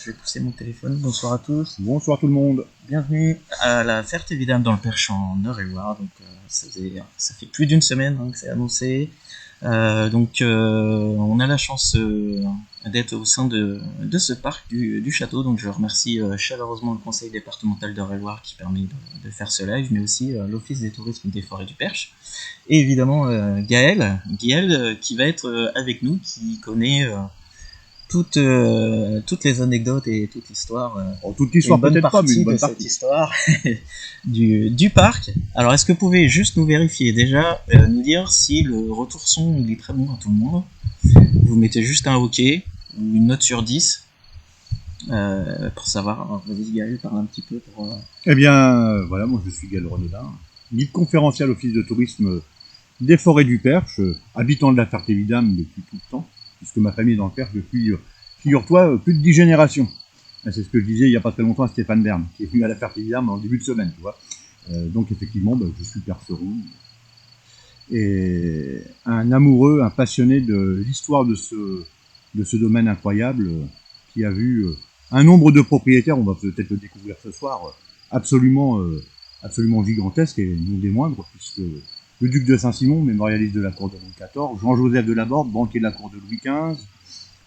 je vais pousser mon téléphone. Bonsoir à tous. Bonsoir tout le monde. Bienvenue à la Ferté-Vidame dans le Perche en Eure-et-Loir. Donc ça fait plus d'une semaine que c'est annoncé. On a la chance d'être au sein de ce parc du château. Donc je remercie chaleureusement le conseil départemental d'Eure-et-Loir qui permet de faire ce live, mais aussi l'office des tourismes des forêts du Perche. Et évidemment Gaël qui va être avec nous, qui connaît toutes les anecdotes et toute l'histoire. Toute l'histoire peut-être pas, mais une bonne partie de cette histoire du parc. Alors, est-ce que vous pouvez juste nous vérifier déjà, nous dire si le retour son il est très bon à tout le monde? Vous mettez juste un OK ou une note sur 10 pour savoir. Alors, vas-y Gaël, parle un petit peu pour. Eh bien, voilà, moi je suis Gaël Renodin, guide conférencier à l'office de tourisme des forêts du Perche, habitant de la Ferté-Vidame depuis tout le temps, puisque ma famille est dans le Perche depuis, figure-toi, plus de 10 générations. C'est ce que je disais il n'y a pas très longtemps à Stéphane Bern, qui est venu à la Ferté-Vidame en début de semaine, tu vois. Donc effectivement, je suis percheron et un amoureux, un passionné de l'histoire de ce domaine incroyable qui a vu un nombre de propriétaires, on va peut-être le découvrir ce soir, absolument gigantesque et non des moindres, puisque le duc de Saint-Simon, mémorialiste de la cour de Louis XIV, Jean-Joseph de Laborde, banquier de la cour de Louis XV,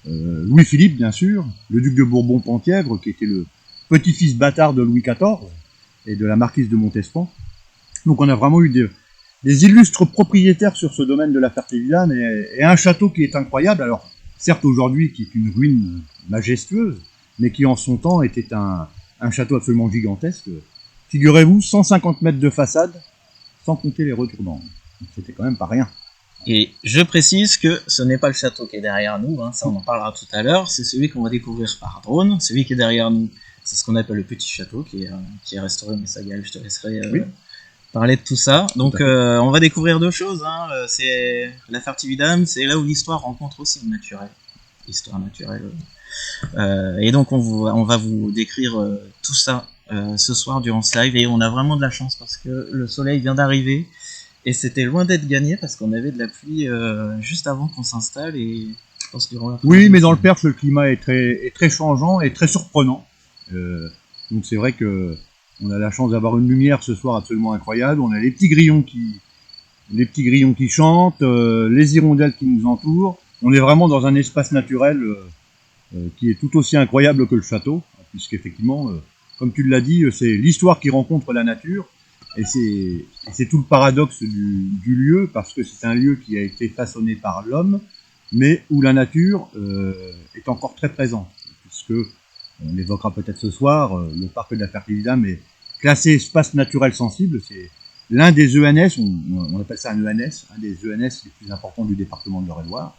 Louis-Philippe, bien sûr, le duc de Bourbon-Penthièvre, qui était le petit-fils bâtard de Louis XIV, et de la marquise de Montespan. Donc on a vraiment eu des illustres propriétaires sur ce domaine de la Ferté-Vidame, et un château qui est incroyable, alors certes aujourd'hui qui est une ruine majestueuse, mais qui en son temps était un château absolument gigantesque. Figurez-vous, 150 mètres de façade, sans compter les retournants. C'était quand même pas rien. Et je précise que ce n'est pas le château qui est derrière nous, ça on en parlera tout à l'heure, c'est celui qu'on va découvrir par drone. Celui qui est derrière nous, c'est ce qu'on appelle le petit château qui est restauré, mais ça Gaël, je te laisserai parler de tout ça. Donc on va découvrir deux choses, c'est la Ferté-Vidame, c'est là où l'histoire rencontre aussi le naturel. Histoire naturelle. Et donc on va vous décrire tout ça ce soir durant ce live, et on a vraiment de la chance parce que le soleil vient d'arriver. Et c'était loin d'être gagné parce qu'on avait de la pluie juste avant qu'on s'installe, et je pense que oui, mais dans le Perche, le climat est très changeant et très surprenant. Donc c'est vrai que on a la chance d'avoir une lumière ce soir absolument incroyable. On a les petits grillons qui chantent, les hirondelles qui nous entourent. On est vraiment dans un espace naturel qui est tout aussi incroyable que le château, puisqu'effectivement, comme tu l'as dit, c'est l'histoire qui rencontre la nature. Et c'est tout le paradoxe du lieu, parce que c'est un lieu qui a été façonné par l'homme, mais où la nature est encore très présente, puisque, on l'évoquera peut-être ce soir, le parc de la Ferté-Vidame est classé espace naturel sensible. C'est l'un des ENS, on appelle ça un ENS, un des ENS les plus importants du département de l'Eure-et-Loir,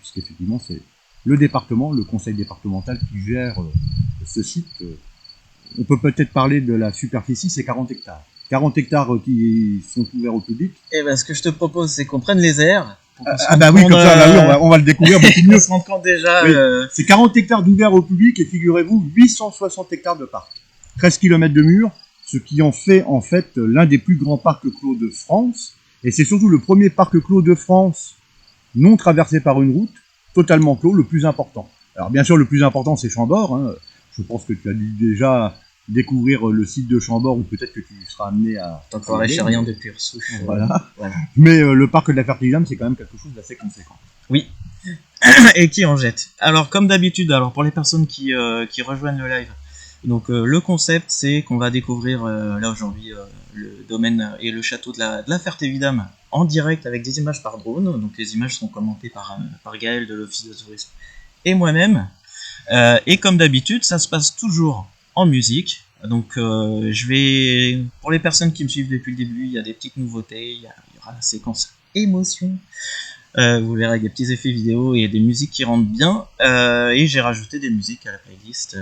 puisqu'effectivement c'est le département, le conseil départemental qui gère ce site. On peut peut-être parler de la superficie, c'est 40 hectares. 40 hectares qui sont ouverts au public. Et ce que je te propose, c'est qu'on prenne les airs. Oui, comme ça, on va le découvrir beaucoup mieux. On se rend compte déjà. Oui. C'est 40 hectares d'ouverts au public, et figurez-vous, 860 hectares de parc. 13 km de murs, ce qui en fait l'un des plus grands parcs clos de France. Et c'est surtout le premier parc clos de France non traversé par une route, totalement clos, le plus important. Alors bien sûr, le plus important, c'est Chambord. Je pense que tu as dû déjà découvrir le site de Chambord, ou peut-être que tu seras amené à... T'as encore lâché rien de pure souche. Voilà. Mais le parc de la Ferté-Vidame, c'est quand même quelque chose d'assez conséquent. Oui. Et qui en jette. Alors, comme d'habitude, pour les personnes qui rejoignent le live, donc le concept, c'est qu'on va découvrir là aujourd'hui le domaine et le château de la Ferté-Vidame en direct avec des images par drone. Donc les images sont commentées par Gaël de l'office de tourisme et moi-même. Et comme d'habitude, ça se passe toujours en musique. Donc pour les personnes qui me suivent depuis le début, il y a des petites nouveautés, il y aura la séquence émotion, vous verrez avec des petits effets vidéo et des musiques qui rentrent bien, et j'ai rajouté des musiques à la playlist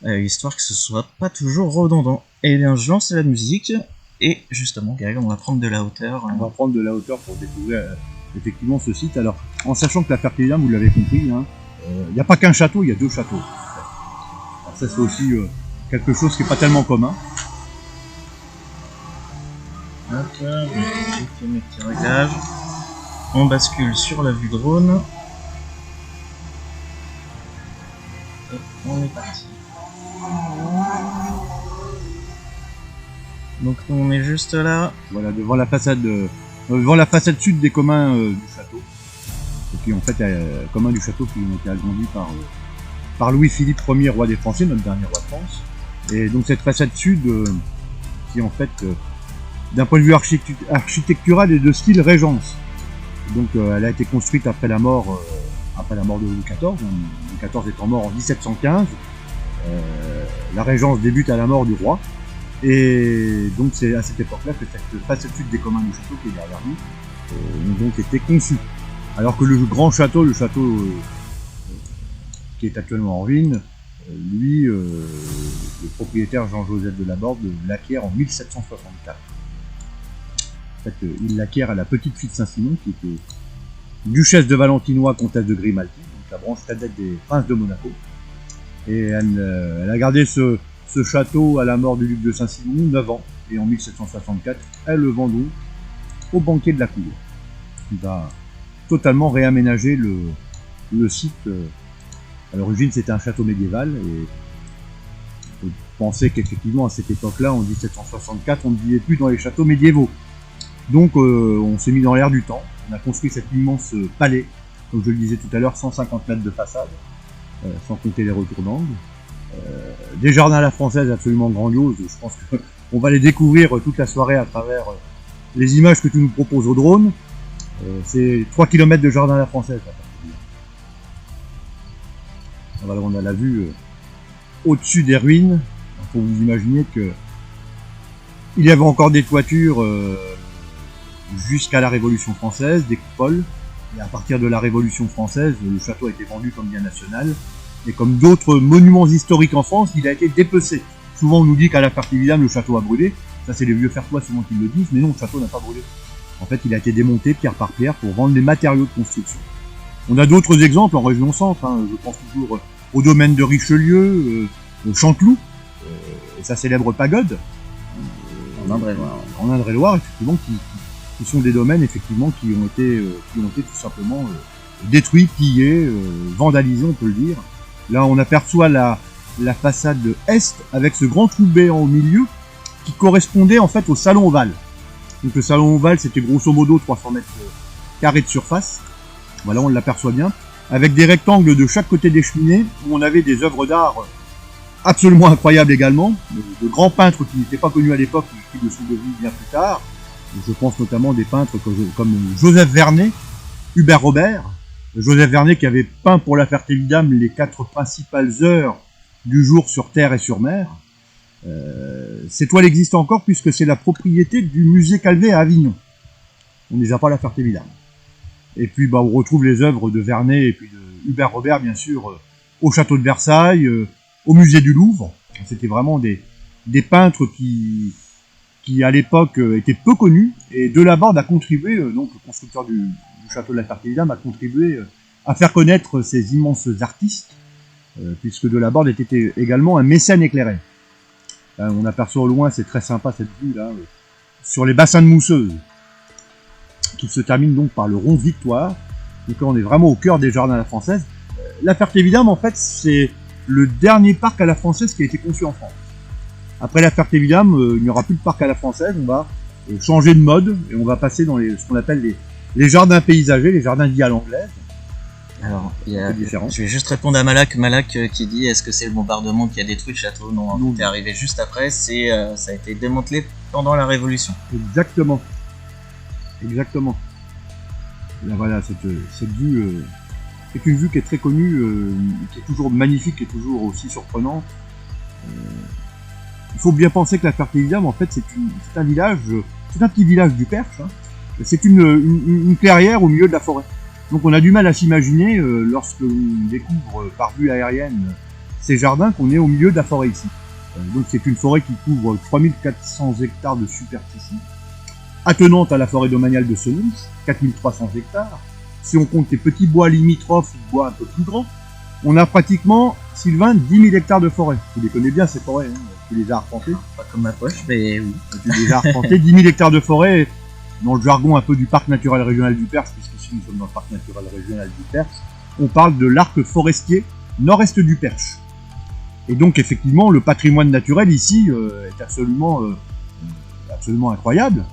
histoire que ce soit pas toujours redondant. Et bien je lance la musique, et justement Gaël, on va prendre de la hauteur. On va prendre de la hauteur pour découvrir effectivement ce site. Alors en sachant que la Ferté-Vidame, vous l'avez compris, il n'y a pas qu'un château, il y a deux châteaux. Alors ça c'est aussi quelque chose qui n'est pas tellement commun. Hop, j'ai fait mes petits réglages. On bascule sur la vue drone. Et On est parti. Donc on est juste là. Voilà, devant la façade sud des communs du château. Et puis en fait, communs du château qui ont été agrandis par Louis-Philippe Ier, roi des Français, notre dernier roi de France. Et donc cette façade sud, qui en fait, d'un point de vue architectural, est de style Régence. Donc elle a été construite après la mort de Louis XIV. Louis XIV étant mort en 1715. La Régence débute à la mort du roi. Et donc c'est à cette époque-là que cette façade sud des communs du château qui est derrière nous ont donc été conçus. Alors que le grand château, le château qui est actuellement en ruine, lui, le propriétaire Jean-Joseph de Laborde l'acquiert en 1764. En fait, il l'acquiert à la petite fille de Saint-Simon, qui était duchesse de Valentinois, comtesse de Grimaldi, donc la branche cadette des princes de Monaco. Et elle a gardé ce château à la mort du duc de Saint-Simon 9 ans. Et en 1764, elle le vend donc au banquier de la cour, qui va totalement réaménager le site. À l'origine, c'était un château médiéval, et on pensait qu'effectivement, à cette époque-là, en 1764, on ne vivait plus dans les châteaux médiévaux. Donc, on s'est mis dans l'air du temps. On a construit cet immense palais, comme je le disais tout à l'heure, 150 mètres de façade, sans compter les retours d'angle. Des jardins à la française absolument grandioses. Je pense qu'on va les découvrir toute la soirée à travers les images que tu nous proposes au drone. C'est 3 km de jardin à la française. Voilà, on a la vue au-dessus des ruines. Il faut vous imaginer que il y avait encore des toitures jusqu'à la Révolution française, des coupoles. Et à partir de la Révolution française, le château a été vendu comme bien national. Et comme d'autres monuments historiques en France, il a été dépecé. Souvent on nous dit qu'à la Ferté-Vidame, le château a brûlé. Ça, c'est les vieux Fertois souvent qui le disent, mais non, le château n'a pas brûlé. En fait, il a été démonté pierre par pierre pour vendre les matériaux de construction. On a d'autres exemples en région centre. Je pense toujours au domaine de Richelieu, au Chanteloup, et sa célèbre pagode. En Indre-et-Loire. En Indre-et-Loire, effectivement, qui sont des domaines effectivement qui ont été tout simplement détruits, pillés, vandalisés, on peut le dire. Là, on aperçoit la façade est avec ce grand trou béant au milieu qui correspondait en fait au salon ovale. Donc le salon ovale, c'était grosso modo 300 mètres carrés de surface. Voilà, on l'aperçoit bien. Avec des rectangles de chaque côté des cheminées où on avait des œuvres d'art absolument incroyables également. De grands peintres qui n'étaient pas connus à l'époque mais qui le sont devenus bien plus tard. Je pense notamment des peintres comme Joseph Vernet, Hubert Robert. Joseph Vernet qui avait peint pour la Ferté-Vidame les 4 principales heures du jour sur terre et sur mer. Ces toiles existent encore puisque c'est la propriété du musée Calvet à Avignon. On ne les a pas à la Ferté-Vidame. Et puis on retrouve les œuvres de Vernet et puis de Hubert Robert bien sûr au château de Versailles, au musée du Louvre. C'était vraiment des peintres qui à l'époque étaient peu connus, et de Laborde a contribué, donc le constructeur du château de la Ferté-Vidame a contribué à faire connaître ces immenses artistes, puisque de Laborde était également un mécène éclairé. Là, on aperçoit au loin, c'est très sympa cette vue là, sur les bassins de Mousseuse, qui se termine donc par le rond Victoire. Donc là, on est vraiment au cœur des jardins à la française. La Ferté-Vidame, en fait, c'est le dernier parc à la française qui a été conçu en France. Après la Ferté-Vidame, il n'y aura plus de parc à la française, on va changer de mode et on va passer dans ce qu'on appelle les jardins paysagers, les jardins dits à l'anglaise. Alors, je vais juste répondre à Malak qui dit est-ce que c'est le bombardement qui a détruit le château? Non, c'est arrivé juste après, ça a été démantelé pendant la Révolution. Exactement. Là voilà, cette vue est une vue qui est très connue, qui est toujours magnifique, qui est toujours aussi surprenante. Il faut bien penser que la Ferté-Vidame, en fait, c'est un village, c'est un petit village du Perche. C'est une clairière au milieu de la forêt. Donc on a du mal à s'imaginer, lorsque on découvre par vue aérienne ces jardins, qu'on est au milieu de la forêt ici. Donc c'est une forêt qui couvre 3400 hectares de superficie, attenante à la forêt domaniale de Senonches, 4300 hectares. Si on compte les petits bois limitrophes, les bois un peu plus grands, on a pratiquement, Sylvain, 10 000 hectares de forêt. Tu les connais bien ces forêts, tu les as arpentées. Pas comme ma poche, mais oui. Tu les as arpentées, 10 000 hectares de forêt, dans le jargon un peu du parc naturel régional du Perche, puisqu'ici nous sommes dans le parc naturel régional du Perche, on parle de l'arc forestier nord-est du Perche. Et donc effectivement, le patrimoine naturel ici est absolument incroyable.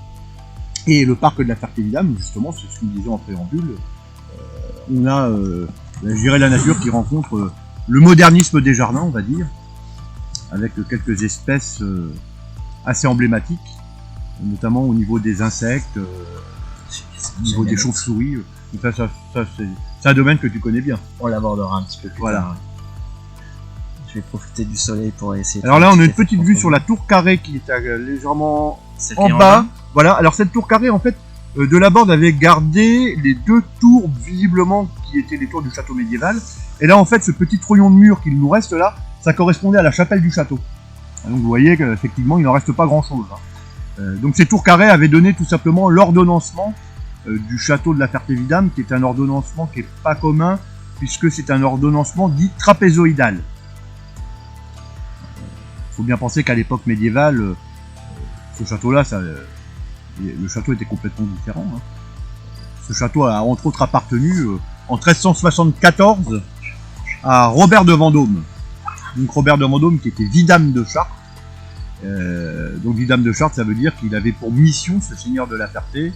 Et le parc de la Ferté-Vidame, justement, c'est ce que nous disions en préambule, on a, je dirais, la nature qui rencontre le modernisme des jardins, on va dire, avec quelques espèces assez emblématiques, notamment au niveau des insectes, au niveau des chauves-souris. Ça c'est un domaine que tu connais bien. On l'abordera un petit peu plus tard. Je vais profiter du soleil pour essayer. Alors là, on a une petite vue sur la tour carrée qui est légèrement en bas. Voilà. Alors cette tour carrée, en fait, de la Borde avait gardé les deux tours visiblement qui étaient les tours du château médiéval. Et là, en fait, ce petit trognon de mur qu'il nous reste là, ça correspondait à la chapelle du château. Donc vous voyez qu'effectivement, il n'en reste pas grand-chose. Donc ces tours carrées avaient donné tout simplement l'ordonnancement du château de la Ferté-Vidame, qui est un ordonnancement qui n'est pas commun, puisque c'est un ordonnancement dit trapézoïdal. Il faut bien penser qu'à l'époque médiévale, ce château-là, le château était complètement différent. Ce château a entre autres appartenu en 1374 à Robert de Vendôme. Donc Robert de Vendôme qui était vidame de Chartres. Donc vidame de Chartres, ça veut dire qu'il avait pour mission, ce seigneur de la Ferté,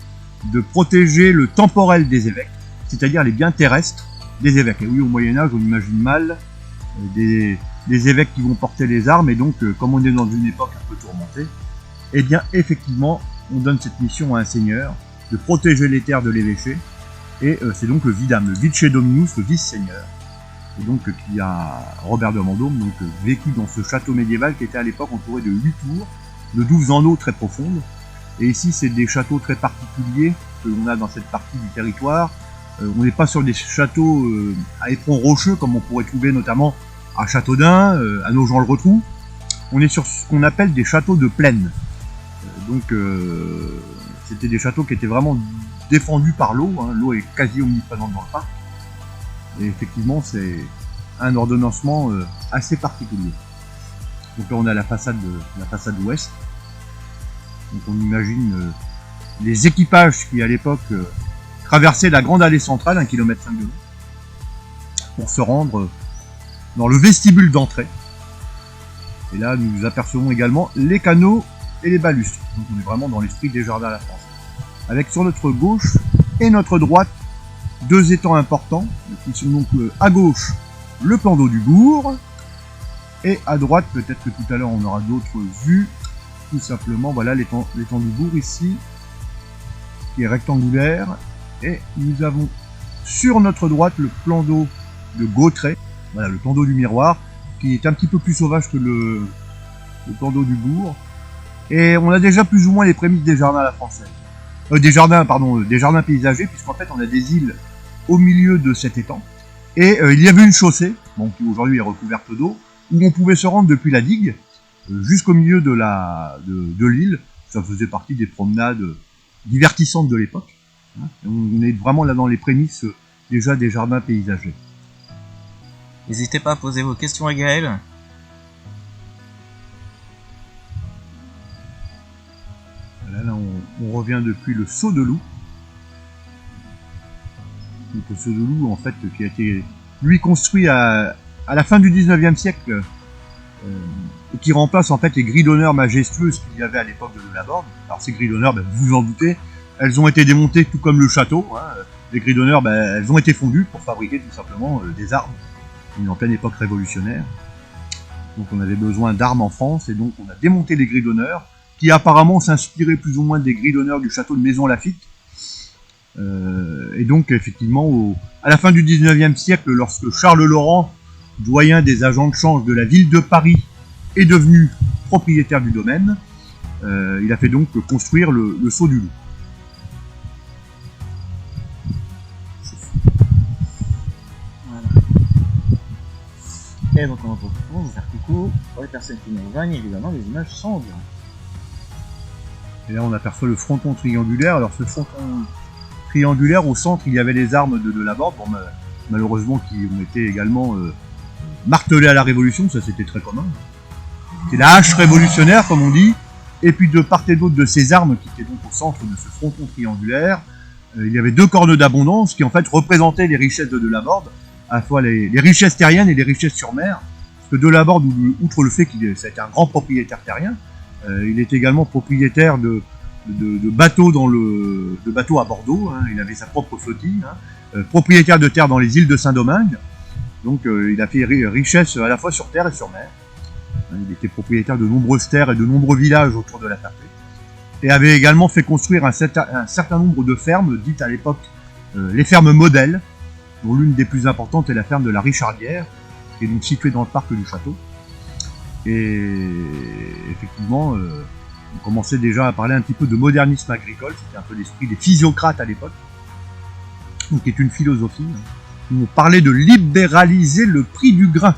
de protéger le temporel des évêques, c'est-à-dire les biens terrestres des évêques. Et oui, au Moyen-Âge, on imagine mal des évêques qui vont porter les armes, et donc, comme on est dans une époque un peu tourmentée, eh bien, effectivement, on donne cette mission à un seigneur de protéger les terres de l'évêché, et c'est donc le vidame, le vice dominus, le vice-seigneur, et donc qui a Robert de Vendôme, donc vécu dans ce château médiéval qui était à l'époque entouré de 8 tours, de 12 en eau très profondes. Et ici, c'est des châteaux très particuliers que l'on a dans cette partie du territoire. On n'est pas sur des châteaux à éperon rocheux, comme on pourrait trouver notamment à Châteaudun, à Nogent-le-Rotrou. On est sur ce qu'on appelle des châteaux de plaine. C'était des châteaux qui étaient vraiment défendus par l'eau. L'eau est quasi omniprésente dans le parc. Et effectivement, c'est un ordonnancement assez particulier. Donc là, on a la façade ouest. Donc on imagine les équipages qui à l'époque traversaient la grande allée centrale, 1,5 km de long, pour se rendre dans le vestibule d'entrée. Et là nous apercevons également les canaux et les balustres. Donc on est vraiment dans l'esprit des jardins à la française. Avec sur notre gauche et notre droite deux étangs importants, qui sont donc à gauche le plan d'eau du bourg, et à droite, peut-être que tout à l'heure on aura d'autres vues, tout simplement, voilà l'étang du bourg ici, qui est rectangulaire, et nous avons sur notre droite le plan d'eau de Gautret, voilà le plan d'eau du miroir, qui est un petit peu plus sauvage que le plan d'eau du bourg, et on a déjà plus ou moins les prémices des jardins à la française. Des jardins paysagers, puisqu'en fait on a des îles au milieu de cet étang, et il y avait une chaussée, bon, qui aujourd'hui est recouverte d'eau, où on pouvait se rendre depuis la digue, jusqu'au milieu de l'île. Ça faisait partie des promenades divertissantes de l'époque. On est vraiment là dans les prémices déjà des jardins paysagers. N'hésitez pas à poser vos questions à Gaël. Là on revient depuis le Saut de Loup. Donc le Saut de Loup, en fait, qui a été lui construit à la fin du 19e siècle, et qui remplace en fait les grilles d'honneur majestueuses qu'il y avait à l'époque de la Borde. Alors ces grilles d'honneur, vous vous en doutez, elles ont été démontées tout comme le château. Les grilles d'honneur, elles ont été fondues pour fabriquer tout simplement des armes. On est en pleine époque révolutionnaire. Donc on avait besoin d'armes en France, et donc on a démonté les grilles d'honneur, qui apparemment s'inspiraient plus ou moins des grilles d'honneur du château de Maison-Lafitte. Et donc effectivement, à la fin du 19e siècle, lorsque Charles Laurent, doyen des agents de change de la ville de Paris, est devenu propriétaire du domaine, il a fait donc construire le Saut du Loup. Voilà. Et donc on va vous faire coucou. Pour les personnes qui nous rejoignent, évidemment, les images sont en direct. Et là on aperçoit le fronton triangulaire. Alors ce fronton triangulaire, au centre il y avait les armes de la Borde, bon, malheureusement qui ont été également martelées à la Révolution, ça c'était très commun. C'est la hache révolutionnaire comme on dit, et puis de part et d'autre de ces armes qui étaient donc au centre de ce fronton triangulaire, il y avait deux cornes d'abondance qui en fait représentaient les richesses de la Borde, à la fois les richesses terriennes et les richesses sur mer, Parce que Delaborde, outre le fait qu'il a été un grand propriétaire terrien, il est également propriétaire de bateaux de bateaux à Bordeaux. Hein, il avait sa propre flottille. Hein, propriétaire de terres dans les îles de Saint-Domingue. Donc il a fait richesse à la fois sur terre et sur mer. Hein, il était propriétaire de nombreuses terres et de nombreux villages autour de la Ferté. Et avait également fait construire un certain nombre de fermes, dites à l'époque les fermes modèles, dont l'une des plus importantes est la ferme de la Richardière, qui est donc située dans le parc du château. Et effectivement, on commençait déjà à parler un petit peu de modernisme agricole, c'était un peu l'esprit des physiocrates à l'époque, donc qui est une philosophie. On parlait de libéraliser le prix du grain.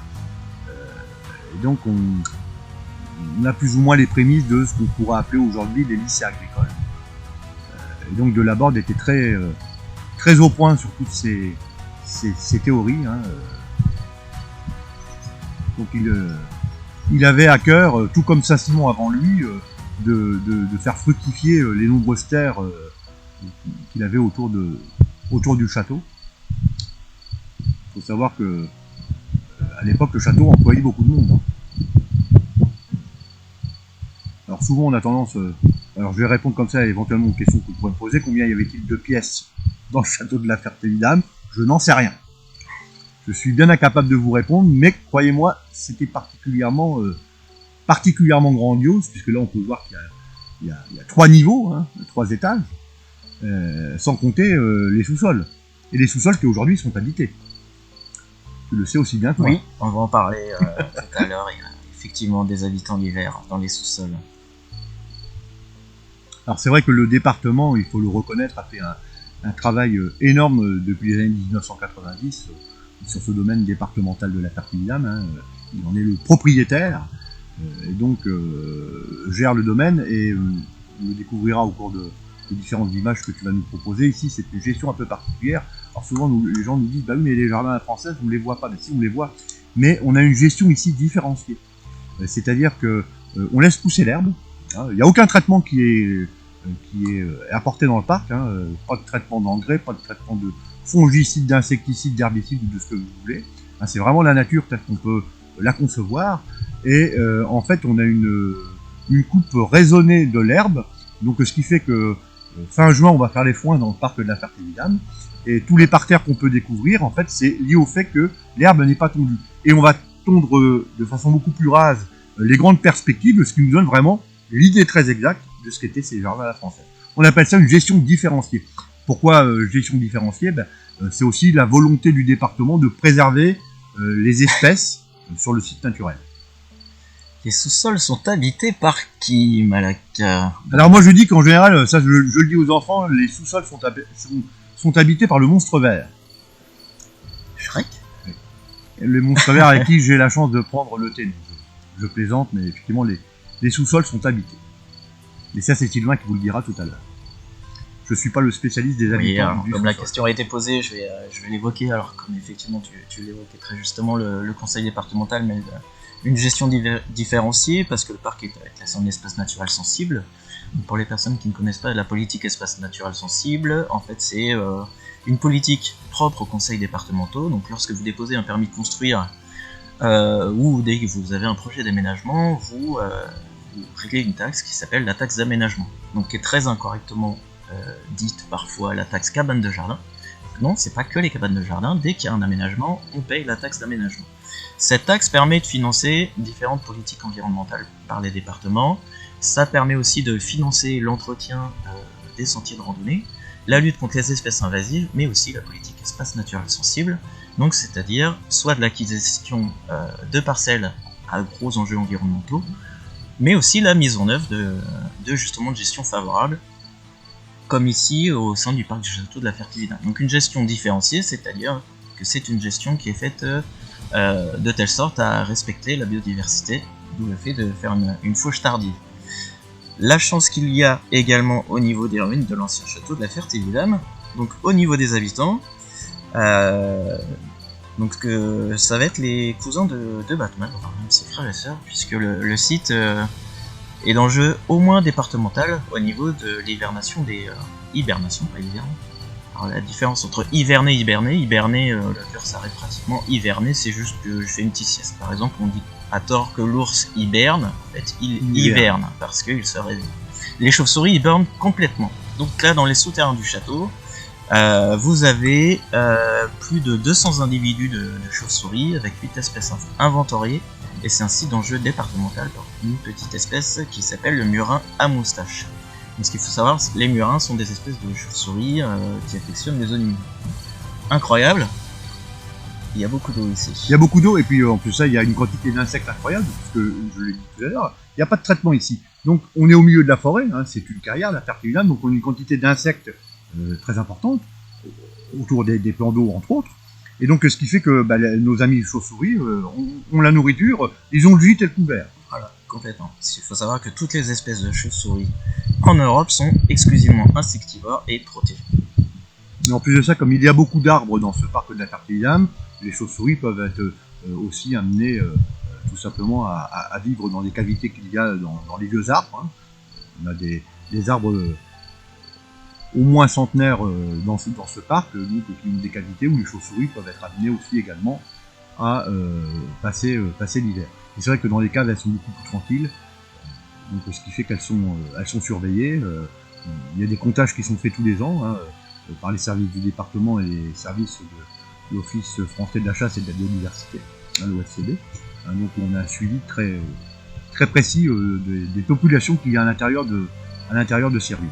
Et donc on a plus ou moins les prémices de ce qu'on pourrait appeler aujourd'hui les lycées agricoles. Et donc Delaborde était très au point sur toutes ces théories. Hein. Donc il avait à cœur, tout comme Saint-Simon avant lui, de faire fructifier les nombreuses terres qu'il avait autour du château. Il faut savoir que à l'époque le château employait beaucoup de monde. Alors souvent on a tendance, alors je vais répondre comme ça éventuellement aux questions que vous pourrez me poser, combien y avait-il de pièces dans le château de la Ferté-Vidame? Je n'en sais rien. Je suis bien incapable de vous répondre, mais croyez-moi, c'était particulièrement grandiose, puisque là on peut voir qu'il y a 3 niveaux, hein, 3 étages, sans compter les sous-sols. Et les sous-sols qui aujourd'hui sont habités. Tu le sais aussi bien que moi. Oui, on va en parler tout à l'heure. Il y a effectivement des habitants l'hiver dans les sous-sols. Alors c'est vrai que le département, il faut le reconnaître, a fait un travail énorme depuis les années 1990 sur ce domaine départemental de la Ferté-Vidame. Hein. Il en est le propriétaire, et donc gère le domaine, et on le découvrira au cours des différentes images que tu vas nous proposer. Ici, c'est une gestion un peu particulière. Alors souvent, les gens nous disent, bah oui, mais les jardins à la française, on ne les voit pas. Mais si, on les voit. Mais on a une gestion ici différenciée. C'est-à-dire que on laisse pousser l'herbe. Hein. Il n'y a aucun traitement qui est apporté dans le parc. Hein. Pas de traitement d'engrais, pas de traitement de fongicides, d'insecticides, d'herbicides ou de ce que vous voulez. Hein, c'est vraiment la nature telle qu'on peut la concevoir. Et en fait, on a une coupe raisonnée de l'herbe. Donc ce qui fait que fin juin, on va faire les foins dans le parc de la Ferté-Vidame. Et tous les parterres qu'on peut découvrir, en fait, c'est lié au fait que l'herbe n'est pas tondue. Et on va tondre de façon beaucoup plus rase les grandes perspectives, ce qui nous donne vraiment l'idée très exacte de ce qu'étaient ces jardins à la française. On appelle ça une gestion différenciée. Pourquoi gestion différenciée? C'est aussi la volonté du département de préserver les espèces sur le site naturel. Les sous-sols sont habités par qui, Malaka? Alors moi je dis qu'en général, ça je le dis aux enfants, les sous-sols sont habités par le monstre vert. Shrek? Le monstre vert avec qui j'ai la chance de prendre le thé. Je plaisante, mais effectivement les sous-sols sont habités. Et ça c'est Sylvain qui vous le dira tout à l'heure. Je suis pas le spécialiste des habitants. Oui, alors, du comme sous-sol. la question a été posée, je vais l'évoquer. Alors comme effectivement tu l'évoquais très justement, le conseil départemental mène une gestion différenciée parce que le parc est classé en espace naturel sensible. Donc, pour les personnes qui ne connaissent pas la politique espace naturel sensible, en fait c'est une politique propre aux conseils départementaux. Donc lorsque vous déposez un permis de construire ou dès que vous avez un projet d'aménagement, vous réglez une taxe qui s'appelle la taxe d'aménagement, donc qui est très incorrectement dite parfois la taxe cabane de jardin. Non, c'est pas que les cabanes de jardin, dès qu'il y a un aménagement, on paye la taxe d'aménagement. Cette taxe permet de financer différentes politiques environnementales par les départements. Ça permet aussi de financer l'entretien des sentiers de randonnée, la lutte contre les espèces invasives, mais aussi la politique espace naturel sensible, donc c'est-à-dire soit de l'acquisition de parcelles à gros enjeux environnementaux, mais aussi la mise en œuvre de justement de gestion favorable, comme ici au sein du parc du château de la Ferté-Vidame. Donc une gestion différenciée, c'est-à-dire que c'est une gestion qui est faite de telle sorte à respecter la biodiversité, d'où le fait de faire une fauche tardive. La chance qu'il y a également au niveau des ruines de l'ancien château de la Ferté-Vidame, donc au niveau des habitants, donc ça va être les cousins de Batman, enfin même ses frères et sœurs, puisque le site est d'enjeu au moins départemental au niveau de l'hibernation des... hibernation, pas hiverne. Alors, la différence entre hiverner et hiberner, le cœur s'arrête pratiquement. Hiverner, c'est juste que je fais une petite sieste. Par exemple, on dit à tort que l'ours hiberne, en fait il hiverne parce qu'il se réveille. Les chauves-souris hibernent complètement. Donc là, dans les souterrains du château, vous avez plus de 200 individus de chauves-souris avec 8 espèces inventoriées, et c'est un site d'enjeu départemental pour une petite espèce qui s'appelle le murin à moustache. Donc, ce qu'il faut savoir, c'est que les murins sont des espèces de chauves-souris qui affectionnent les zones humides. Incroyable. Il y a beaucoup d'eau ici. Il y a beaucoup d'eau, et puis en plus ça, il y a une quantité d'insectes incroyable, parce que je l'ai dit tout à l'heure, il n'y a pas de traitement ici. Donc on est au milieu de la forêt, hein, c'est une carrière, la Fertilinam, donc on a une quantité d'insectes très importante, autour des plans d'eau entre autres. Et donc ce qui fait que nos amis chauves-souris ont la nourriture, ils ont le gîte et le couvert. Voilà, complètement. Il faut savoir que toutes les espèces de chauves-souris en Europe sont exclusivement insectivores et protégées. Mais en plus de ça, comme il y a beaucoup d'arbres dans ce parc de la Fertilinam, les chauves-souris peuvent être aussi amenées tout simplement à vivre dans des cavités qu'il y a dans les vieux arbres. Hein. On a des arbres au moins centenaires dans ce parc, donc, qui ont des cavités où les chauves-souris peuvent être amenées aussi également à passer l'hiver. Et c'est vrai que dans les caves, elles sont beaucoup plus tranquilles, donc ce qui fait qu'elles sont surveillées. Il y a des comptages qui sont faits tous les ans, hein, par les services du département et les services de l'Office français de la chasse et de la biodiversité, hein, l'OFCB. Hein, donc on a un suivi très, très précis des populations qu'il y a à l'intérieur de Sirville.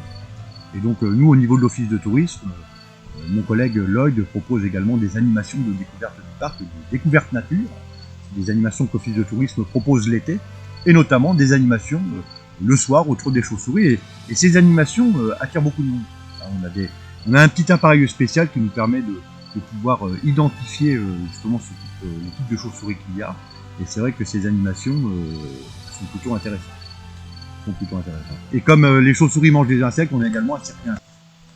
Et donc nous, au niveau de l'Office de tourisme, mon collègue Lloyd propose également des animations de découverte du parc, de découverte nature, des animations que l'Office de tourisme propose l'été, et notamment des animations le soir autour des chauves-souris. Et ces animations attirent beaucoup de monde. On a un petit appareil spécial qui nous permet de pouvoir identifier justement le type de chauve-souris qu'il y a. Et c'est vrai que ces animations sont plutôt intéressantes. Et comme les chauves-souris mangent des insectes, on a également un circuit.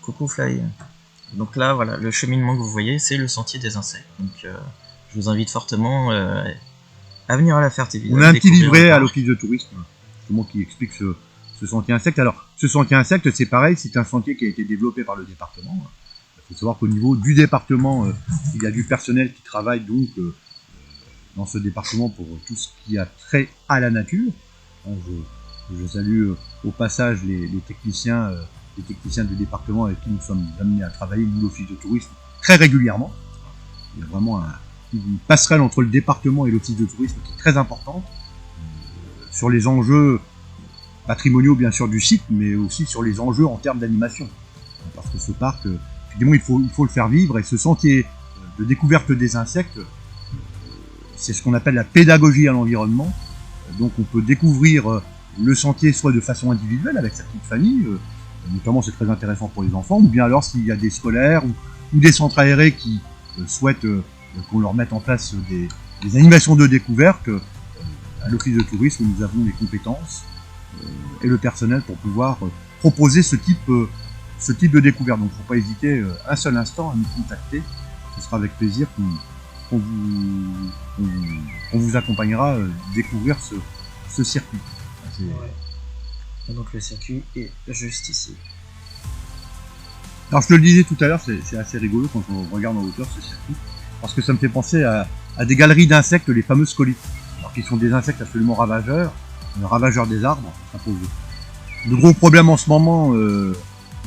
Coucou Fly. Donc là, voilà, le cheminement que vous voyez, c'est le sentier des insectes. Donc je vous invite fortement à venir à la Fertilinam. On a un petit livret à l'Office de tourisme, justement, qui explique ce sentier insecte. Alors, ce sentier insecte, c'est pareil, c'est un sentier qui a été développé par le département. Il faut savoir qu'au niveau du département, il y a du personnel qui travaille donc dans ce département pour tout ce qui a trait à la nature. Je salue au passage les techniciens du département avec qui nous sommes amenés à travailler, nous, l'Office de tourisme, très régulièrement. Il y a vraiment une passerelle entre le département et l'Office de tourisme qui est très importante sur les enjeux patrimoniaux, bien sûr, du site, mais aussi sur les enjeux en termes d'animation. Parce que ce parc, évidemment, il faut le faire vivre, et ce sentier de découverte des insectes, c'est ce qu'on appelle la pédagogie à l'environnement. Donc on peut découvrir le sentier soit de façon individuelle avec sa petite famille, notamment c'est très intéressant pour les enfants, ou bien alors s'il y a des scolaires ou des centres aérés qui souhaitent qu'on leur mette en place des animations de découverte. À l'Office de tourisme, nous avons les compétences et le personnel pour pouvoir proposer ce type de découverte. Donc il ne faut pas hésiter un seul instant à nous contacter. Ce sera avec plaisir qu'on vous accompagnera découvrir ce circuit. Ouais. Et donc le circuit est juste ici. Alors je te le disais tout à l'heure, c'est assez rigolo quand on regarde en hauteur ce circuit, parce que ça me fait penser à des galeries d'insectes, les fameux scolites, alors qui sont des insectes absolument ravageurs des arbres, Le gros problème en ce moment,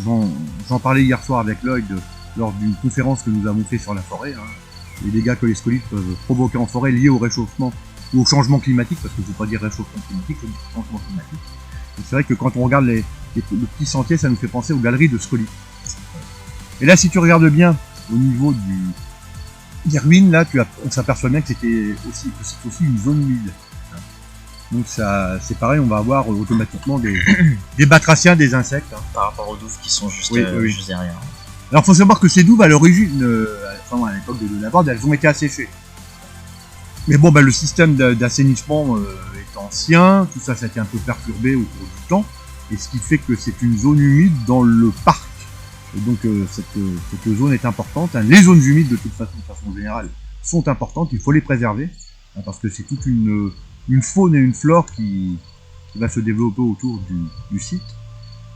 j'en parlais hier soir avec Lloyd lors d'une conférence que nous avons fait sur la forêt, hein, les dégâts que les scolites peuvent provoquer en forêt liés au réchauffement ou au changement climatique, parce que je ne veux pas dire réchauffement climatique, je veux dire changement climatique. Et c'est vrai que quand on regarde le petit sentier, ça nous fait penser aux galeries de scolites. Et là, si tu regardes bien au niveau des ruines, là, on s'aperçoit bien que c'est aussi une zone humide. Donc ça, c'est pareil, on va avoir automatiquement des batraciens, des insectes. Hein. Par rapport aux douves qui sont juste derrière. Alors il faut savoir que ces douves, à l'origine, à l'époque de la Borde, elles ont été asséchées. Mais bon, le système d'assainissement est ancien, tout ça a été un peu perturbé au cours du temps, et ce qui fait que c'est une zone humide dans le parc. Et donc cette zone est importante. Hein. Les zones humides, de façon générale, sont importantes, il faut les préserver, hein, parce que c'est toute une faune et une flore qui va se développer autour du site.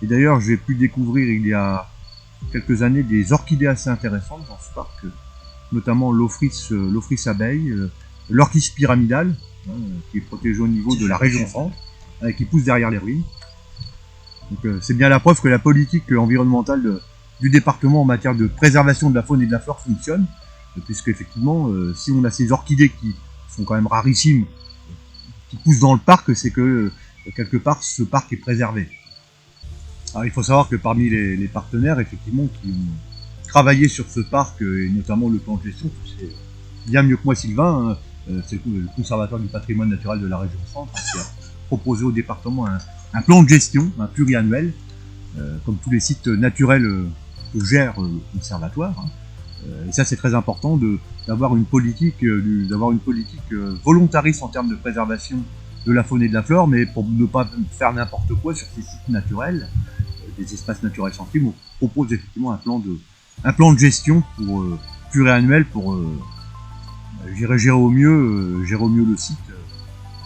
Et d'ailleurs, j'ai pu découvrir il y a quelques années des orchidées assez intéressantes dans ce parc, notamment l'Ophrys abeille, l'orchis pyramidale, qui est protégé au niveau de la région centre, qui pousse derrière les ruines. Donc c'est bien la preuve que la politique environnementale du département en matière de préservation de la faune et de la flore fonctionne, puisque effectivement, si on a ces orchidées qui sont quand même rarissimes, qui poussent dans le parc, c'est que quelque part ce parc est préservé. Alors il faut savoir que parmi les partenaires, effectivement, qui ont travaillé sur ce parc, et notamment le plan de gestion, c'est bien mieux que moi Sylvain, c'est le conservatoire du patrimoine naturel de la région centre, qui a proposé au département un plan de gestion, un pluriannuel, comme tous les sites naturels que gère le conservatoire. Et ça c'est très important d'avoir une politique, volontariste en termes de préservation de la faune et de la flore, mais pour ne pas faire n'importe quoi sur ces sites naturels, des espaces naturels sensibles, on propose effectivement un plan de gestion pluriannuel pour gérer au mieux le site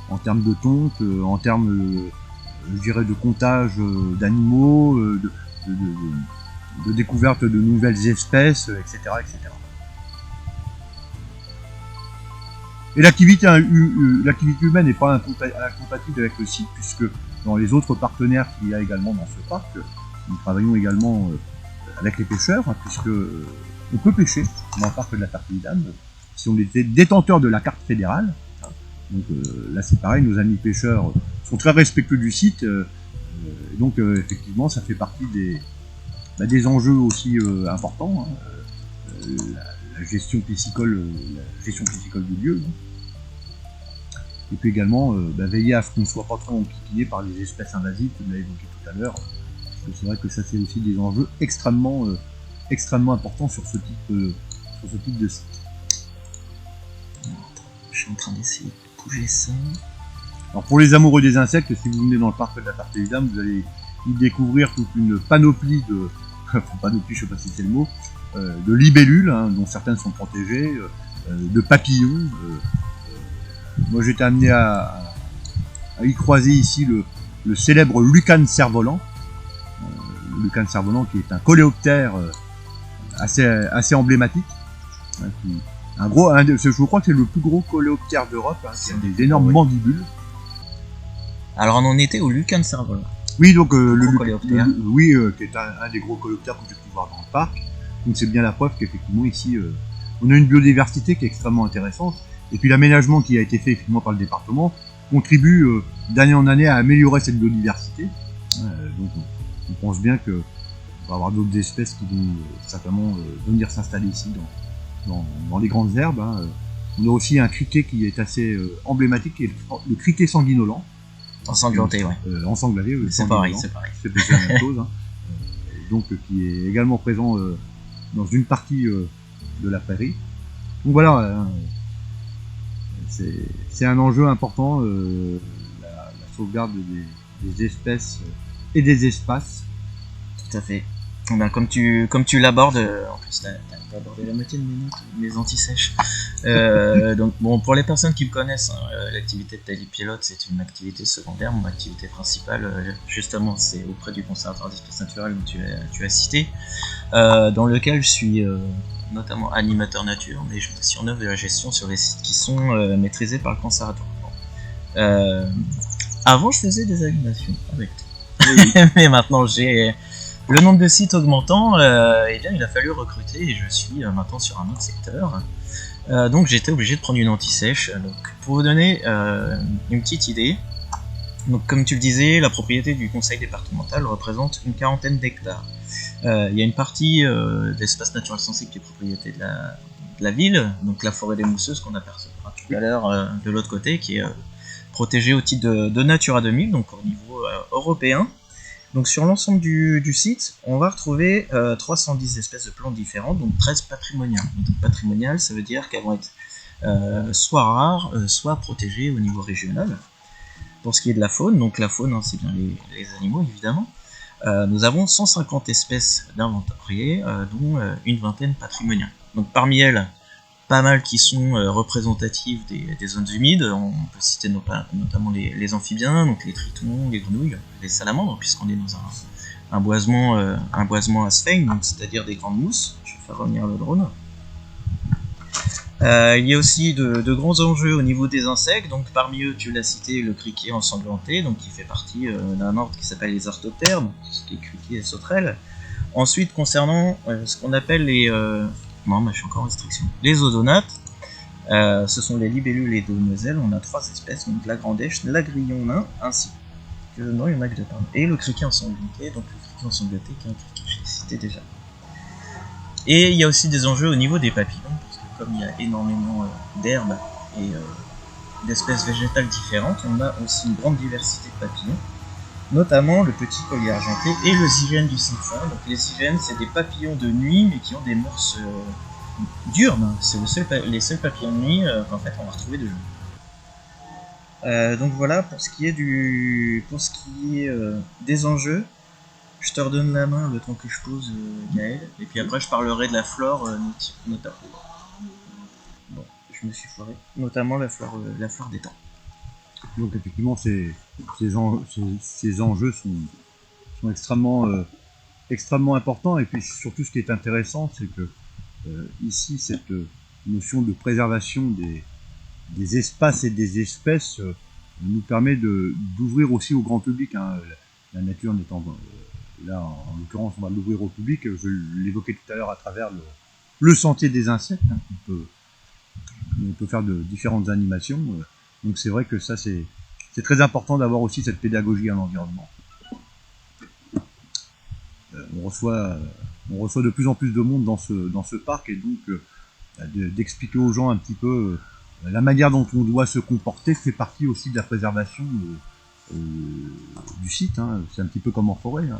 en termes de tonte, en termes de comptage d'animaux, de découverte de nouvelles espèces, etc. etc. Et l'activité humaine n'est pas incompatible avec le site, puisque dans les autres partenaires qu'il y a également dans ce parc, nous travaillons également avec les pêcheurs, puisque on peut pêcher dans le parc de la Tartéidame si on était détenteur de la carte fédérale. Donc là c'est pareil, nos amis pêcheurs sont très respectueux du site, donc effectivement ça fait partie des enjeux aussi importants, la gestion piscicole du lieu. Et puis également veiller à ce qu'on ne soit pas trop enquiquiné par les espèces invasives, comme vous l'avez évoqué tout à l'heure. Parce que c'est vrai que ça c'est aussi des enjeux extrêmement importants sur ce type de site. Je suis en train d'essayer de bouger ça. Alors pour les amoureux des insectes, si vous venez dans le parc de la Tartéidame, vous allez y découvrir toute une panoplie panoplie, je sais pas si c'est le mot, de libellules, dont certaines sont protégées, de papillons. Moi j'étais amené à y croiser ici le célèbre Lucan cerf-volant. Le Lucan cerf-volant qui est un coléoptère assez emblématique. Je crois que c'est le plus gros coléoptère d'Europe, qui a des énormes mandibules. Alors on en était au Lucan cerf-volant. Oui, donc qui est un des gros coléoptères que j'ai pu voir dans le parc. Donc c'est bien la preuve qu'effectivement ici, on a une biodiversité qui est extrêmement intéressante. Et puis l'aménagement qui a été fait effectivement par le département contribue d'année en année à améliorer cette biodiversité. Donc on pense bien qu'on va avoir d'autres espèces qui vont certainement venir s'installer ici dans les grandes herbes. On a aussi un criquet qui est assez emblématique, qui est le criquet sanguinolent. Ensanglanté, ouais. Ensanglanté, c'est pareil. C'est la même chose. Donc qui est également présent dans une partie de la prairie. Donc voilà, c'est un enjeu important, la sauvegarde des espèces et des espaces. Tout à fait. Ben, comme tu l'abordes, en plus t'as abordé la moitié de mes anti-sèches. Donc bon, pour les personnes qui me connaissent, l'activité de Tally Pilote c'est une activité secondaire. Mon activité principale, justement, c'est auprès du conservatoire d'espèces naturelles dont tu as cité, dans lequel je suis notamment animateur nature, mais je me suis en œuvre de la gestion sur les sites qui sont maîtrisés par le conservatoire. Avant, je faisais des animations avec toi, oui. Mais maintenant j'ai le nombre de sites augmentant, eh bien, il a fallu recruter et je suis maintenant sur un autre secteur. Donc j'étais obligé de prendre une anti-sèche. Donc, pour vous donner une petite idée, donc, comme tu le disais, la propriété du conseil départemental représente une 40aine d'hectares. Il y a une partie d'espace naturel sensible qui est propriété de la ville, donc la forêt des Mousseuses qu'on apercevra tout à l'heure de l'autre côté, qui est protégée au titre de Natura 2000, donc au niveau européen. Donc sur l'ensemble du site, on va retrouver 310 espèces de plantes différentes, donc 13 patrimoniales. Donc patrimoniales, ça veut dire qu'elles vont être soit rares, soit protégées au niveau régional. Pour ce qui est de la faune, donc la faune, c'est bien les animaux évidemment, nous avons 150 espèces d'inventariées, dont une vingtaine patrimoniales. Donc parmi elles, pas mal qui sont représentatives des zones humides. On peut citer notamment les amphibiens, donc les tritons, les grenouilles, les salamandres, puisqu'on est dans un boisement à Sphane, donc c'est-à-dire des grandes mousses. Je vais faire revenir le drone. Il y a aussi de grands enjeux au niveau des insectes, donc parmi eux tu l'as cité le criquet ensanglanté, donc qui fait partie d'un ordre qui s'appelle les arthoptères, ce qui est criquet et sauterelles. Ensuite concernant ce qu'on appelle les... non mais je suis encore en restriction. Les odonates, ce sont les libellules et demoiselles, on a 3 espèces, donc la grandèche, l'agrillon nain, ainsi que... non il y en a que 2 pardon. Et le criquet ensanglanté, donc le criquet ensanglanté qui est un criquet que je l'ai cité déjà. Et il y a aussi des enjeux au niveau des papillons, parce que comme il y a énormément d'herbes et d'espèces végétales différentes, on a aussi une grande diversité de papillons, notamment le petit collier argenté et le zygène du cygne. Donc les zygènes, c'est des papillons de nuit, mais qui ont des morses diurnes. C'est les seuls papillons de nuit qu'en fait on va retrouver de jour. Donc voilà pour ce qui est des enjeux. Je te redonne la main le temps que je pose, Gaël, et puis après je parlerai de la flore, notamment. Bon, je me suis foiré. Notamment la flore des temps. Donc effectivement, ces enjeux sont extrêmement importants, et puis surtout ce qui est intéressant, c'est que ici, cette notion de préservation des espaces et des espèces nous permet d'ouvrir aussi au grand public, hein. La nature n'étant... là, en l'occurrence, on va l'ouvrir au public. Je l'évoquais tout à l'heure à travers le sentier des insectes, hein, on peut faire de différentes animations. Donc c'est vrai que ça, c'est très important d'avoir aussi cette pédagogie à l'environnement. On reçoit de plus en plus de monde dans ce parc, et donc d'expliquer aux gens un petit peu la manière dont on doit se comporter fait partie aussi de la préservation du site, hein. C'est un petit peu comme en forêt, hein.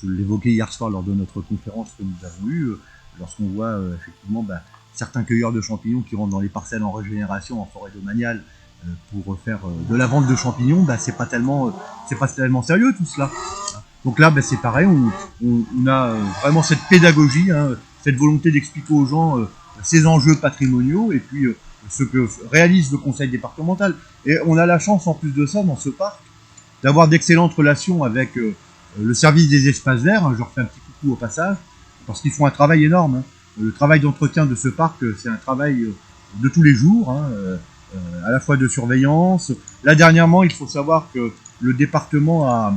Je l'évoquais hier soir lors de notre conférence que nous avons eue, lorsqu'on voit effectivement certains cueilleurs de champignons qui rentrent dans les parcelles en régénération en forêt domaniale pour faire de la vente de champignons, c'est pas tellement sérieux tout cela. Donc là, c'est pareil, on a vraiment cette pédagogie, hein, cette volonté d'expliquer aux gens ces enjeux patrimoniaux, et puis ce que réalise le conseil départemental. Et on a la chance, en plus de ça, dans ce parc, d'avoir d'excellentes relations avec le service des espaces verts. Je leur fais un petit coucou au passage, parce qu'ils font un travail énorme, hein. Le travail d'entretien de ce parc, c'est un travail de tous les jours, hein, à la fois de surveillance. Là, dernièrement, il faut savoir que le département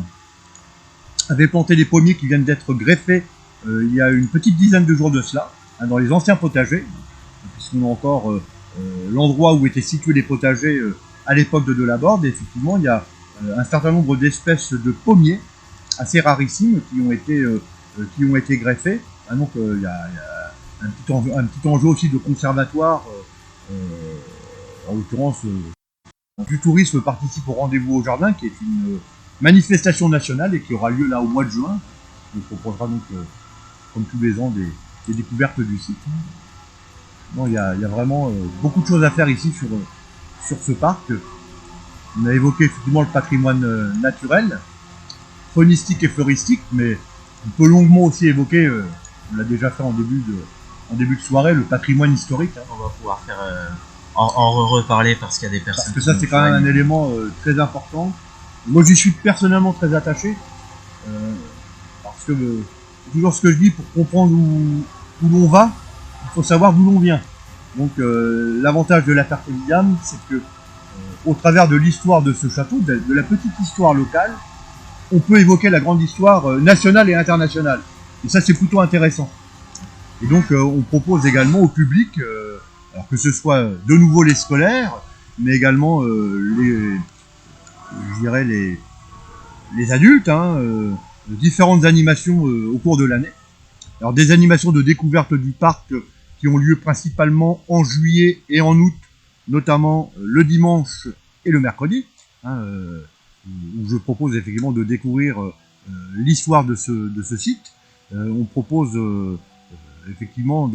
avait planté des pommiers qui viennent d'être greffés il y a une petite dizaine de jours de cela, hein, dans les anciens potagers, puisqu'on a encore l'endroit où étaient situés les potagers à l'époque de Delaborde. Et effectivement, il y a un certain nombre d'espèces de pommiers assez rarissimes qui ont été greffés. Ah, donc il y a un petit enjeu aussi de conservatoire, en l'occurrence du tourisme participe au rendez-vous au jardin, qui est une manifestation nationale et qui aura lieu là au mois de juin. On proposera donc, comme tous les ans, des découvertes du site. Non, il y a vraiment beaucoup de choses à faire ici sur ce parc. On a évoqué effectivement le patrimoine naturel, faunistique et floristique, mais on peut longuement aussi évoquer, on l'a déjà fait en début de soirée, le patrimoine historique, hein. On va pouvoir faire en reparler parce qu'il y a des personnes. Parce que ça, c'est quand même un élément très important. Moi, j'y suis personnellement très attaché, parce que c'est toujours ce que je dis, pour comprendre où l'on va, il faut savoir d'où l'on vient. Donc l'avantage de la William, c'est que au travers de l'histoire de ce château, de la petite histoire locale, on peut évoquer la grande histoire nationale et internationale. Et ça, c'est plutôt intéressant. Et donc on propose également au public, alors que ce soit de nouveau les scolaires, mais également les adultes, hein, différentes animations au cours de l'année. Alors des animations de découverte du parc qui ont lieu principalement en juillet et en août, notamment le dimanche et le mercredi, hein, où je propose effectivement de découvrir l'histoire de ce site. On propose effectivement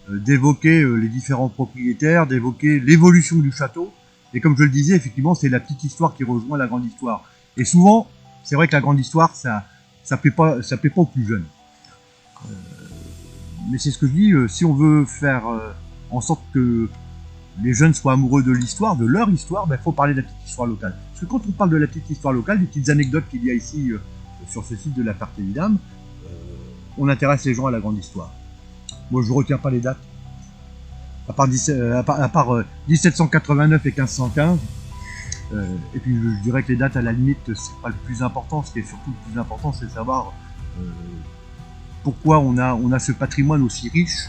d'évoquer les différents propriétaires, d'évoquer l'évolution du château. Et comme je le disais, effectivement, c'est la petite histoire qui rejoint la grande histoire. Et souvent, c'est vrai que la grande histoire, ça plaît pas aux plus jeunes. Mais c'est ce que je dis, si on veut faire en sorte que les jeunes soient amoureux de l'histoire, de leur histoire, faut parler de la petite histoire locale. Parce que quand on parle de la petite histoire locale, des petites anecdotes qu'il y a ici sur ce site de la Ferté-Vidame, on intéresse les gens à la grande histoire. Moi, je ne retiens pas les dates. À part 1789 et 1515. Et puis, je dirais que les dates, à la limite, c'est pas le plus important. Ce qui est surtout le plus important, c'est de savoir pourquoi on a ce patrimoine aussi riche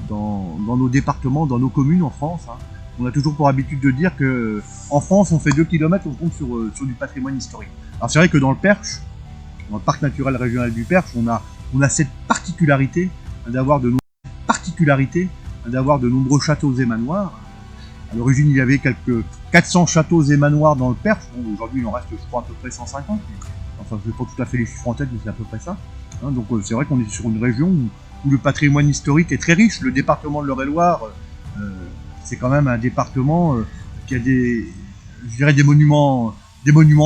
dans nos départements, dans nos communes en France. Hein. On a toujours pour habitude de dire que en France, on fait 2 km, on tombe sur du patrimoine historique. Alors c'est vrai que dans le Perche, dans le parc naturel régional du Perche, on a cette particularité d'avoir de nombreux châteaux et manoirs. À l'origine, il y avait quelques 400 châteaux et manoirs dans le Perche. Bon, aujourd'hui, il en reste, je crois, à peu près 150. Enfin, je n'ai pas tout à fait les chiffres en tête, mais c'est à peu près ça. Hein, donc c'est vrai qu'on est sur une région où le patrimoine historique est très riche. Le département de l'Eure-et-Loire, c'est quand même un département qui a des monuments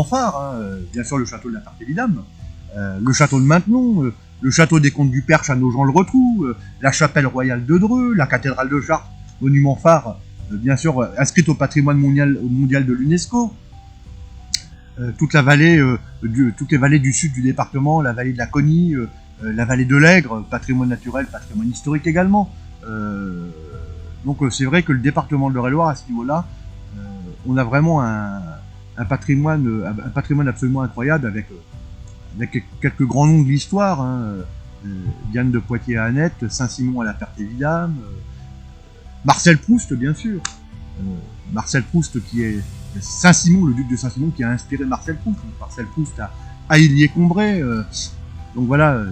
phares. Hein. Bien sûr, le château de la Ferté-Vidame, le château de Maintenon, le château des Comtes du Perche à Nogent-le-Rotrou, la chapelle royale de Dreux, la cathédrale de Chartres, monument phare, bien sûr inscrite au patrimoine mondial de l'UNESCO. Toutes les vallées du sud du département, la vallée de la Cogny, la vallée de l'Aigre, patrimoine naturel, patrimoine historique également. Donc c'est vrai que le département de l'Eure-et-Loire, à ce niveau-là, on a vraiment un patrimoine absolument incroyable avec quelques grands noms de l'histoire. Hein. Diane de Poitiers à Annette, Saint-Simon à la Ferté-Vidame, Marcel Proust, bien sûr. Marcel Proust qui est Saint-Simon, le duc de Saint-Simon qui a inspiré Marcel Proust. Marcel Proust à Illier-Combray. Donc voilà,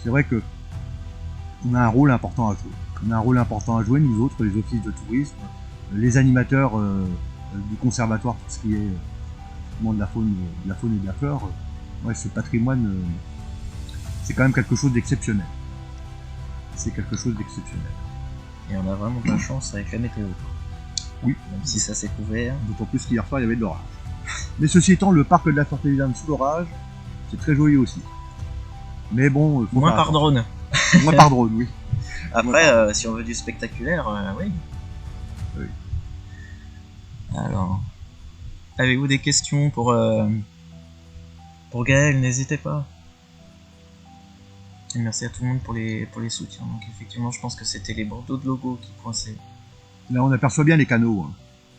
c'est vrai que on a un rôle important à jouer. On a un rôle important à jouer, nous autres, les offices de tourisme, les animateurs du conservatoire, tout ce qui est de la faune et de la flore. Ouais, ce patrimoine, c'est quand même quelque chose d'exceptionnel. C'est quelque chose d'exceptionnel. Et on a vraiment de la chance avec la météo. Oui. Même si ça s'est couvert. D'autant plus qu'hier soir, il y avait de l'orage. Mais ceci étant, le parc de la Ferté-Vidame sous l'orage, c'est très joli aussi. Mais bon... Moins par drone. Moins par drone, oui. Après, si on veut du spectaculaire, oui. Oui. Alors, avez-vous des questions pour Gaël? N'hésitez pas. Et merci à tout le monde pour les soutiens. Donc effectivement, je pense que c'était les bordeaux de logo qui coinçaient. Là, on aperçoit bien les canaux. Hein.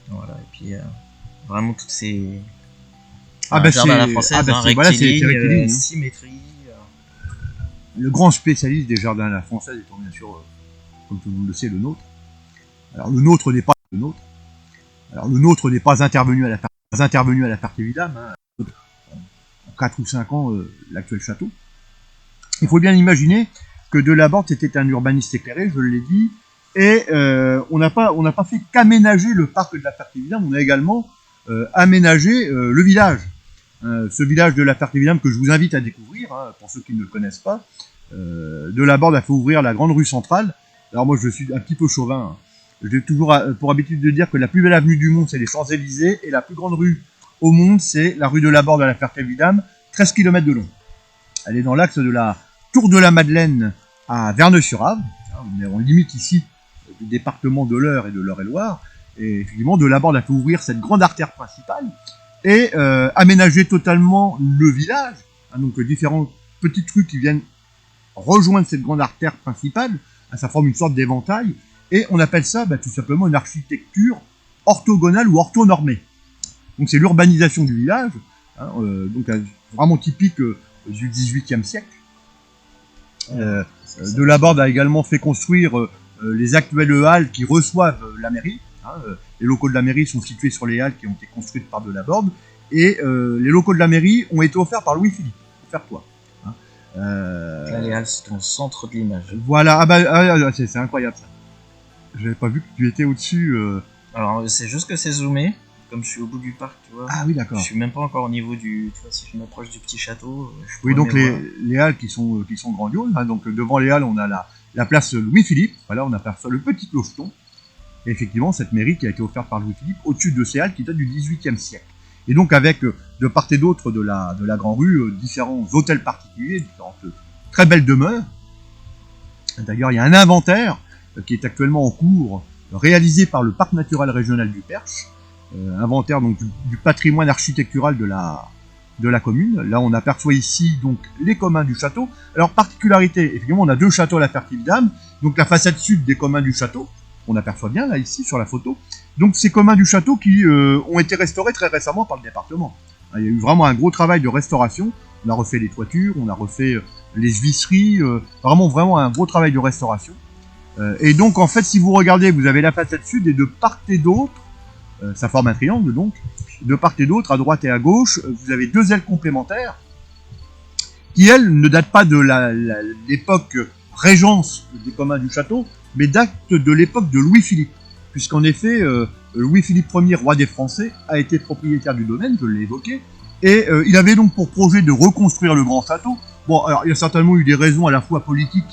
Voilà, et puis vraiment toutes ces... jardin à la française, rectiligne, symétrie... Le grand spécialiste des jardins à la française étant bien sûr, comme tout le monde le sait, le nôtre. Alors le nôtre n'est pas intervenu à la Ferté-Vidame. Hein. En 4 ou 5 ans, l'actuel château. Il faut bien imaginer que Delaborde était un urbaniste éclairé, je l'ai dit, et on n'a pas fait qu'aménager le parc de la Ferté-Vidame, on a également aménagé le village. Ce village de la Ferté-Vidame que je vous invite à découvrir, hein, pour ceux qui ne le connaissent pas. Delaborde a fait ouvrir la grande rue centrale. Alors moi je suis un petit peu chauvin. Hein. J'ai toujours pour habitude de dire que la plus belle avenue du monde c'est les Champs-Élysées et la plus grande rue au monde c'est la rue Delaborde à la Ferté-Vidame, 13 km de long. Elle est dans l'axe de la Tour de la Madeleine à Verneuil-sur-Avre. On limite ici du département de l'Eure et de l'Eure-et-Loire. Et effectivement Delaborde a fait ouvrir cette grande artère principale et aménager totalement le village, hein, donc différentes petites rues qui viennent rejoindre cette grande artère principale, hein, ça forme une sorte d'éventail, et on appelle ça tout simplement une architecture orthogonale ou orthonormée. Donc c'est l'urbanisation du village, hein, donc vraiment typique du XVIIIe siècle. Delaborde a également fait construire les actuelles halles qui reçoivent la mairie. Hein, les locaux de la mairie sont situés sur les halles qui ont été construites par Delaborde, et les locaux de la mairie ont été offerts par Louis-Philippe. Offerts-toi. Hein. Là, les halles, c'est au centre de l'image. Voilà, c'est incroyable ça. J'avais pas vu que tu étais au-dessus. Alors, c'est juste que c'est zoomé, comme je suis au bout du parc, tu vois. Ah oui, d'accord. Je suis même pas encore au niveau du. Tu vois, si je m'approche du petit château. Oui, donc les halles qui sont grandioses. Hein, donc devant les halles, on a la place Louis-Philippe. Voilà, on aperçoit le petit clocheton. Et effectivement, cette mairie qui a été offerte par Louis-Philippe au-dessus de ces halles qui datent du XVIIIe siècle. Et donc avec de part et d'autre de la Grand Rue, différents hôtels particuliers, différentes très belles demeures. D'ailleurs, il y a un inventaire qui est actuellement en cours, réalisé par le Parc naturel régional du Perche, inventaire donc du patrimoine architectural de de la commune. Là, on aperçoit ici donc les communs du château. Alors, particularité, effectivement, on a 2 châteaux à la Ferté-Vidame. Donc, la façade sud des communs du château, on aperçoit bien là, ici, sur la photo. Donc, ces communs du château qui ont été restaurés très récemment par le département. Il y a eu vraiment un gros travail de restauration. On a refait les toitures, on a refait les visseries, vraiment un gros travail de restauration. Et donc, en fait, si vous regardez, vous avez la façade sud et de part et d'autre, ça forme un triangle donc, de part et d'autre, à droite et à gauche, vous avez 2 ailes complémentaires qui, elles, ne datent pas de l'époque régence des communs du château, mais datent de l'époque de Louis-Philippe. Puisqu'en effet, Louis-Philippe Ier, roi des Français, a été propriétaire du domaine, je l'ai évoqué, et il avait donc pour projet de reconstruire le grand château. Bon, alors il y a certainement eu des raisons à la fois politiques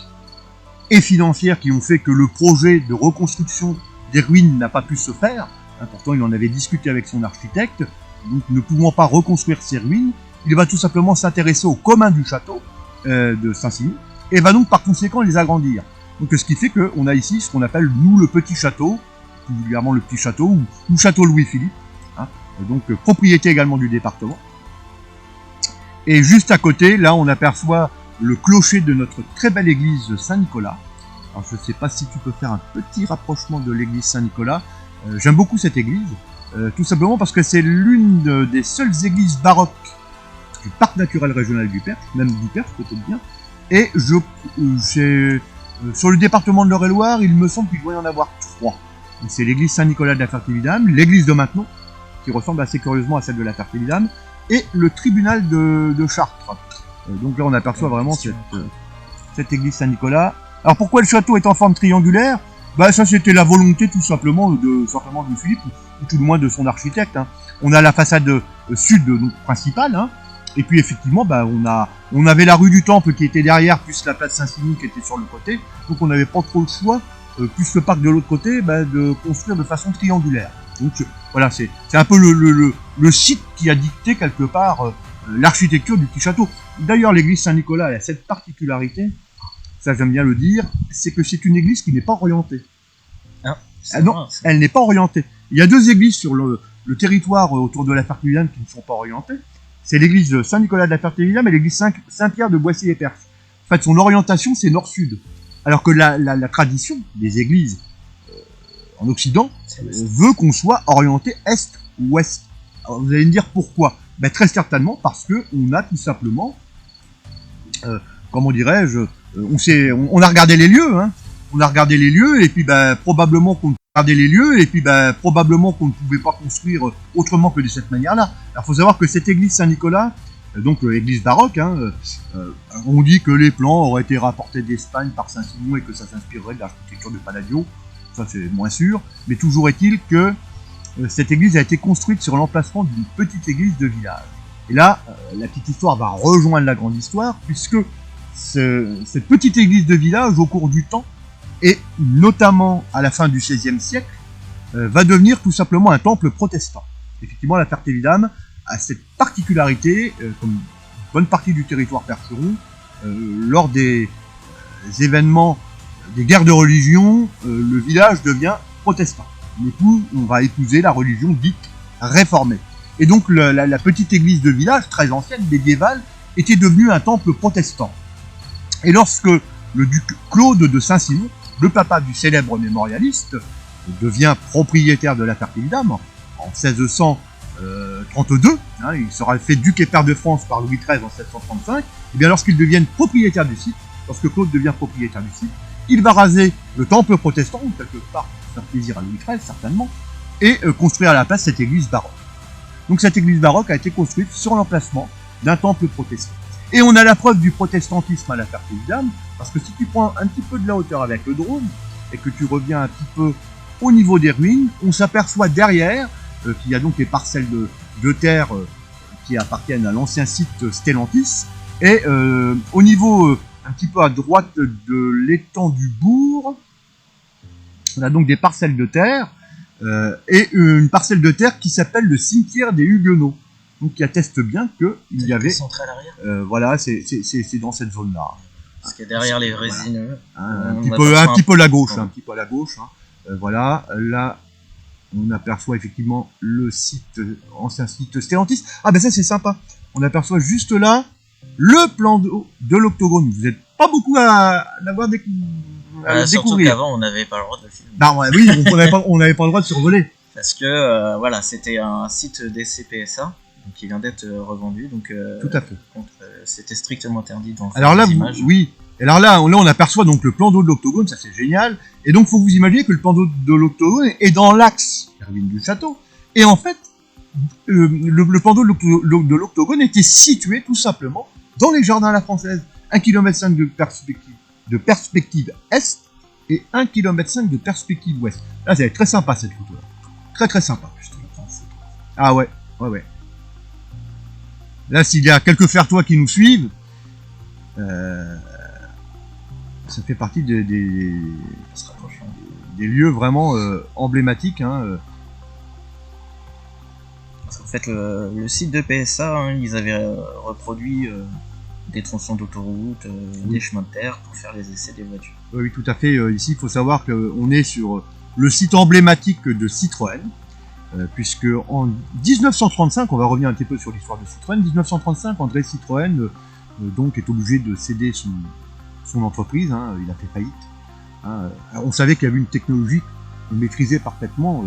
et financières qui ont fait que le projet de reconstruction des ruines n'a pas pu se faire. Pourtant, il en avait discuté avec son architecte, donc ne pouvant pas reconstruire ces ruines, il va tout simplement s'intéresser aux communs du château de Saint-Simon, et va donc par conséquent les agrandir. Donc ce qui fait qu'on a ici ce qu'on appelle, nous, le petit château, plus vulgairement le petit château, ou château Louis-Philippe, donc propriété également du département. Et juste à côté, là, on aperçoit le clocher de notre très belle église Saint-Nicolas. Alors je ne sais pas si tu peux faire un petit rapprochement de l'église Saint-Nicolas. J'aime beaucoup cette église, tout simplement parce que c'est l'une des seules églises baroques du parc naturel régional du Perche, même du Perche peut-être bien, et sur le département de l'Eure-et-Loire, il me semble qu'il doit y en avoir 3. C'est l'église Saint-Nicolas de la Ferté-Vidame, l'église de Maintenon, qui ressemble assez curieusement à celle de la Ferté-Vidame, et le tribunal de Chartres. Donc là on aperçoit vraiment cette église Saint-Nicolas. Alors pourquoi le château est en forme triangulaire ? Bah ça c'était la volonté tout simplement certainement de Philippe, ou tout le moins de son architecte. On a la façade sud donc, principale, et puis effectivement on avait la rue du Temple qui était derrière, plus la place Saint-Simon qui était sur le côté, donc on n'avait pas trop le choix, plus le parc de l'autre côté, de construire de façon triangulaire. Donc voilà, c'est un peu le site qui a dicté quelque part l'architecture du petit château. D'ailleurs l'église Saint-Nicolas a cette particularité, ça j'aime bien le dire, c'est que c'est une église qui n'est pas orientée. Non, elle n'est pas orientée. Il y a 2 églises sur le territoire autour de la Ferté-Vidame qui ne sont pas orientées. C'est l'église Saint-Nicolas de la Ferté-Vidame et l'église Saint-Pierre de Boissy-les-Perches. En fait, son orientation, c'est nord-sud. Alors que la tradition des églises en Occident veut qu'on soit orienté est-ouest. Alors vous allez me dire pourquoi ? Très certainement parce qu'on a tout simplement, comment dirais-je, on a regardé les lieux, on a regardé les lieux, et puis probablement qu'on ne pouvait pas construire autrement que de cette manière-là. Alors, faut savoir que cette église Saint-Nicolas, donc église baroque, on dit que les plans auraient été rapportés d'Espagne par Saint-Simon et que ça s'inspirerait de l'architecture de Palladio. Ça, c'est moins sûr. Mais toujours est-il que cette église a été construite sur l'emplacement d'une petite église de village. Et là, la petite histoire va rejoindre la grande histoire, puisque cette petite église de village, au cours du temps, et notamment à la fin du XVIe siècle, va devenir tout simplement un temple protestant. Effectivement, la Ferté-Vidame a cette particularité, comme une bonne partie du territoire percheron, lors des événements, des guerres de religion, le village devient protestant. On va épouser la religion dite réformée. Et donc la petite église de village, très ancienne, médiévale, était devenue un temple protestant. Et lorsque le duc Claude de Saint-Simon, le papa du célèbre mémorialiste, devient propriétaire de la Ferté-Vidame en 1632, il sera fait duc et pair de France par Louis XIII en 1735, et bien lorsqu'ils deviennent propriétaires du site, lorsque Claude devient propriétaire du site, il va raser le temple protestant, ou quelque part pour faire plaisir à Louis XIII certainement, et construire à la place cette église baroque. Donc cette église baroque a été construite sur l'emplacement d'un temple protestant. Et on a la preuve du protestantisme à la Ferté-Vidame, parce que si tu prends un petit peu de la hauteur avec le drone, et que tu reviens un petit peu au niveau des ruines, on s'aperçoit derrière qu'il y a donc des parcelles de terre qui appartiennent à l'ancien site Stellantis, et au niveau un petit peu à droite de l'étang du bourg, on a donc des parcelles de terre, et une parcelle de terre qui s'appelle le cimetière des Huguenots, donc qui atteste bien qu'il y avait... voilà, c'est dans cette zone-là. Parce que derrière les résineux... Voilà. Un petit peu à la gauche, voilà, là, on aperçoit effectivement le site, ancien site Stellantis. Ah ben ça c'est sympa, on aperçoit juste là le plan d'eau de l'Octogone. Vous n'êtes pas beaucoup à l'avoir le Surtout découvrir. qu'avant, on n'avait pas le droit de le filmer. Bah ouais, oui, on n'avait pas le droit de survoler. Parce que voilà, c'était un site d'essai PSA donc qui vient d'être revendu, donc Tout à fait. c'était strictement interdit d'en faire Alors là, des images. oui. Et alors là, on aperçoit donc le plan d'eau de l'Octogone, ça c'est génial. Et donc, faut vous imaginer que le plan d'eau de l'Octogone est dans l'axe des ruines du château. Et en fait, le plan d'eau de l'Octogone était situé tout simplement dans les jardins à la française. 1,5 km de perspective est et 1,5 km de perspective ouest. Là, c'est très sympa cette photo. Très très sympa. Ah ouais, ouais, ouais. Là, s'il y a quelques fertois qui nous suivent, ça fait partie des lieux vraiment emblématiques. Hein. Parce qu'en fait, le site de PSA, hein, ils avaient reproduit des tronçons d'autoroute, des chemins de terre pour faire les essais des voitures. Oui, tout à fait. Ici, il faut savoir qu'on est sur le site emblématique de Citroën, puisque en 1935, on va revenir un petit peu sur l'histoire de Citroën, 1935, André Citroën donc est obligé de céder son entreprise, hein, il a fait faillite. Hein. On savait qu'il y avait une technologie qu'on maîtrisait parfaitement,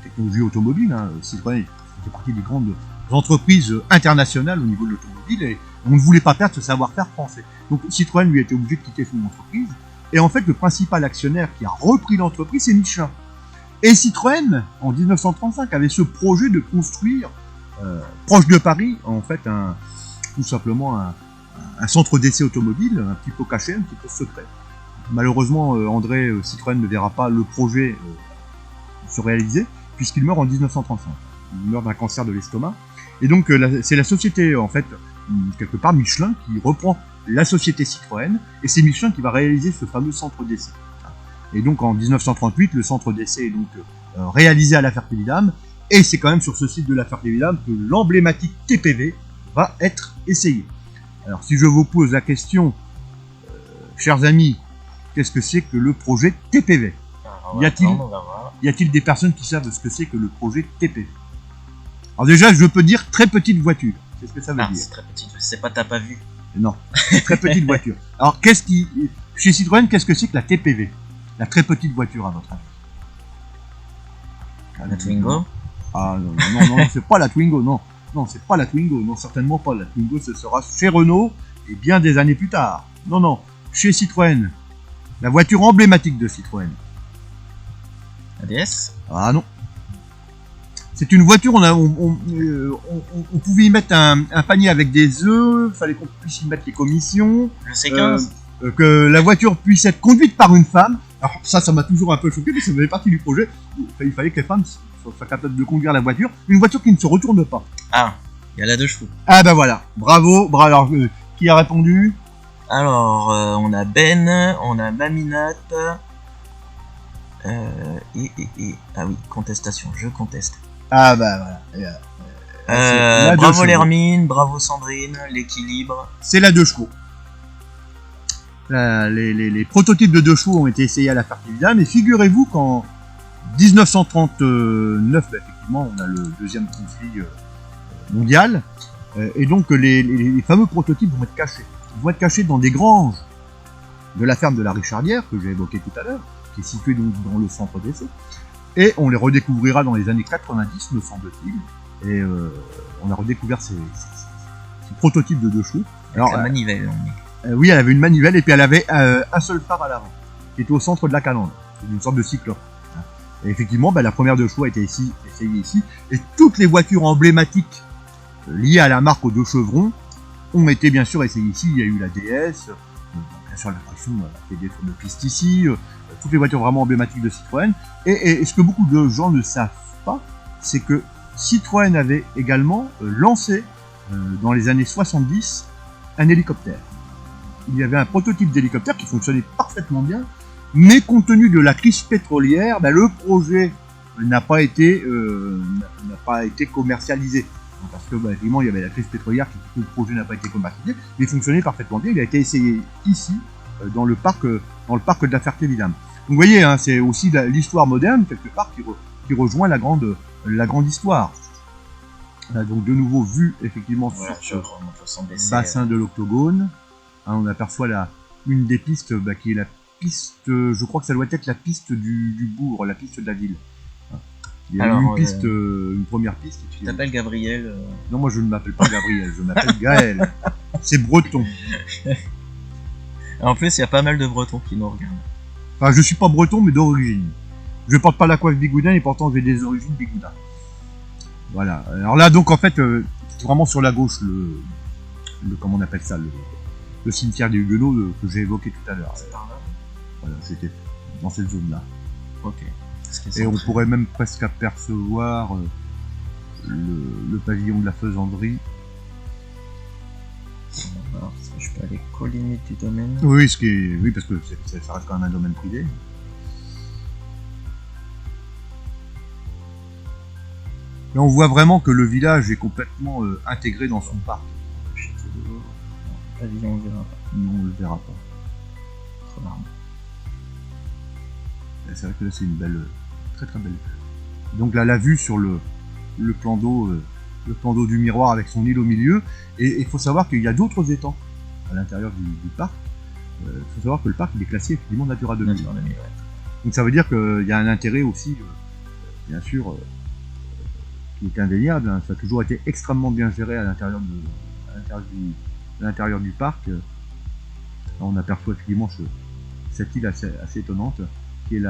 technologie automobile. Hein. Citroën fait partie des grandes entreprises internationales au niveau de l'automobile et on ne voulait pas perdre ce savoir-faire français. Donc Citroën lui a été obligé de quitter son entreprise et en fait le principal actionnaire qui a repris l'entreprise c'est Michelin. Et Citroën en 1935 avait ce projet de construire proche de Paris en fait tout simplement un centre d'essai automobile, un petit peu caché, un petit peu secret. Malheureusement André Citroën ne verra pas le projet se réaliser puisqu'il meurt en 1935. Il meurt d'un cancer de l'estomac. Et donc c'est la société en fait quelque part Michelin qui reprend la société Citroën et c'est Michelin qui va réaliser ce fameux centre d'essai. Et donc en 1938 le centre d'essai est donc réalisé à La Ferté-Vidame et c'est quand même sur ce site de La Ferté-Vidame que l'emblématique TPV va être essayé. Alors si je vous pose la question, chers amis, qu'est-ce que c'est que le projet TPV? Y a-t-il des personnes qui savent ce que c'est que le projet TPV? Alors déjà, je peux dire très petite voiture. C'est ce que ça veut dire. C'est très petite, c'est pas t'as pas vu. Non, très petite voiture. Alors chez Citroën, qu'est-ce que c'est que la TPV? La très petite voiture à votre avis? La Twingo? Ah non, c'est pas la Twingo, non. Non, c'est pas la Twingo, non, certainement pas. La Twingo, ce sera chez Renault et bien des années plus tard. Non, chez Citroën, la voiture emblématique de Citroën. La DS? Ah non. C'est une voiture, on pouvait y mettre un panier avec des œufs, il fallait qu'on puisse y mettre les commissions. Le C15? Que la voiture puisse être conduite par une femme. Alors ça m'a toujours un peu choqué, parce que ça faisait partie du projet. Il fallait que les femmes soient capables de conduire la voiture. Une voiture qui ne se retourne pas. Ah, il y a la 2 chevaux. Ah bah voilà, bravo. Alors, qui a répondu? Alors, on a Ben, on a Maminat, ah oui, contestation, je conteste. Ah bah voilà. Bravo l'Hermine, bravo Sandrine, l'équilibre. C'est la 2 chevaux. Les prototypes de 2 chevaux ont été essayés à La Ferté-Vidame, et figurez-vous qu'en 1939, effectivement, on a le deuxième conflit mondial, et donc les fameux prototypes vont être cachés. Ils vont être cachés dans des granges de la ferme de la Richardière, que j'ai évoqué tout à l'heure, qui est située donc dans le centre d'essai, et on les redécouvrira dans les années 90, me semble-t-il, et on a redécouvert ces prototypes de 2 chevaux. Alors, la manivelle, oui, elle avait une manivelle et puis elle avait un seul phare à l'avant, qui était au centre de la calandre. C'est une sorte de cyclone. Et effectivement, la première 2 chevaux a été essayée ici. Et toutes les voitures emblématiques liées à la marque aux 2 chevrons ont été bien sûr essayées ici. Il y a eu la DS, bien sûr la traction fait des tours de piste ici, toutes les voitures vraiment emblématiques de Citroën. Et ce que beaucoup de gens ne savent pas, c'est que Citroën avait également lancé, dans les années 70, un hélicoptère. Il y avait un prototype d'hélicoptère qui fonctionnait parfaitement bien, mais compte tenu de la crise pétrolière, le projet n'a pas été commercialisé. Parce que évidemment il y avait la crise pétrolière qui fait que le projet n'a pas été commercialisé, mais il fonctionnait parfaitement bien. Il a été essayé ici, dans le parc de La Ferté-Vidame. Donc vous voyez, hein, c'est aussi l'histoire moderne quelque part qui rejoint la grande histoire. On a donc de nouveau vu effectivement Voilà, je sur remonte au centre ce d'essai. bassin de l'octogone. Hein, on aperçoit une des pistes qui est la piste, je crois que ça doit être la piste du bourg, la piste de la ville. Hein. Il y a eu une piste, une première piste. Tu t'appelles Gabriel Non, moi je ne m'appelle pas Gabriel, je m'appelle Gaël. C'est breton. En plus, il y a pas mal de Bretons qui nous regardent. Enfin, je suis pas breton, mais d'origine. Je porte pas la coiffe bigoudin et pourtant j'ai des origines bigoudin. Voilà. Alors là, donc en fait, c'est vraiment sur la gauche le comment on appelle ça, le cimetière des Huguenots que j'ai évoqué tout à l'heure. C'est par là. Voilà, c'était dans cette zone-là. Ok. Et on pourrait même presque apercevoir le pavillon de la faisanderie. Alors, est-ce que je peux aller qu'aux limites du domaine? Oui, oui, parce que ça reste quand même un domaine privé. Là, on voit vraiment que le village est complètement intégré dans son parc. Pavillon, on verra pas. Non, on le verra pas. Trop marrant. C'est vrai que là, c'est une belle, très très belle vue. Donc là, la vue sur le plan d'eau du miroir avec son île au milieu. Et il faut savoir qu'il y a d'autres étangs à l'intérieur du parc. Il faut savoir que le parc il est classé effectivement Natura 2000. Natura 2000, ouais. Donc ça veut dire qu'il y a un intérêt aussi, bien sûr, qui est indéniable. Hein. Ça a toujours été extrêmement bien géré à l'intérieur du parc. Là, on aperçoit effectivement cette île assez étonnante, qui est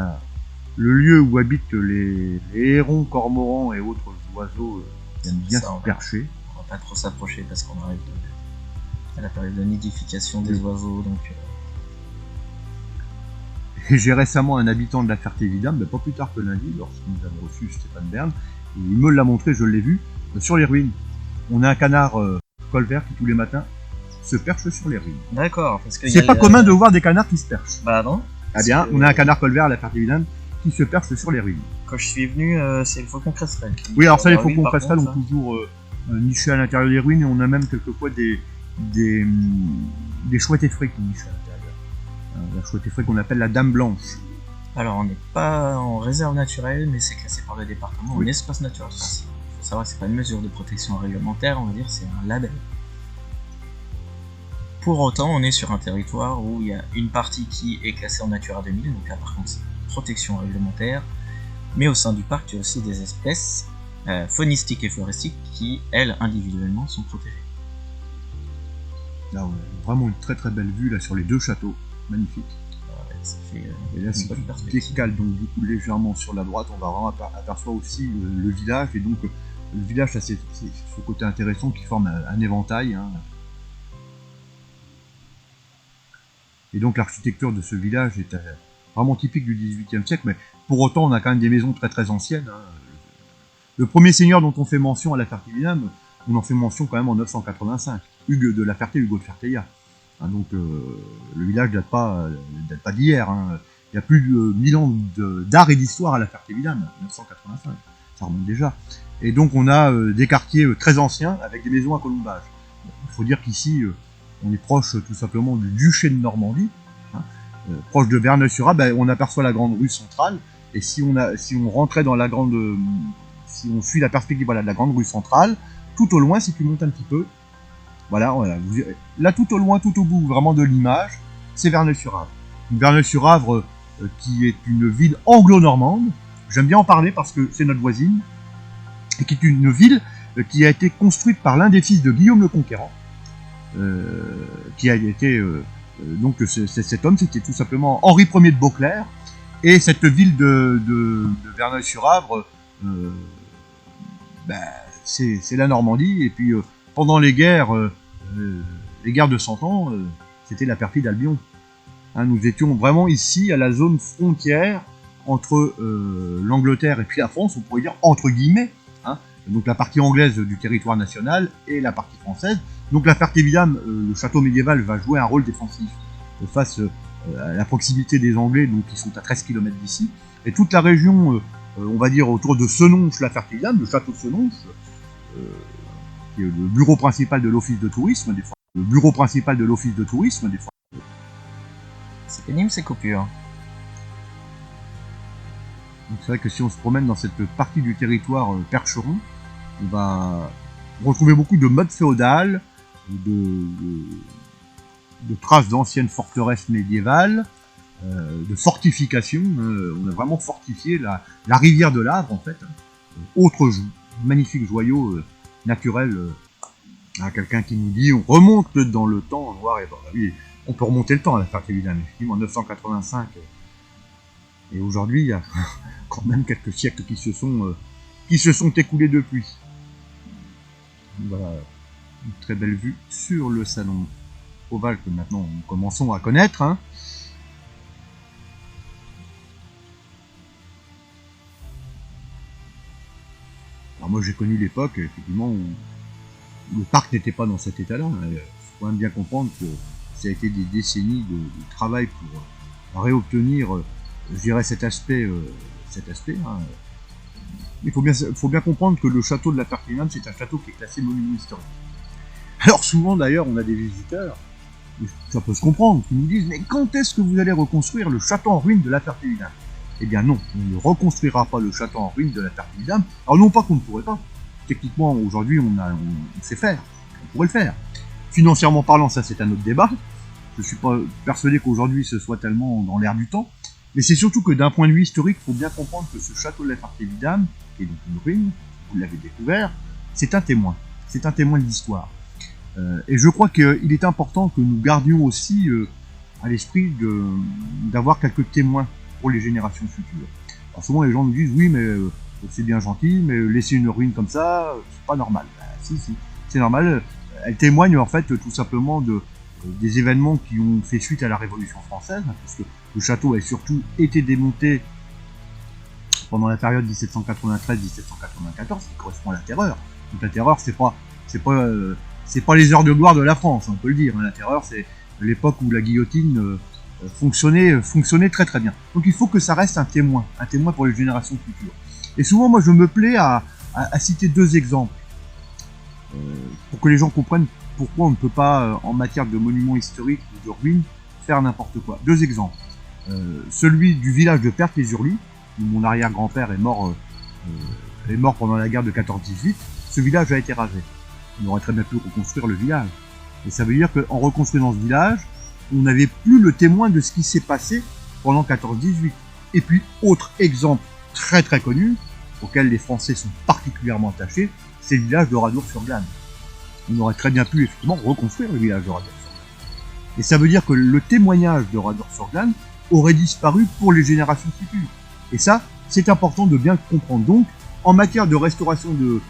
le lieu où habitent les hérons, cormorans et autres oiseaux qui aiment bien se percher. On va pas trop s'approcher parce qu'on arrive à la période de nidification des oiseaux, donc... Et j'ai récemment un habitant de la Ferté-Vidame, pas plus tard que lundi, lorsque nous avons reçu Stéphane Bern, et il me l'a montré, je l'ai vu, sur les ruines. On a un canard colvert qui tous les matins se perche sur les ruines. D'accord, parce que... C'est pas commun de voir des canards qui se perchent. Bah non. Ah bien, on a un canard colvert à la Ferté-Vidame qui se perche sur les ruines. Quand je suis venu, c'est le faucon cresserelle. Oui, alors ça, les faucons cresserelles ont toujours niché à l'intérieur des ruines, et on a même quelquefois des chouettes effraies qui nichent à l'intérieur. La chouette effraie qu'on appelle la dame blanche. Alors, on n'est pas en réserve naturelle, mais c'est classé par le département Oui. en espace naturel sensible. Il faut savoir que c'est pas une mesure de protection réglementaire, on va dire, c'est un label. Pour autant, on est sur un territoire où il y a une partie qui est classée en Natura 2000, donc là par contre c'est protection réglementaire, mais au sein du parc il y a aussi des espèces faunistiques et floristiques qui, elles, individuellement, sont protégées. Là, on a vraiment une très très belle vue là sur les deux châteaux, magnifique. Ça fait et là, si tu décales donc du coup légèrement sur la droite, on va vraiment apercevoir aussi le village, et donc le village a ce côté intéressant qui forme un éventail. Hein. Et donc l'architecture de ce village est vraiment typique du XVIIIe siècle, mais pour autant on a quand même des maisons très très anciennes. Hein. Le premier seigneur dont on fait mention à la Ferté-Vidame, on en fait mention quand même en 985, Hugues de la Ferté, Hugo de Ferteilla. Hein, donc le village date pas d'hier. Hein. Il y a plus de 1000 ans d'art et d'histoire à la Ferté-Vidame, 985, ça remonte déjà. Et donc on a des quartiers très anciens avec des maisons à colombage. Il faut dire qu'ici on est proche tout simplement du duché de Normandie, hein, proche de Verneuil-sur-Avre, on aperçoit la grande rue centrale, et si on rentrait dans si on suit la perspective de la grande rue centrale, tout au loin, si tu montes un petit peu, voilà, là tout au loin, tout au bout vraiment de l'image, c'est Verneuil-sur-Avre. Verneuil-sur-Avre qui est une ville anglo-normande, j'aime bien en parler parce que c'est notre voisine, et qui est une ville qui a été construite par l'un des fils de Guillaume le Conquérant, qui a été donc cet homme, c'était tout simplement Henri Ier de Beauclerc, et cette ville de Verneuil-sur-Avre, c'est la Normandie, et puis pendant les guerres de 100 ans, c'était la perfide Albion. Hein, nous étions vraiment ici à la zone frontière entre l'Angleterre et puis la France, on pourrait dire entre guillemets, hein, donc la partie anglaise du territoire national et la partie française. Donc la Ferté-Vidame, le château médiéval, va jouer un rôle défensif face à la proximité des Anglais, donc qui sont à 13 km d'ici. Et toute la région, on va dire autour de Senonches, la Ferté-Vidame, le château de Senonches, qui est le bureau principal de l'office de tourisme, des fois. C'est pénible ces coupures. Donc c'est vrai que si on se promène dans cette partie du territoire percheron, on va On retrouvait beaucoup de modes féodales, de, de traces d'anciennes forteresses médiévales, de fortifications. On a vraiment fortifié la rivière de l'Avre, en fait. Autre magnifique joyau naturel. À quelqu'un qui nous dit, on remonte dans le temps, voir, et oui, on peut remonter le temps à la Ferté-Vidame, effectivement, en 985. Et aujourd'hui, il y a quand même quelques siècles qui se sont écoulés depuis. Voilà, une très belle vue sur le salon ovale que maintenant nous commençons à connaître. Hein. Alors moi j'ai connu l'époque, effectivement, où le parc n'était pas dans cet état-là. Il faut quand même bien comprendre que ça a été des décennies de travail pour réobtenir, je dirais, cet aspect. Hein. Il faut bien comprendre que le château de la Ferté-Vidame, c'est un château qui est classé monument historique. Alors souvent d'ailleurs, on a des visiteurs, ça peut se comprendre, qui nous disent « Mais quand est-ce que vous allez reconstruire le château en ruine de la Ferté-Vidame ?» Eh bien non, on ne reconstruira pas le château en ruine de la Ferté-Vidame. Alors non pas qu'on ne pourrait pas. Techniquement, aujourd'hui, on sait faire. On pourrait le faire. Financièrement parlant, ça c'est un autre débat. Je ne suis pas persuadé qu'aujourd'hui ce soit tellement dans l'air du temps. Mais c'est surtout que d'un point de vue historique, il faut bien comprendre que ce château de la Ferté-Vidame, qui est donc une ruine, vous l'avez découvert, c'est un témoin. C'est un témoin de l'histoire. Et je crois qu'il est important que nous gardions aussi à l'esprit d'avoir quelques témoins pour les générations futures. Alors souvent les gens nous disent oui mais c'est bien gentil, mais laisser une ruine comme ça, c'est pas normal. Ben, si, c'est normal. Elle témoigne en fait tout simplement des événements qui ont fait suite à la Révolution française, parce que le château a surtout été démonté pendant la période 1793-1794, qui correspond à la Terreur. Donc la Terreur, c'est pas les heures de gloire de la France, on peut le dire. La Terreur, c'est l'époque où la guillotine fonctionnait très très bien. Donc il faut que ça reste un témoin pour les générations futures. Et souvent, moi, je me plais à citer deux exemples pour que les gens comprennent pourquoi on ne peut pas, en matière de monuments historiques ou de ruines, faire n'importe quoi. Deux exemples. Celui du village de Perthes-les-Hurlus, où mon arrière-grand-père est mort pendant la guerre de 14-18. Ce village a été rasé. On aurait très bien pu reconstruire le village. Et ça veut dire qu'en reconstruisant ce village, on n'avait plus le témoin de ce qui s'est passé pendant 14-18. Et puis, autre exemple très très connu, auquel les Français sont particulièrement attachés, c'est le village de Radour-sur-Glane. On aurait très bien pu effectivement reconstruire le village de Radour-sur-Glane. Et ça veut dire que le témoignage de Radour-sur-Glane aurait disparu pour les générations futures. Et ça, c'est important de bien comprendre. Donc, en matière de restauration de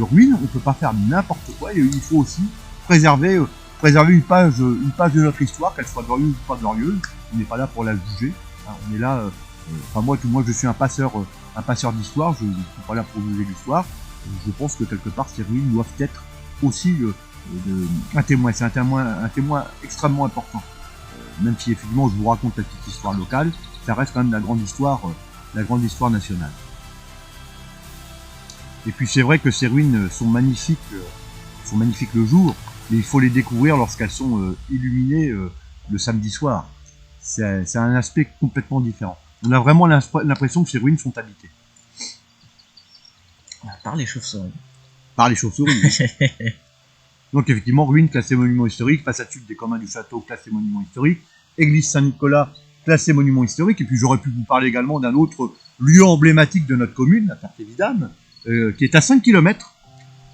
ruines, on ne peut pas faire n'importe quoi, et il faut aussi préserver une page de notre histoire, qu'elle soit glorieuse ou pas glorieuse. On n'est pas là pour la juger. Hein, on est là, moi je suis un passeur d'histoire, je ne suis pas là pour juger l'histoire. Je pense que quelque part ces ruines doivent être aussi un témoin. C'est un témoin extrêmement important. Même si effectivement je vous raconte la petite histoire locale, ça reste quand même la grande histoire nationale. Et puis c'est vrai que ces ruines sont magnifiques le jour, mais il faut les découvrir lorsqu'elles sont illuminées le samedi soir. C'est un aspect complètement différent. On a vraiment l'impression que ces ruines sont habitées. Par les chauves-souris. Par les chauves-souris. Donc effectivement, ruines classées monument historique, façade sud des communs du château classé monument historique, église Saint-Nicolas classé monument historique, et puis j'aurais pu vous parler également d'un autre lieu emblématique de notre commune, la Ferté-Vidame, qui est à 5 km.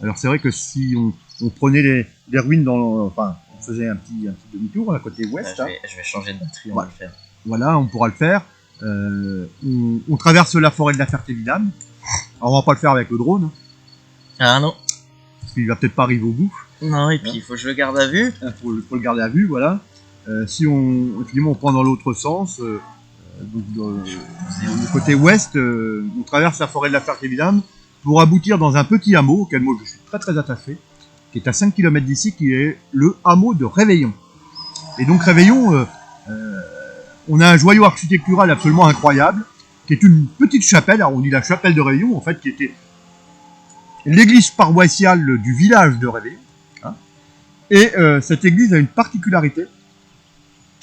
Alors c'est vrai que si on prenait les ruines on faisait un petit demi-tour à côté ouest. Je vais changer de batterie, on va le faire. Voilà, on pourra le faire. On traverse la forêt de la Ferté-Vidame. Alors on va pas le faire avec le drone. Ah non. Parce qu'il va peut-être pas arriver au bout. Non, et puis il faut que je le garde à vue. Il faut le garder à vue, voilà. Si on prend dans l'autre sens, du côté ouest, on traverse la forêt de la Ferté-Vidame pour aboutir dans un petit hameau auquel moi je suis très très attaché, qui est à 5 km d'ici, qui est le hameau de Réveillon. Et donc Réveillon, on a un joyau architectural absolument incroyable, qui est une petite chapelle, alors on dit la chapelle de Réveillon, en fait, qui était l'église paroissiale du village de Réveillon. Hein. Et cette église a une particularité,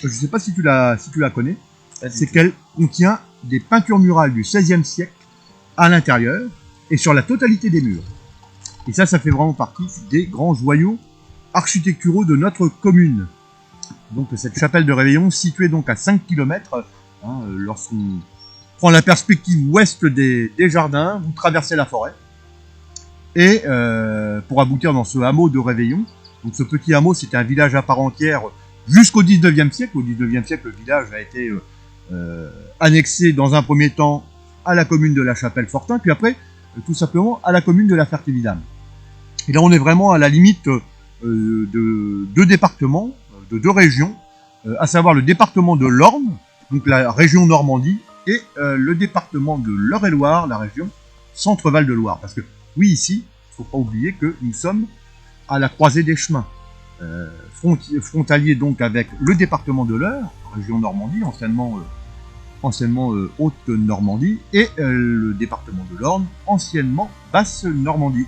je ne sais pas si tu la connais, c'est qu'elle contient des peintures murales du XVIe siècle à l'intérieur et sur la totalité des murs. Et ça fait vraiment partie des grands joyaux architecturaux de notre commune. Donc cette chapelle de Réveillon, située donc à 5 km, lorsqu'on prend la perspective ouest des jardins, vous traversez la forêt, et pour aboutir dans ce hameau de Réveillon. Donc ce petit hameau, c'était un village à part entière jusqu'au 19e siècle. Au 19e siècle, le village a été annexé dans un premier temps à la commune de la Chapelle-Fortin, puis après, tout simplement, à la commune de la Ferté-Vidame. Et là, on est vraiment à la limite de deux départements, de deux régions, à savoir le département de l'Orne, donc la région Normandie, et le département de l'Eure-et-Loire, la région Centre-Val de Loire. Parce que, oui, ici, il ne faut pas oublier que nous sommes à la croisée des chemins, frontalier donc avec le département de l'Eure, région Normandie, anciennement Haute-Normandie, et le département de l'Orne, anciennement Basse-Normandie.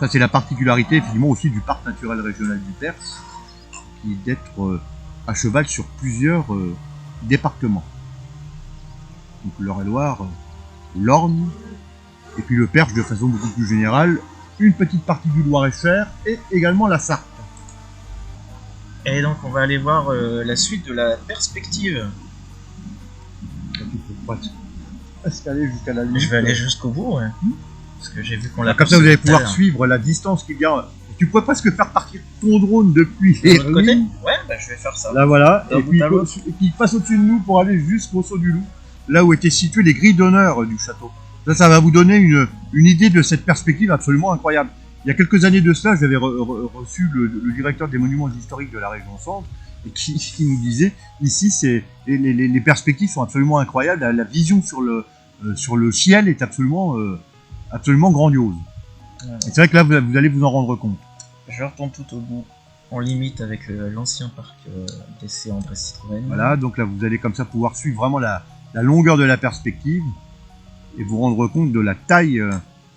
Ça, c'est la particularité, effectivement, aussi du parc naturel régional du Perche, qui est d'être à cheval sur plusieurs départements. Donc l'Eure-et-Loire, l'Orne, et puis le Perche de façon beaucoup plus générale, une petite partie du Loir-et-Cher, et également la Sarthe. Et donc on va aller voir la suite de la perspective. Jusqu'à la limite. Je vais aller jusqu'au bout, ouais. Parce que j'ai vu qu'on l'a. Comme ça, vous allez pouvoir suivre la distance qu'il y a. Tu pourrais presque faire partir ton drone depuis de l'autre côté. Ouais, bah je vais faire ça. Là voilà, et puis il passe au-dessus de nous pour aller jusqu'au Saut du Loup, là où étaient situées les grilles d'honneur du château. Ça va vous donner une idée de cette perspective absolument incroyable. Il y a quelques années de cela, j'avais reçu le directeur des monuments historiques de la région Centre, et qui nous disait, ici, les perspectives sont absolument incroyables, la vision sur le ciel est absolument grandiose. Ouais. Et c'est vrai que là, vous allez vous en rendre compte. Je retourne tout au bout, en limite avec l'ancien parc d'essai André Citroën. Voilà, donc là, vous allez comme ça pouvoir suivre vraiment la longueur de la perspective, et vous rendre compte de la taille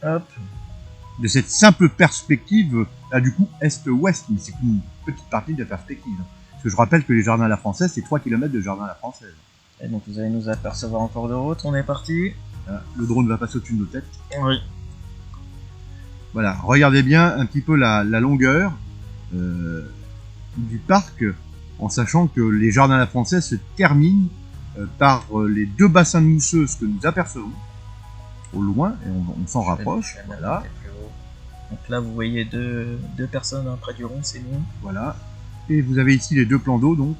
de cette simple perspective, là du coup est-ouest, mais c'est une petite partie de la perspective. Parce que je rappelle que les jardins à la française, c'est 3 km de jardins à la française. Et donc vous allez nous apercevoir en cours de route, on est parti. Le drone va passer au-dessus de nos têtes. Oui. Voilà, regardez bien un petit peu la longueur du parc, en sachant que les jardins à la française se terminent par les deux bassins de mousseuses que nous apercevons au loin, et on s'en rapproche. Voilà. Donc là, vous voyez deux personnes près du rond, c'est nous. Voilà. Et vous avez ici les deux plans d'eau, donc.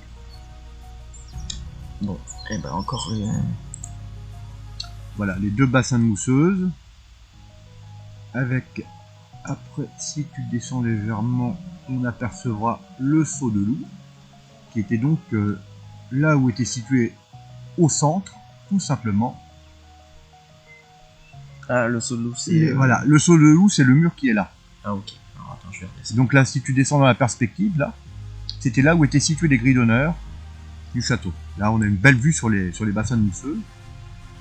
Bon, et ben encore. Voilà, les deux bassins de mousseuses. Avec, après, si tu descends légèrement, on apercevra le Saut de Loup, qui était donc là où était situé au centre, tout simplement. Ah, le Saut de Loup, c'est... Voilà, le Saut de Loup, c'est le mur qui est là. Ah, ok. Alors, attends, je vais redescendre. Donc là, si tu descends dans la perspective, là, c'était là où étaient situées les grilles d'honneur du château. Là, on a une belle vue sur les bassins de mousseuses.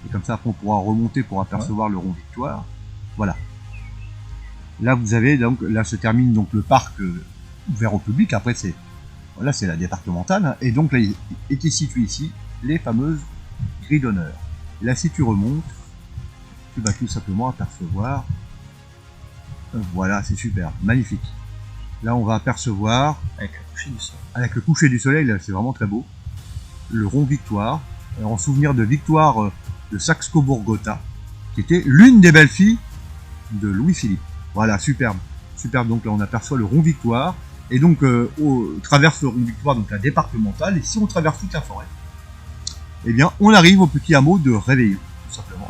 Et comme ça, après, on pourra remonter pour apercevoir le rond Victoire. Voilà. Là, vous avez, donc, là se termine donc le parc ouvert au public. Après, c'est la départementale. Hein. Et donc, là, étaient situées ici les fameuses grilles d'honneur. Là, si tu remontes, tu vas tout simplement apercevoir. Voilà, c'est super, magnifique. Là, on va apercevoir, avec le coucher du soleil, là, c'est vraiment très beau, le rond Victoire, en souvenir de Victoire de Saxe-Cobourg-Gotha, qui était l'une des belles-filles de Louis-Philippe. Voilà, superbe. Superbe, donc là, on aperçoit le rond Victoire, et donc, on traverse le rond Victoire, donc la départementale, et si on traverse toute la forêt, eh bien, on arrive au petit hameau de Réveillon, tout simplement.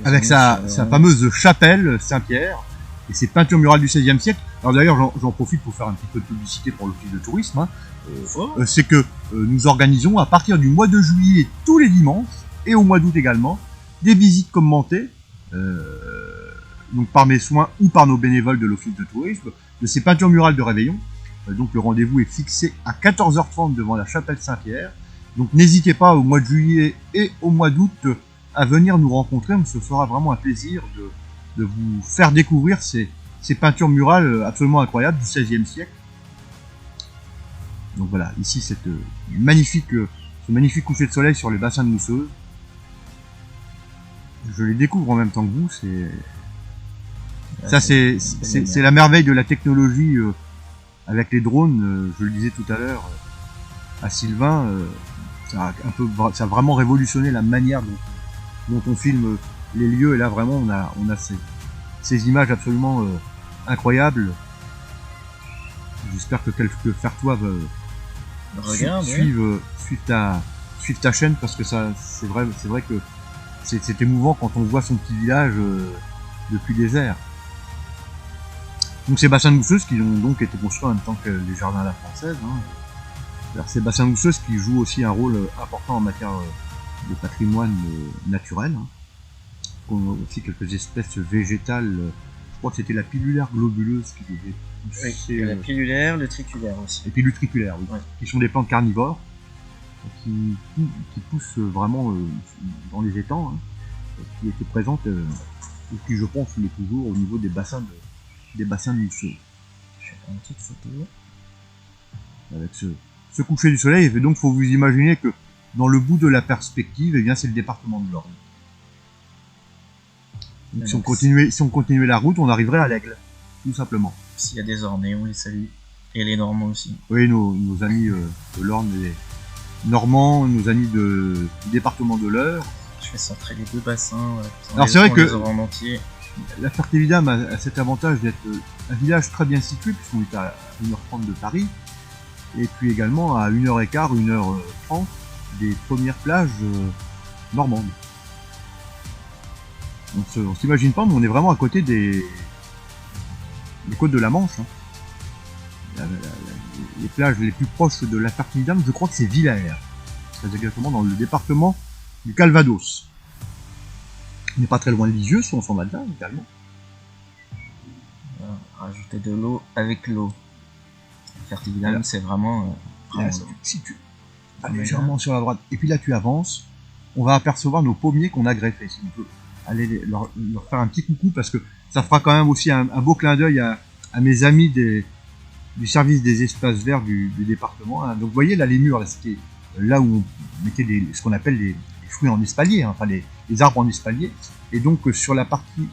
Avec sa fameuse chapelle Saint-Pierre et ses peintures murales du XVIe siècle. Alors d'ailleurs, j'en profite pour faire un petit peu de publicité pour l'office de tourisme. Hein. C'est que nous organisons à partir du mois de juillet tous les dimanches et au mois d'août également des visites commentées, donc par mes soins ou par nos bénévoles de l'office de tourisme, de ces peintures murales de Réveillon. Donc le rendez-vous est fixé à 14h30 devant la chapelle Saint-Pierre. Donc n'hésitez pas au mois de juillet et au mois d'août à venir nous rencontrer, on se fera vraiment un plaisir de vous faire découvrir ces peintures murales absolument incroyables du XVIe siècle. Donc voilà, ici ce magnifique coucher de soleil sur les bassins de mousseuses. je les découvre en même temps que vous. Ouais, Ça, c'est c'est la merveille de la technologie avec les drones. Je le disais tout à l'heure à Sylvain, ça a vraiment révolutionné la manière dont on filme les lieux. Et là, vraiment, on a ces images absolument incroyables. J'espère que quelques Fertois suivent ta chaîne, parce que c'est vrai que c'est émouvant quand on voit son petit village depuis des airs. Donc ces bassins de mousseuses qui ont donc été construits en même temps que les jardins à la française. Alors ces bassins de mousseuses qui jouent aussi un rôle important en matière de patrimoine naturel. On a aussi quelques espèces végétales. Je crois que c'était la pilulaire globuleuse qui devait pousser. La pilulaire, le triculaire aussi. Et puis le triculaire, oui. Ouais. Qui sont des plantes carnivores qui poussent vraiment dans les étangs, qui étaient présentes et qui, je pense, l'est toujours au niveau des bassins de mousseux. Je vais faire une petite photo. Avec ce coucher du soleil, et donc faut vous imaginer que dans le bout de la perspective, eh bien, c'est le département de l'Orne. Donc, si on continuait la route, on arriverait à l'Aigle, tout simplement. S'il y a des Ornais, on les salue. Et les Normands aussi. Oui, nos amis de l'Orne, les Normands, nos amis du département de l'Eure. Je fais centrer les deux bassins. Alors c'est vrai que en entier. La Ferté-Vidame a cet avantage d'être un village très bien situé, puisqu'on est à 1h30 de Paris, et puis également à 1h15, 1h30 des premières plages normandes. On s'imagine pas, mais on est vraiment à côté des côtes de la Manche. Les plages les plus proches de la Ferté-Vidame, je crois que c'est Villers, très exactement dans le département du Calvados. On n'est pas très loin de Lisieux, si on s'en va de là également. Rajouter de l'eau avec l'eau. Ferté-Vidame, voilà. C'est vraiment. Si tu vas légèrement sur la droite, et puis là tu avances, on va apercevoir nos pommiers qu'on a greffés. Si on peut aller leur faire un petit coucou, parce que ça fera quand même aussi un beau clin d'œil à mes amis du service des espaces verts du département. Donc vous voyez là les murs, là, c'était là où on mettait ce qu'on appelle les fruits en espalier, enfin les arbres en espalier. Et donc sur la partie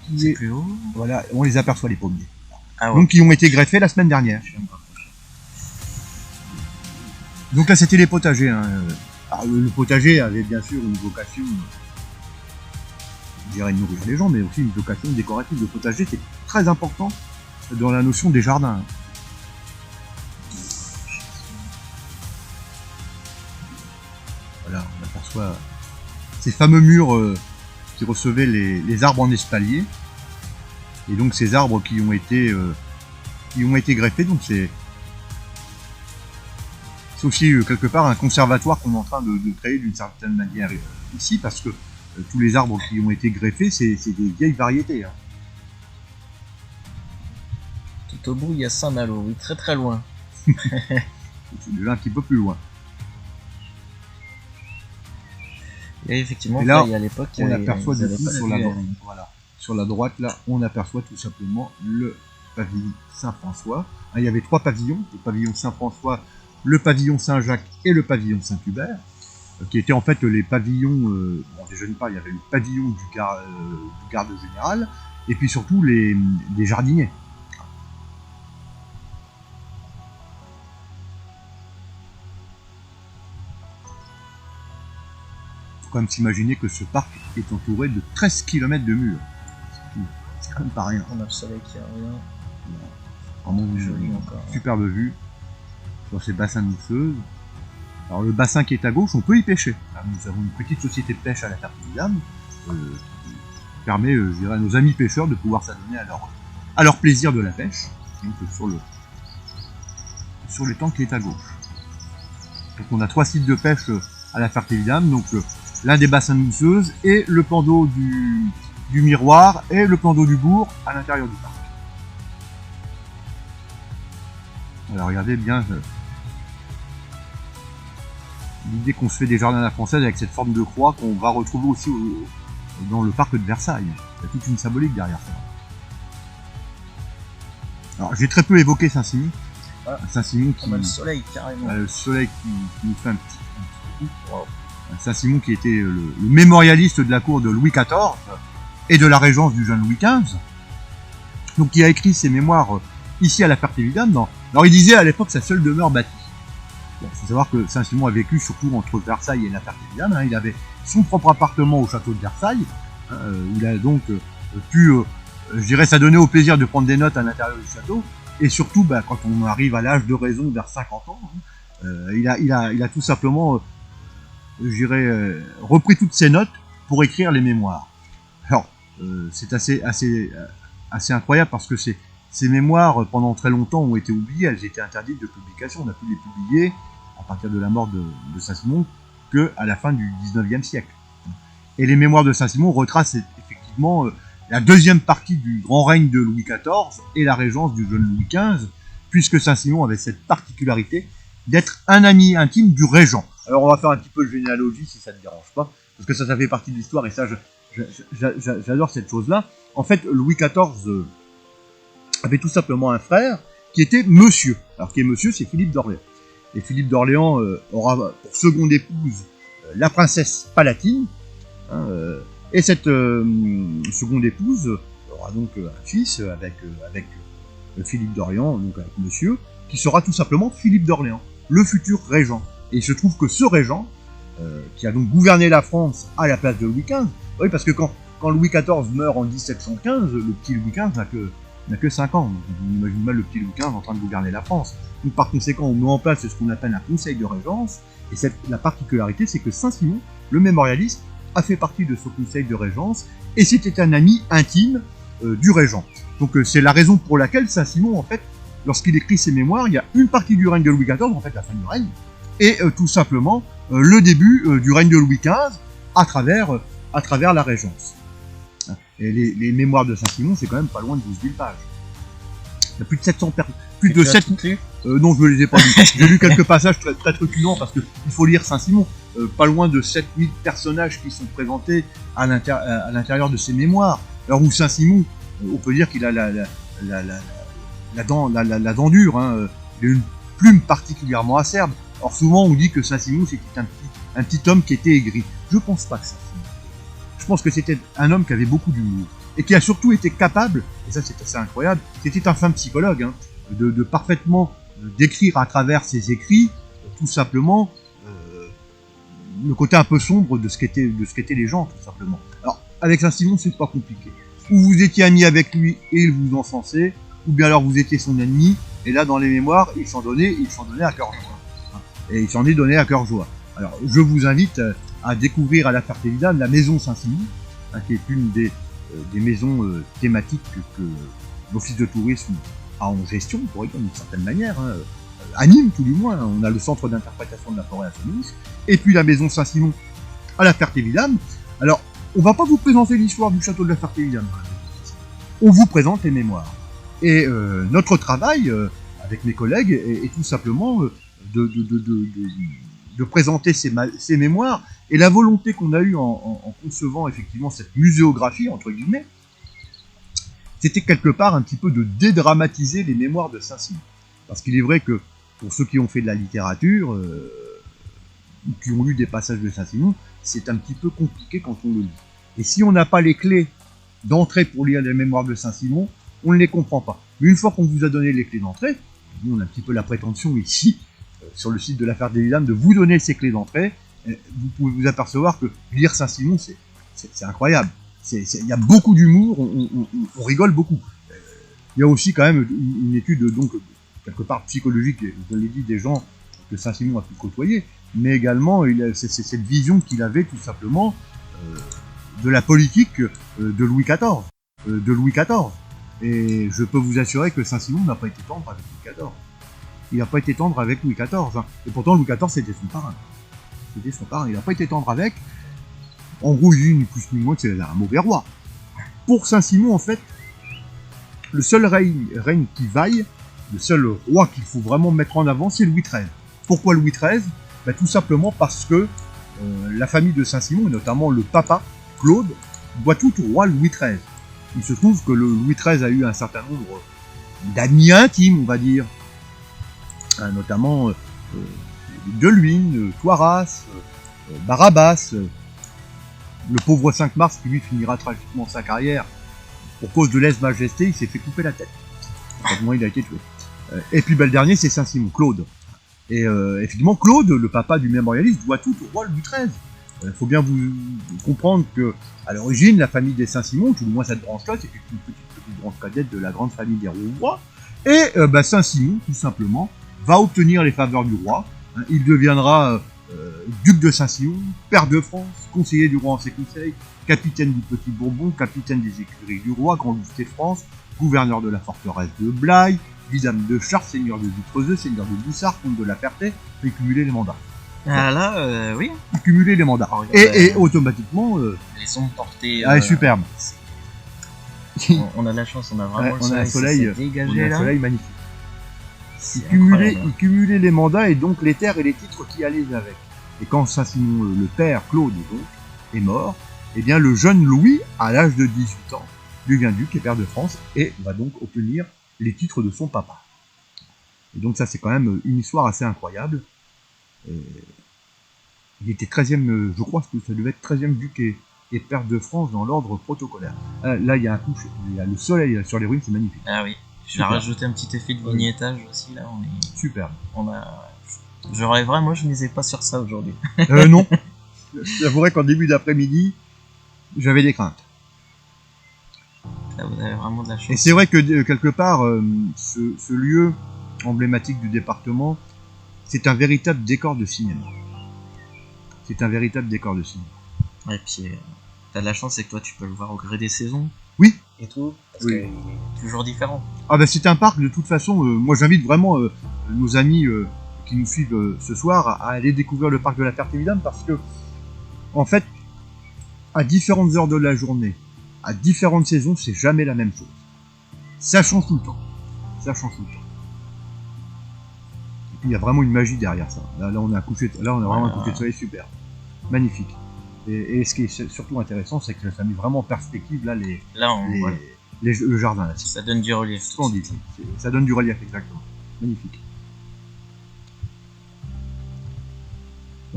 qui est plus haut, voilà, on les aperçoit, les pommiers. Ah ouais. Donc qui ont été greffés la semaine dernière. Donc là c'était les potagers. Alors, le potager avait bien sûr une vocation, je dirais, de nourrir les gens, mais aussi une vocation décorative. Le potager, c'est très important dans la notion des jardins. Voilà, on aperçoit ces fameux murs qui recevaient les arbres en espalier, et donc ces arbres qui ont été greffés. Donc c'est aussi quelque part un conservatoire qu'on est en train de créer d'une certaine manière ici, parce que tous les arbres qui ont été greffés, c'est des vieilles variétés. Tout au bout, il y a Saint-Malo, oui, très très loin. C'est déjà un petit peu plus loin. Et effectivement, et là, à l'époque, on aperçoit du coup sur la droite, là, on aperçoit tout simplement le pavillon Saint-François. Il y avait 3 pavillons, le pavillon Saint-François, le pavillon Saint-Jacques et le pavillon Saint-Hubert, qui étaient en fait les pavillons, déjà d'une part, il y avait le pavillon du garde général, et puis surtout des jardiniers. Il faut quand même s'imaginer que ce parc est entouré de 13 km de murs. C'est quand même pas rien. On a le soleil qui revient. Vraiment joli encore. Superbe vue sur ces bassins de mousseuses. Alors le bassin qui est à gauche, on peut y pêcher. Alors, nous avons une petite société de pêche à la Ferté-Vidame qui permet, je dirais, à nos amis pêcheurs de pouvoir s'adonner à leur plaisir de la pêche. Donc sur l'étang qui est à gauche. Donc on a 3 sites de pêche à la Ferté-Vidame. Donc l'un des bassins de mousseuses et le plan d'eau du Miroir et le plan d'eau du Bourg à l'intérieur du parc. Alors regardez bien l'idée qu'on se fait des jardins à la française avec cette forme de croix qu'on va retrouver aussi dans le parc de Versailles. Il y a toute une symbolique derrière ça. Alors j'ai très peu évoqué Saint-Simon. Ah, Saint-Simon qui... On a le soleil carrément. Le soleil qui nous fait un petit coup. Wow. Saint-Simon qui était le mémorialiste de la cour de Louis XIV et de la régence du jeune Louis XV. Donc il a écrit ses mémoires ici à la Ferté-Vidame. Alors il disait à l'époque sa seule demeure bâtie. Bon, faut savoir que Saint-Simon a vécu surtout entre Versailles et la Ferté-Vidame. Hein. Il avait son propre appartement au château de Versailles. Hein, il a donc pu, je dirais, s'adonner au plaisir de prendre des notes à l'intérieur du château. Et surtout, quand on arrive à l'âge de raison, vers 50 ans, hein, il a tout simplement, je dirais, repris toutes ses notes pour écrire les mémoires. Alors, c'est assez incroyable parce que ces mémoires, pendant très longtemps, ont été oubliées. Elles étaient interdites de publication. On n'a pu les publier, à partir de la mort de Saint-Simon, qu'à la fin du 19e siècle. Et les mémoires de Saint-Simon retracent effectivement la deuxième partie du grand règne de Louis XIV et la régence du jeune Louis XV, puisque Saint-Simon avait cette particularité d'être un ami intime du régent. Alors on va faire un petit peu de généalogie si ça ne te dérange pas, parce que ça fait partie de l'histoire et ça j'adore cette chose-là. En fait, Louis XIV avait tout simplement un frère qui était monsieur. Alors qui est monsieur, c'est Philippe d'Orléans. Et Philippe d'Orléans aura pour seconde épouse la princesse Palatine, hein, et cette seconde épouse aura donc un fils avec Philippe d'Orléans, donc avec monsieur, qui sera tout simplement Philippe d'Orléans, le futur régent. Et il se trouve que ce régent, qui a donc gouverné la France à la place de Louis XV, oui, parce que quand Louis XIV meurt en 1715, le petit Louis XV n'a que 5 ans. Donc on imagine mal le petit Louis XV en train de gouverner la France. Donc par conséquent, on met en place ce qu'on appelle un conseil de régence, et la particularité, c'est que Saint-Simon, le mémorialiste, a fait partie de ce conseil de régence, et c'était un ami intime du régent. Donc c'est la raison pour laquelle Saint-Simon, en fait, lorsqu'il écrit ses mémoires, il y a une partie du règne de Louis XIV, en fait la fin du règne, et tout simplement le début du règne de Louis XV à travers la régence. Et les mémoires de Saint-Simon, c'est quand même pas loin de 12 000 pages. Il y a plus de 700 plus de 7 non, je ne les ai pas lus. J'ai lu quelques passages très truculents parce qu'il faut lire Saint-Simon. Pas loin de 7000 personnages qui sont présentés à l'intérieur de ses mémoires. Alors où Saint-Simon, on peut dire qu'il a la dent dure, hein. Il a une plume particulièrement acerbe. Alors souvent on dit que Saint-Simon c'était un petit homme qui était aigri. Je pense pas que ça. Je pense que c'était un homme qui avait beaucoup d'humour et qui a surtout été capable, et ça c'est assez incroyable, c'était un fin psychologue, hein, de parfaitement décrire à travers ses écrits tout simplement le côté un peu sombre de ce qu'étaient les gens, tout simplement. Alors avec Saint-Simon c'est pas compliqué. Ou vous étiez ami avec lui et il vous encensait, ou bien alors vous étiez son ennemi, et là dans les mémoires il s'en donnait à cœur joie. Et il s'en est donné à cœur joie. Alors je vous invite à découvrir à la Ferté-Vidame la maison Saint-Simon, hein, qui est une des maisons thématiques que l'Office de tourisme a en gestion, on pourrait dire d'une certaine manière, hein, anime tout du moins. On a le centre d'interprétation de la forêt à Senous, et puis la maison Saint-Simon à la Ferté-Vidame. Alors, on va pas vous présenter l'histoire du château de la Ferté-Vidame, on vous présente les mémoires. Et notre travail, avec mes collègues, est tout simplement de présenter ces mémoires, et la volonté qu'on a eue en concevant effectivement cette muséographie, entre guillemets, c'était quelque part un petit peu de dédramatiser les mémoires de Saint-Simon. Parce qu'il est vrai que pour ceux qui ont fait de la littérature, ou qui ont lu des passages de Saint-Simon, c'est un petit peu compliqué quand on le lit. Et si on n'a pas les clés d'entrée pour lire les mémoires de Saint-Simon, on ne les comprend pas. Mais une fois qu'on vous a donné les clés d'entrée, nous on a un petit peu la prétention ici, sur le site de la Ferté-Vidame, de vous donner ces clés d'entrée, vous pouvez vous apercevoir que lire Saint-Simon, c'est incroyable. Il y a beaucoup d'humour, on rigole beaucoup. Il y a aussi quand même une étude, donc, quelque part psychologique, je l'ai dit, des gens que Saint-Simon a pu côtoyer, mais également c'est cette vision qu'il avait tout simplement de la politique de Louis XIV. Et je peux vous assurer que Saint-Simon n'a pas été tendre avec Louis XIV. Il n'a pas été tendre avec Louis XIV. Hein. Et pourtant, Louis XIV, c'était son parrain. Il n'a pas été tendre avec. En gros, il dit ni plus ni moins que c'est un mauvais roi. Pour Saint-Simon, en fait, le seul règne qui vaille, le seul roi qu'il faut vraiment mettre en avant, c'est Louis XIII. Pourquoi Louis XIII ? Tout simplement parce que la famille de Saint-Simon, et notamment le papa, Claude, doit tout au roi Louis XIII. Il se trouve que le Louis XIII a eu un certain nombre d'amis intimes, on va dire, notamment de Luynes, Toiras, Barabbas, le pauvre 5 Mars qui lui finira tragiquement sa carrière pour cause de lèse-majesté, il s'est fait couper la tête. Comment il a été tué. Et puis le dernier, c'est Saint-Simon, Claude. Et effectivement, Claude, le papa du mémorialiste, doit tout au roi Louis XIII. Il faut bien vous comprendre que, à l'origine, la famille des Saint-Simon, tout du moins cette branche-là, c'était une petite branche cadette de la grande famille des rois. Et Saint-Simon, tout simplement, va obtenir les faveurs du roi. Il deviendra duc de Saint-Simon, père de France, conseiller du roi en ses conseils, capitaine du Petit Bourbon, capitaine des écuries du roi, grand loutre de France, gouverneur de la forteresse de Blaye, vidame de Chartres, seigneur de Vitrezeux, seigneur de Boussard, comte de la Ferté, et cumuler les mandats. Ah là, oui. Cumuler les mandats. Oh, et automatiquement... les sons portés... superbe. On a de la chance, on a vraiment on a un soleil dégagé, là. Un soleil magnifique. Il cumulait les mandats et donc les terres et les titres qui allaient avec. Et quand Saint-Simon, le père, Claude, donc, est mort, eh bien le jeune Louis, à l'âge de 18 ans, devient duc et père de France et va donc obtenir les titres de son papa. Et donc ça c'est quand même une histoire assez incroyable. Il était 13e, je crois que ça devait être 13e duc et père de France dans l'ordre protocolaire. Là il y a un coup, il y a le soleil sur les ruines, c'est magnifique. Ah oui, je vais rajouter un petit effet de vignettage aussi là. On est... Superbe. Je rêverais, moi je misais pas sur ça aujourd'hui. Non. J'avouerais qu'en début d'après-midi, j'avais des craintes. Là vous avez vraiment de la chance. Et c'est vrai que quelque part, ce lieu emblématique du département, c'est un véritable décor de cinéma. C'est un véritable décor de cinéma. Et puis, t'as de la chance, c'est que toi tu peux le voir au gré des saisons. Oui. Et tout, parce oui. qu'il est toujours différent. Ah ben c'est un parc, de toute façon, moi j'invite vraiment nos amis qui nous suivent ce soir à aller découvrir le parc de la Ferté-Vidame parce que, en fait, à différentes heures de la journée, à différentes saisons, c'est jamais la même chose. Ça change tout le temps. Ça change tout le temps. Et puis il y a vraiment une magie derrière ça. Là on a vraiment un coucher de soleil super. Magnifique. Et ce qui est surtout intéressant, c'est que ça met vraiment en perspective là le jardin. Là. Ça donne du relief. Splendide. Ça donne du relief, exactement. Magnifique.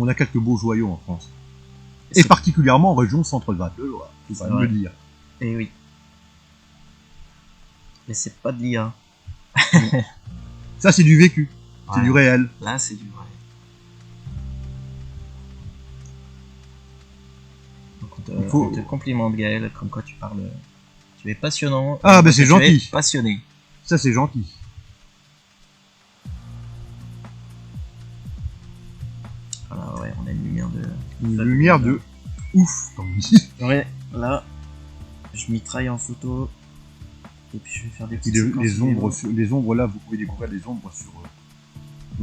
On a quelques beaux joyaux en France. Et particulièrement en région Centre-Val de Loire, il faut me le dire. Et oui. Mais c'est pas de l'IA. Ça, c'est du vécu. Ouais. C'est du réel. Là, c'est du vrai. Donc, on te complimente, Gaël, comme quoi tu parles. Tu es passionnant. Ah, ben c'est gentil. Tu es passionné. Ça, c'est gentil. Voilà, ouais, on a une lumière de. Une lumière de ouf, comme on dit. Ouais, là, je mitraille en photo. Et puis je vais faire des petites les ombres là, vous pouvez découvrir des ombres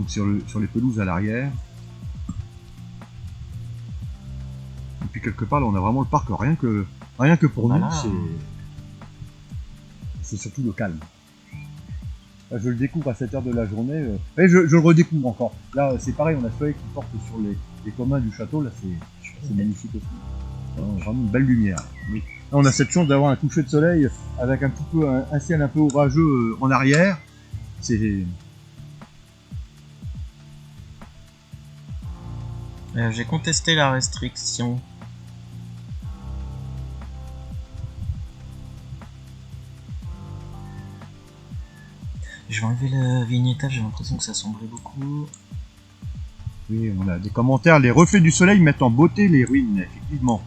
sur les pelouses à l'arrière. Et puis quelque part là, on a vraiment le parc rien que pour nous, c'est surtout le calme. Là, je le découvre à cette heure de la journée, et je le redécouvre encore. Là, c'est pareil, on a le soleil qui porte sur les communs du château, là c'est magnifique aussi. Vraiment une belle lumière. Oui. Là, on a cette chance d'avoir un coucher de soleil avec un petit peu un ciel un peu orageux en arrière. C'est... J'ai contesté la restriction. Je vais enlever le vignettage, j'ai l'impression que ça sombrait beaucoup. Oui, on a des commentaires. Les reflets du soleil mettent en beauté les ruines, effectivement.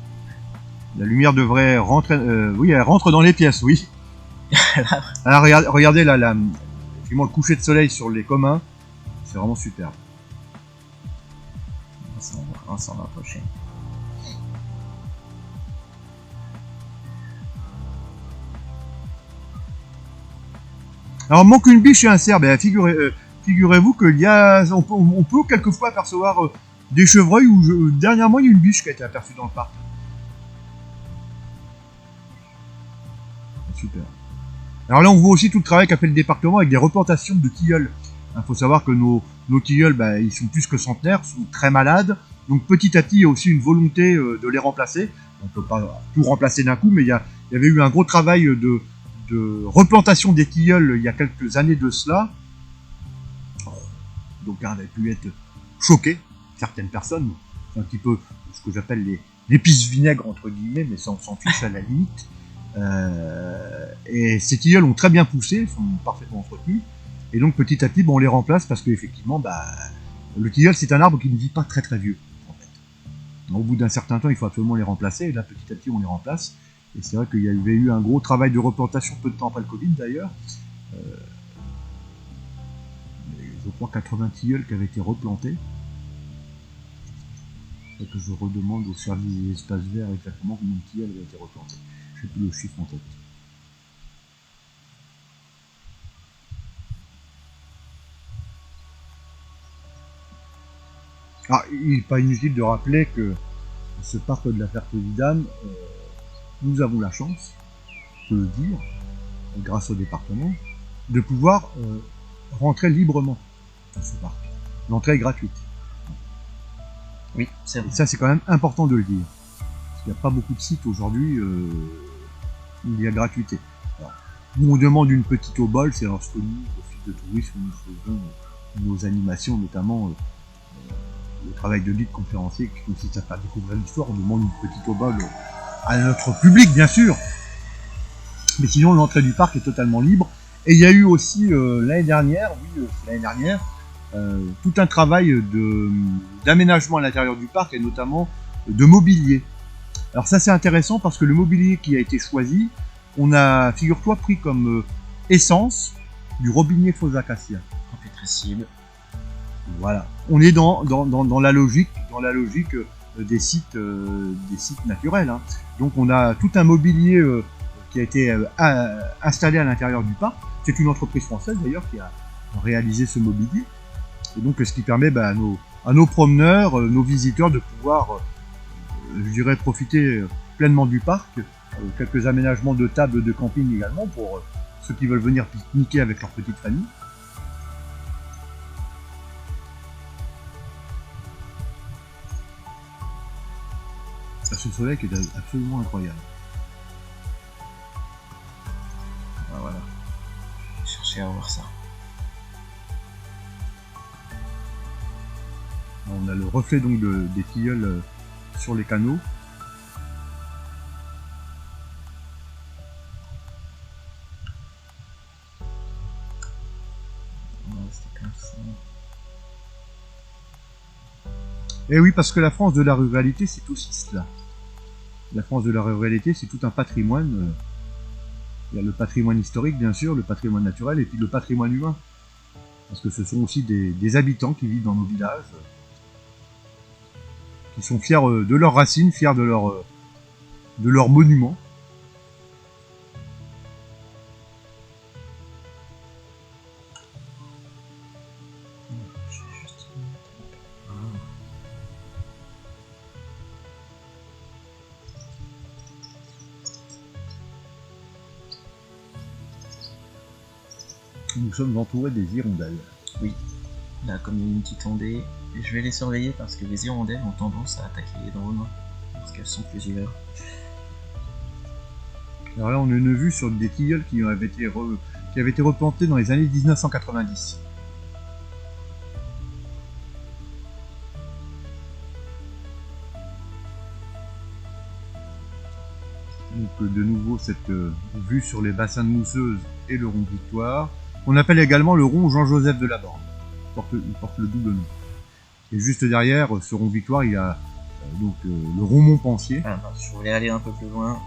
La lumière devrait rentrer... oui, elle rentre dans les pièces, oui. Alors, regardez là, effectivement, le coucher de soleil sur les communs, c'est vraiment superbe. On va s'en rapprocher. Alors, manque une biche et un cerf. Ben, figurez-vous qu'il y a... On peut quelquefois apercevoir des chevreuils où dernièrement il y a une biche qui a été aperçue dans le parc. Super. Alors là, on voit aussi tout le travail qu'a fait le département avec des replantations de tilleuls. Il faut savoir que nos tilleuls, ben, ils sont plus que centenaires, sont très malades. Donc petit à petit, il y a aussi une volonté de les remplacer. On ne peut pas tout remplacer d'un coup, mais il y avait eu un gros travail de replantation des tilleuls il y a quelques années de cela. Donc on avait pu être choqué, certaines personnes, c'est un petit peu ce que j'appelle l'épice vinaigre entre guillemets, mais ça on s'en fiche à la limite. Et ces tilleuls ont très bien poussé, sont parfaitement entretenus, et donc petit à petit on les remplace parce qu'effectivement le tilleul c'est un arbre qui ne vit pas très très vieux en fait. Au bout d'un certain temps il faut absolument les remplacer, et là petit à petit on les remplace, et c'est vrai qu'il y avait eu un gros travail de replantation peu de temps après le Covid d'ailleurs. Je crois 80 tilleuls qui avaient été replantés. Et que je redemande au service des espaces verts exactement combien de tilleuls avaient été replantés. Je n'ai plus le chiffre en tête. Ah, il n'est pas inutile de rappeler que ce parc de la Ferté-Vidame, nous avons la chance, je peux le dire, grâce au département, de pouvoir rentrer librement dans ce parc. L'entrée est gratuite. Oui, c'est vrai. Et ça, c'est quand même important de le dire. Parce qu'il n'y a pas beaucoup de sites aujourd'hui où il y a gratuité. Alors, nous, on demande une petite obole, c'est lorsque nous, au fil de tourisme, nous faisons nos animations, notamment le travail de guide conférencier qui consiste à faire découvrir l'histoire. On demande une petite obole à notre public, bien sûr. Mais sinon, l'entrée du parc est totalement libre. Et il y a eu aussi l'année dernière, tout un travail d'aménagement à l'intérieur du parc et notamment de mobilier. Alors ça c'est intéressant parce que le mobilier qui a été choisi, on a, figure-toi, pris comme essence du robinier faux acacia. Impétricible. Voilà. On est dans la logique, des sites naturels. Hein. Donc on a tout un mobilier qui a été installé à l'intérieur du parc. C'est une entreprise française d'ailleurs qui a réalisé ce mobilier. Et donc ce qui permet à nos promeneurs, nos visiteurs de pouvoir, je dirais, profiter pleinement du parc. Quelques aménagements de tables de camping également pour ceux qui veulent venir pique-niquer avec leur petite famille. Ce soleil qui est absolument incroyable. Ah, voilà. Je cherchais à voir ça. On a le reflet donc des tilleuls sur les canaux. C'était comme ça. Et oui, parce que la France de la ruralité, c'est aussi cela. La France de la ruralité, c'est tout un patrimoine. Il y a le patrimoine historique, bien sûr, le patrimoine naturel, et puis le patrimoine humain. Parce que ce sont aussi des habitants qui vivent dans nos villages, qui sont fiers de leurs racines, fiers de leurs monuments. Nous sommes entourés des hirondelles. Oui, là comme il y a une petite ondée, je vais les surveiller parce que les hirondelles ont tendance à attaquer les drones, parce qu'elles sont plusieurs. Alors là on a une vue sur des tilleuls qui avaient été replantés dans les années 1990. Donc de nouveau cette vue sur les bassins de Mousseuse et le rond Victoire. On appelle également le rond Jean-Joseph de la Borde. Il porte le double nom. Et juste derrière ce rond Victoire, il y a le rond Montpensier. Ah, non, je voulais aller un peu plus loin.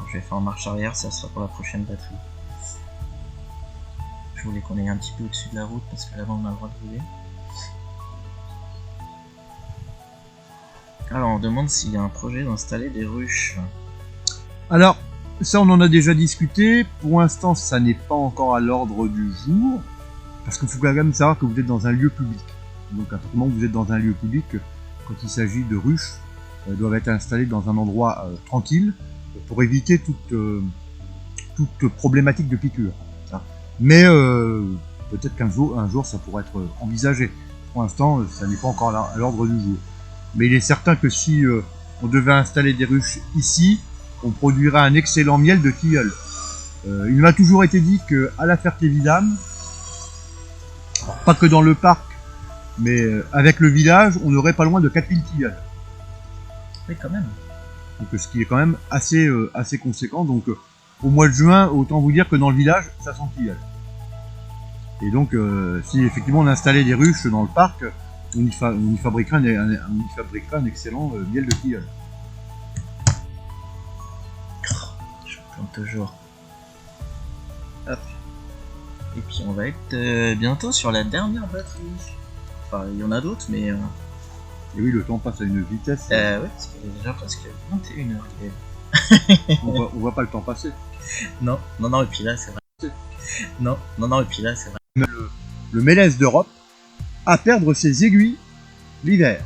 Je vais faire en marche arrière, ça sera pour la prochaine batterie. Je voulais qu'on aille un petit peu au-dessus de la route parce que là-bas on a le droit de rouler. Alors on demande s'il y a un projet d'installer des ruches. Alors, ça on en a déjà discuté. Pour l'instant, ça n'est pas encore à l'ordre du jour. Parce qu'il faut quand même savoir que vous êtes dans un lieu public. Donc à partir du moment où vous êtes dans un lieu public, quand il s'agit de ruches, elles doivent être installées dans un endroit tranquille pour éviter toute problématique de piqûre. Mais peut-être qu'un jour ça pourrait être envisagé. Pour l'instant, ça n'est pas encore à l'ordre du jour. Mais il est certain que si on devait installer des ruches ici, on produirait un excellent miel de tilleul. Il m'a toujours été dit qu'à la Ferté-Vidame, pas que dans le parc, mais avec le village, on aurait pas loin de 4000 tilleuls. Oui, quand même. Donc ce qui est quand même assez conséquent. Donc au mois de juin, autant vous dire que dans le village, ça sent tilleul. Et donc si effectivement on installait des ruches dans le parc, on y fabriquerait un excellent miel de tilleul. Je plante toujours. Hop. Et puis on va être bientôt sur la dernière batterie. Enfin, il y en a d'autres, mais... Et oui, le temps passe à une vitesse. Ouais, parce qu'il est déjà presque 21h. On voit pas le temps passer. Non, et puis là, c'est vrai. Non, et puis là, c'est vrai. Le mélèze d'Europe à perdre ses aiguilles l'hiver.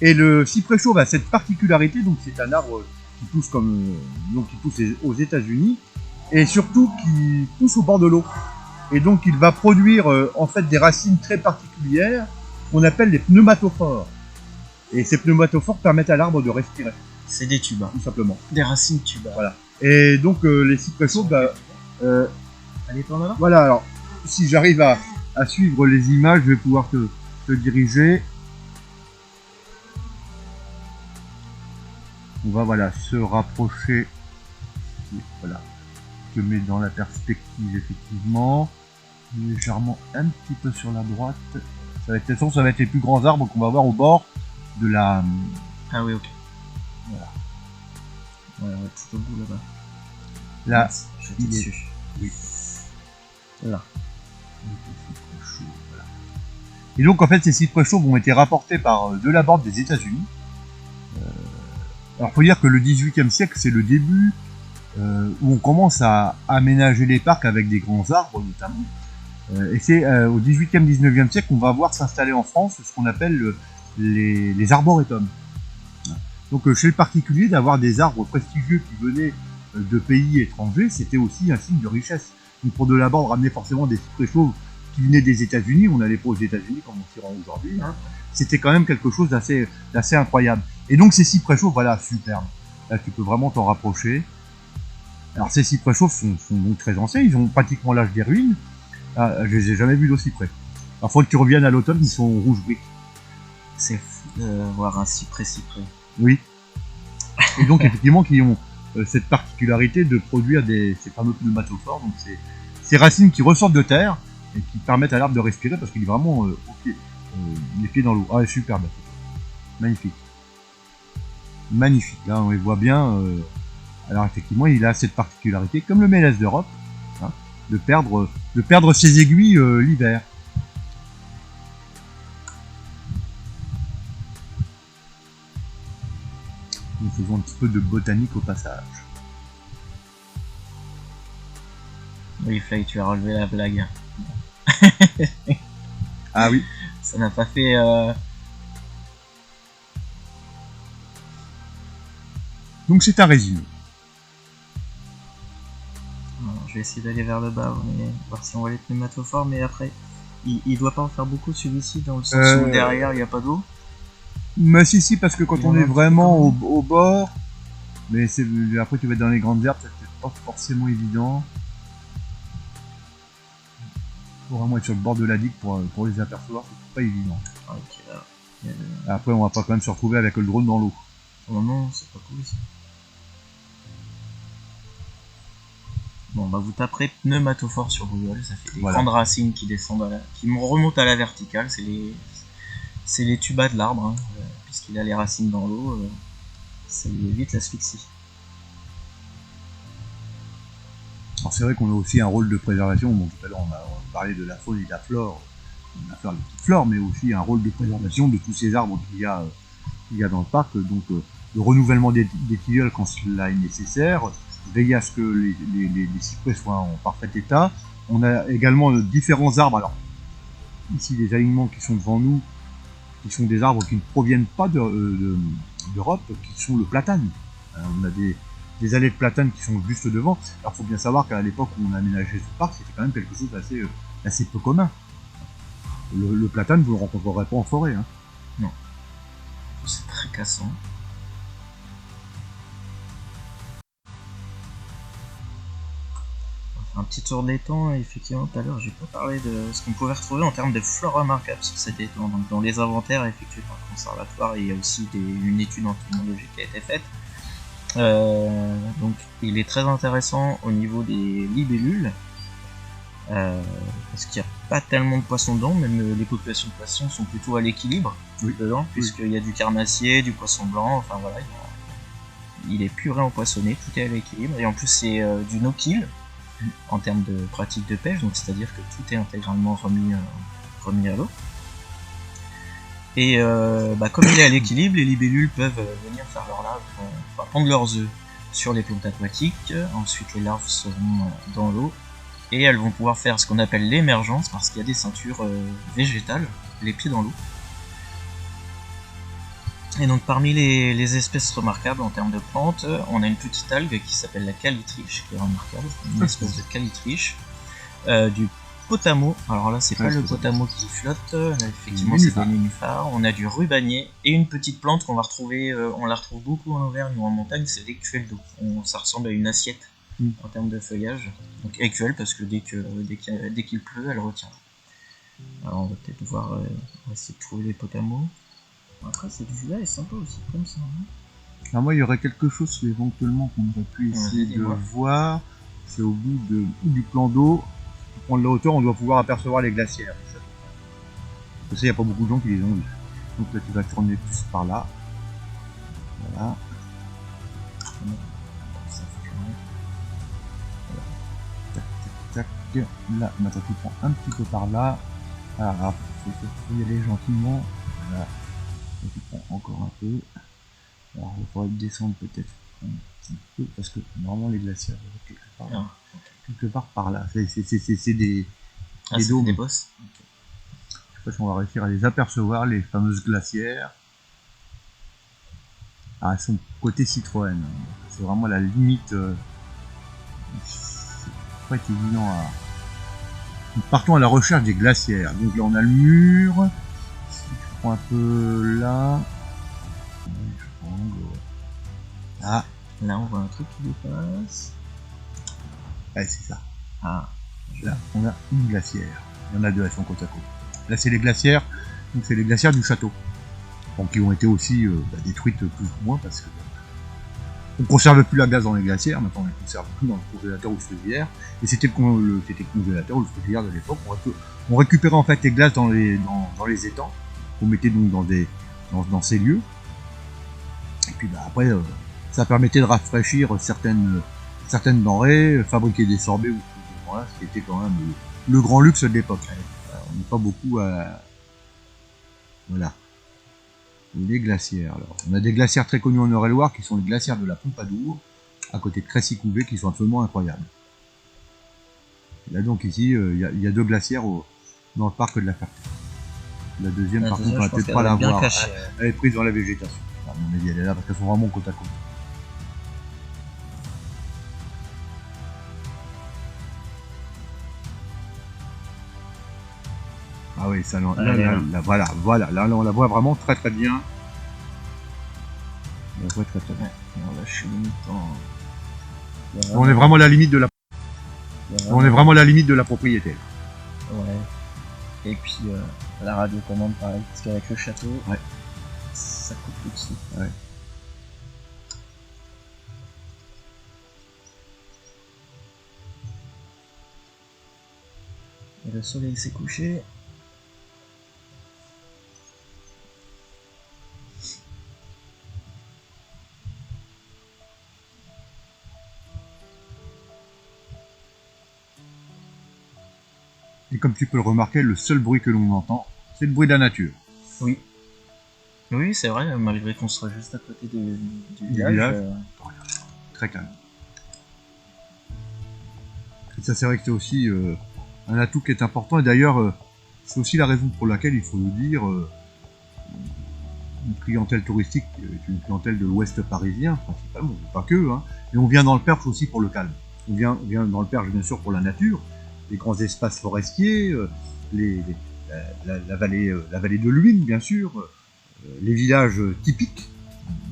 Et le cyprès chauve a cette particularité, donc c'est un arbre qui pousse qui pousse aux États-Unis et surtout qui pousse au bord de l'eau. Et donc il va produire en fait des racines très particulières qu'on appelle les pneumatophores. Et ces pneumatophores permettent à l'arbre de respirer. C'est des tubas. Tout simplement. Des racines tubas. Voilà. Et donc les cyprès chauves, allez, par là. Voilà, alors si j'arrive à suivre les images, je vais pouvoir te diriger. On va voilà se rapprocher. Voilà. Je mets dans la perspective effectivement. Légèrement un petit peu sur la droite. Ça va être les plus grands arbres qu'on va voir au bord de la. Ah oui, ok. Voilà. Ouais, tout au bout là-bas. Là, j'étais dessus. Oui. Là. Voilà. Et donc en fait ces cyprès chauves ont été rapportés par Delaborde des États-Unis. Alors faut dire que le XVIIIe siècle c'est le début où on commence à aménager les parcs avec des grands arbres notamment. Et c'est au XVIIIe, XIXe siècle qu'on va voir s'installer en France ce qu'on appelle les arboretums. Donc chez le particulier, d'avoir des arbres prestigieux qui venaient de pays étrangers, c'était aussi un signe de richesse. Donc pour Delaborde, ramener forcément des cyprès chauves qui venaient des États-Unis, on n'allait pas aux États-Unis comme on s'y rend aujourd'hui, hein. C'était quand même quelque chose d'assez incroyable. Et donc ces cyprès chauves, voilà, superbes. Là tu peux vraiment t'en rapprocher. Alors ces cyprès chauves sont donc très anciens, ils ont pratiquement l'âge des ruines. Ah, je les ai jamais vus d'aussi près. Alors faut que tu reviennes à l'automne, ils sont rouge brique. C'est fou de voir un cyprès. Oui. Et donc effectivement qui ont cette particularité de produire ces fameux pneumatophores, donc ces racines qui ressortent de terre et qui permettent à l'arbre de respirer parce qu'il est vraiment les pieds dans l'eau. Ah, superbe. Magnifique. Magnifique. Là on les voit bien. Alors effectivement il a cette particularité, comme le mélèze d'Europe, hein, de perdre ses aiguilles l'hiver. Nous faisons un petit peu de botanique au passage. Oui, Fly, tu as relevé la blague. Ah oui. Ça n'a pas fait... Donc c'est un résumé. Je vais essayer d'aller vers le bas, voir si on voit les pneumatophores, mais après, il doit pas en faire beaucoup celui-ci, dans le sens où derrière il n'y a pas d'eau. Mais si, parce que quand on est vraiment au bord, mais après tu vas être dans les grandes herbes, ça peut pas forcément évident. Faut vraiment être sur le bord de la digue pour les apercevoir, c'est pas évident. Ok, là. Après on va pas quand même se retrouver avec le drone dans l'eau. Oh non, c'est pas cool ça. Bon, bah vous taperez pneumatophore sur Google, ça fait des grandes racines qui descendent qui remontent à la verticale, c'est les tubas de l'arbre, hein, puisqu'il a les racines dans l'eau, ça lui évite l'asphyxie. Alors c'est vrai qu'on a aussi un rôle de préservation, bon tout à l'heure on a parlé de la faune et de la flore, on a fait les petites flores, mais aussi un rôle de préservation de tous ces arbres qu'il y a dans le parc, donc le renouvellement des tilleuls quand cela est nécessaire, veiller à ce que les cyprès soient en parfait état. On a également différents arbres, alors ici les alignements qui sont devant nous, qui sont des arbres qui ne proviennent pas d'Europe, qui sont le platane. On a des allées de platane qui sont juste devant. Alors il faut bien savoir qu'à l'époque où on a aménagé ce parc, c'était quand même quelque chose d'assez peu commun. Le platane, vous ne le rencontrerez pas en forêt. Hein. Non. C'est très cassant. un petit tour de l'étang, effectivement, tout à l'heure, j'ai pas parlé de ce qu'on pouvait retrouver en termes de flore remarquable sur cet étang. Donc, dans les inventaires effectués par le conservatoire, il y a aussi une étude entomologique qui a été faite. Donc, il est très intéressant au niveau des libellules, parce qu'il n'y a pas tellement de poissons dedans, même les populations de poissons sont plutôt à l'équilibre dedans, puisqu'il y a du carnassier, du poisson blanc, enfin voilà, il est puré empoisonné, tout est à l'équilibre, et en plus c'est du no-kill en termes de pratique de pêche, donc c'est-à-dire que tout est intégralement remis à l'eau. Et comme il est à l'équilibre, les libellules peuvent venir faire leur larve, pondre leurs œufs sur les plantes aquatiques, ensuite les larves seront dans l'eau, et elles vont pouvoir faire ce qu'on appelle l'émergence, parce qu'il y a des ceintures végétales, les pieds dans l'eau. Et donc parmi les espèces remarquables en termes de plantes, on a une petite algue qui s'appelle la calitriche, qui est remarquable, une espèce de calitriche, du potamo, alors là c'est pas le potamo qui flotte, effectivement c'est des nénuphars, on a du rubanier, et une petite plante qu'on va retrouver, on la retrouve beaucoup en Auvergne ou en montagne, c'est l'écuelle d'eau, ça ressemble à une assiette en termes de feuillage, donc écuelle parce que dès qu'il pleut, elle retient. Alors on va peut-être voir, on va essayer de trouver les potamos. Après, celui-là est sympa aussi, comme ça. Hein. Alors moi, il y aurait quelque chose éventuellement qu'on aurait pu essayer de voir. C'est au bout du plan d'eau. Pour prendre la hauteur, on doit pouvoir apercevoir les glacières. Parce qu'il n'y a pas beaucoup de gens qui les ont vus. Donc là, tu vas tourner plus par là. Voilà. Tac, tac, tac. Là, maintenant tu prends un petit peu par là. Alors, il faut y aller gentiment. Voilà. Et tu prends encore un peu. Alors il faudrait descendre peut-être un petit peu parce que normalement les glaciers quelque part par là. C'est des dômes. Des bosses. Je sais pas si on va réussir à les apercevoir, les fameuses glacières. Ah, elles sont côté Citroën. C'est vraiment la limite. C'est pas évident à. Nous partons à la recherche des glacières. Donc là on a le mur. Un peu là. Ah, là on voit un truc qui dépasse. Ouais, c'est ça. Ah, là on a une glacière. Il y en a deux, elles sont côte à côte. Là c'est les glacières, donc c'est les glacières du château. Donc qui ont été aussi détruites plus ou moins parce que on conserve plus la glace dans les glacières, maintenant on les conserve plus dans le congélateur ou le frigidaire. Et c'était le congélateur ou le frigidaire de l'époque. On récupérait en fait les glaces dans les étangs. On mettait donc dans ces lieux. Et puis après, ça permettait de rafraîchir certaines denrées, fabriquer des sorbets, voilà, ce qui était quand même le grand luxe de l'époque. On n'est pas beaucoup à... Voilà. Les glacières. Alors, on a des glacières très connues en Eure-et-Loire qui sont les glacières de la Pompadour, à côté de Crécy-Couvet, qui sont absolument incroyables. Et là donc ici, il y a deux glacières dans le parc de la Ferté. La deuxième, par contre, on va peut-être pas la voir. Elle est prise dans la végétation. À mon avis, elle est là parce qu'elles sont vraiment côte à côte. Ah oui, ça, là, voilà. Là, on la voit vraiment très très bien. On la voit très très bien. Alors là, je suis limite on est vraiment à la limite de la. On est vraiment à la limite de la propriété. Ouais. Et puis la radiocommande pareil, parce qu'avec le château, ça coupe tout de suite. Ouais. Et le soleil s'est couché. Et comme tu peux le remarquer, le seul bruit que l'on entend, c'est le bruit de la nature. Oui. Oui, c'est vrai, malgré qu'on soit juste à côté du village. Très calme. Et ça, c'est vrai que c'est aussi un atout qui est important. Et d'ailleurs, c'est aussi la raison pour laquelle, il faut le dire, une clientèle touristique est une clientèle de l'ouest parisien, principalement, pas que. Hein. Et on vient dans le Perche aussi pour le calme. On vient dans le Perche, bien sûr, pour la nature. Les grands espaces forestiers, la vallée de l'Huine, bien sûr, les villages typiques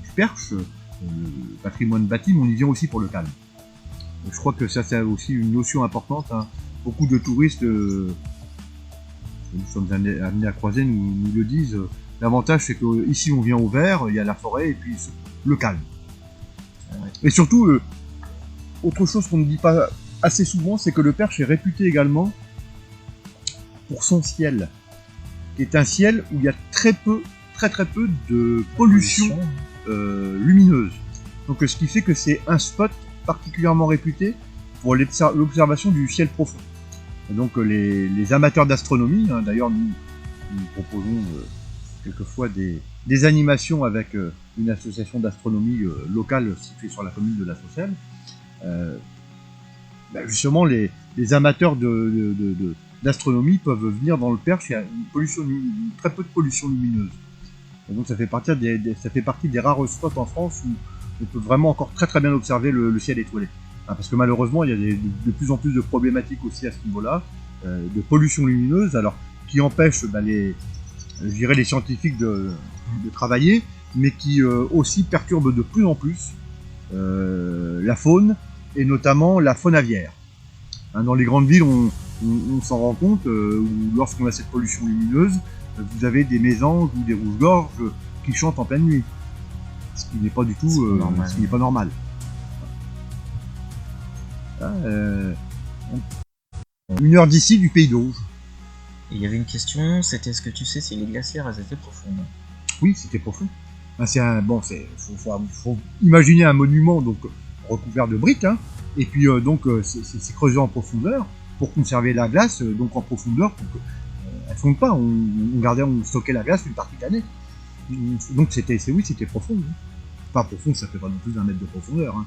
du Perche, le patrimoine bâti, mais on y vient aussi pour le calme. Je crois que ça c'est aussi une notion importante, hein. Beaucoup de touristes que nous sommes amenés à croiser nous le disent. L'avantage c'est que ici on vient au vert, il y a la forêt et puis le calme. Ouais. Et surtout, autre chose qu'on ne dit pas assez souvent, c'est que le Perche est réputé également pour son ciel, qui est un ciel où il y a très peu de pollution lumineuse. Donc ce qui fait que c'est un spot particulièrement réputé pour l'observation du ciel profond. Et donc les amateurs d'astronomie, hein, d'ailleurs nous proposons quelquefois des animations avec une association d'astronomie locale située sur la commune de La Saucelle. Justement les amateurs d'astronomie peuvent venir dans le Perche, il y a très peu de pollution lumineuse. Et donc ça fait partie des rares spots en France où on peut vraiment encore très bien observer le ciel étoilé. Parce que malheureusement il y a de plus en plus de problématiques aussi à ce niveau-là, de pollution lumineuse, alors qui empêche les scientifiques de travailler, mais qui aussi perturbe de plus en plus la faune, et notamment la faune aviaire. Dans les grandes villes, on s'en rend compte, où lorsqu'on a cette pollution lumineuse, vous avez des mésanges ou des rouges-gorges qui chantent en pleine nuit. Ce qui n'est pas du tout ce qui n'est pas normal. Une heure d'ici, du Pays d'Auge. Il y avait une question, c'était est-ce que tu sais si les glacières elles étaient profondes? Oui, c'était profond. Faut imaginer un monument donc recouvert de briques, hein, et puis c'est creusé en profondeur pour conserver la glace donc en profondeur pour que elle fonde pas. On stockait la glace une partie de l'année. Donc c'était profond. Hein. Pas profond, ça fait pas non plus 1 mètre de profondeur. Hein.